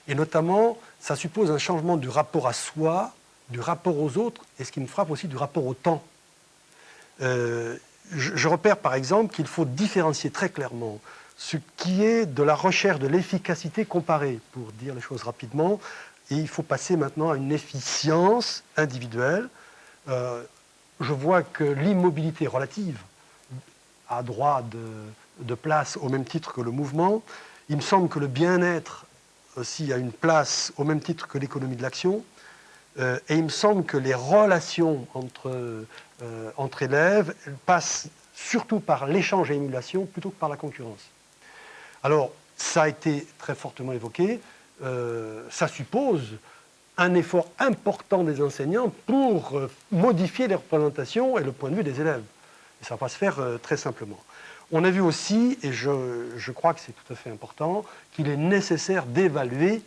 S2: Et notamment, ça suppose un changement du rapport à soi, du rapport aux autres, et ce qui me frappe aussi, du rapport au temps. Je repère, par exemple, qu'il faut différencier très clairement ce qui est de la recherche de l'efficacité comparée, pour dire les choses rapidement, et il faut passer maintenant à une efficience individuelle. Je vois que l'immobilité relative a droit de place au même titre que le mouvement. Il me semble que le bien-être aussi a une place au même titre que l'économie de l'action. Et il me semble que les relations entre élèves passent surtout par l'échange et l'émulation plutôt que par la concurrence. Alors, ça a été très fortement évoqué, ça suppose un effort important des enseignants pour modifier les représentations et le point de vue des élèves. Et ça ne va pas se faire très simplement. On a vu aussi, et je crois que c'est tout à fait important, qu'il est nécessaire d'évaluer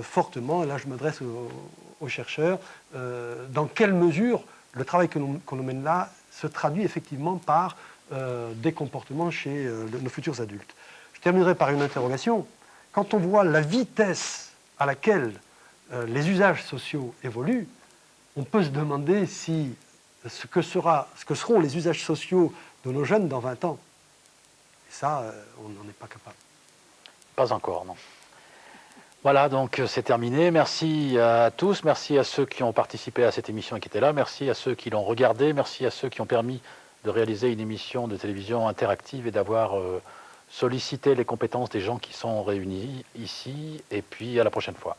S2: fortement, et là je m'adresse aux chercheurs, dans quelle mesure le travail que l'on mène là se traduit effectivement par des comportements chez nos futurs adultes. Je terminerai par une interrogation. Quand on voit la vitesse à laquelle les usages sociaux évoluent, on peut se demander si ce que seront les usages sociaux de nos jeunes dans 20 ans. Et ça, on n'en est pas capable.
S1: Pas encore, non. Voilà, donc c'est terminé. Merci à tous, merci à ceux qui ont participé à cette émission et qui étaient là, merci à ceux qui l'ont regardé, merci à ceux qui ont permis de réaliser une émission de télévision interactive et d'avoir sollicité les compétences des gens qui sont réunis ici, et puis à la prochaine fois.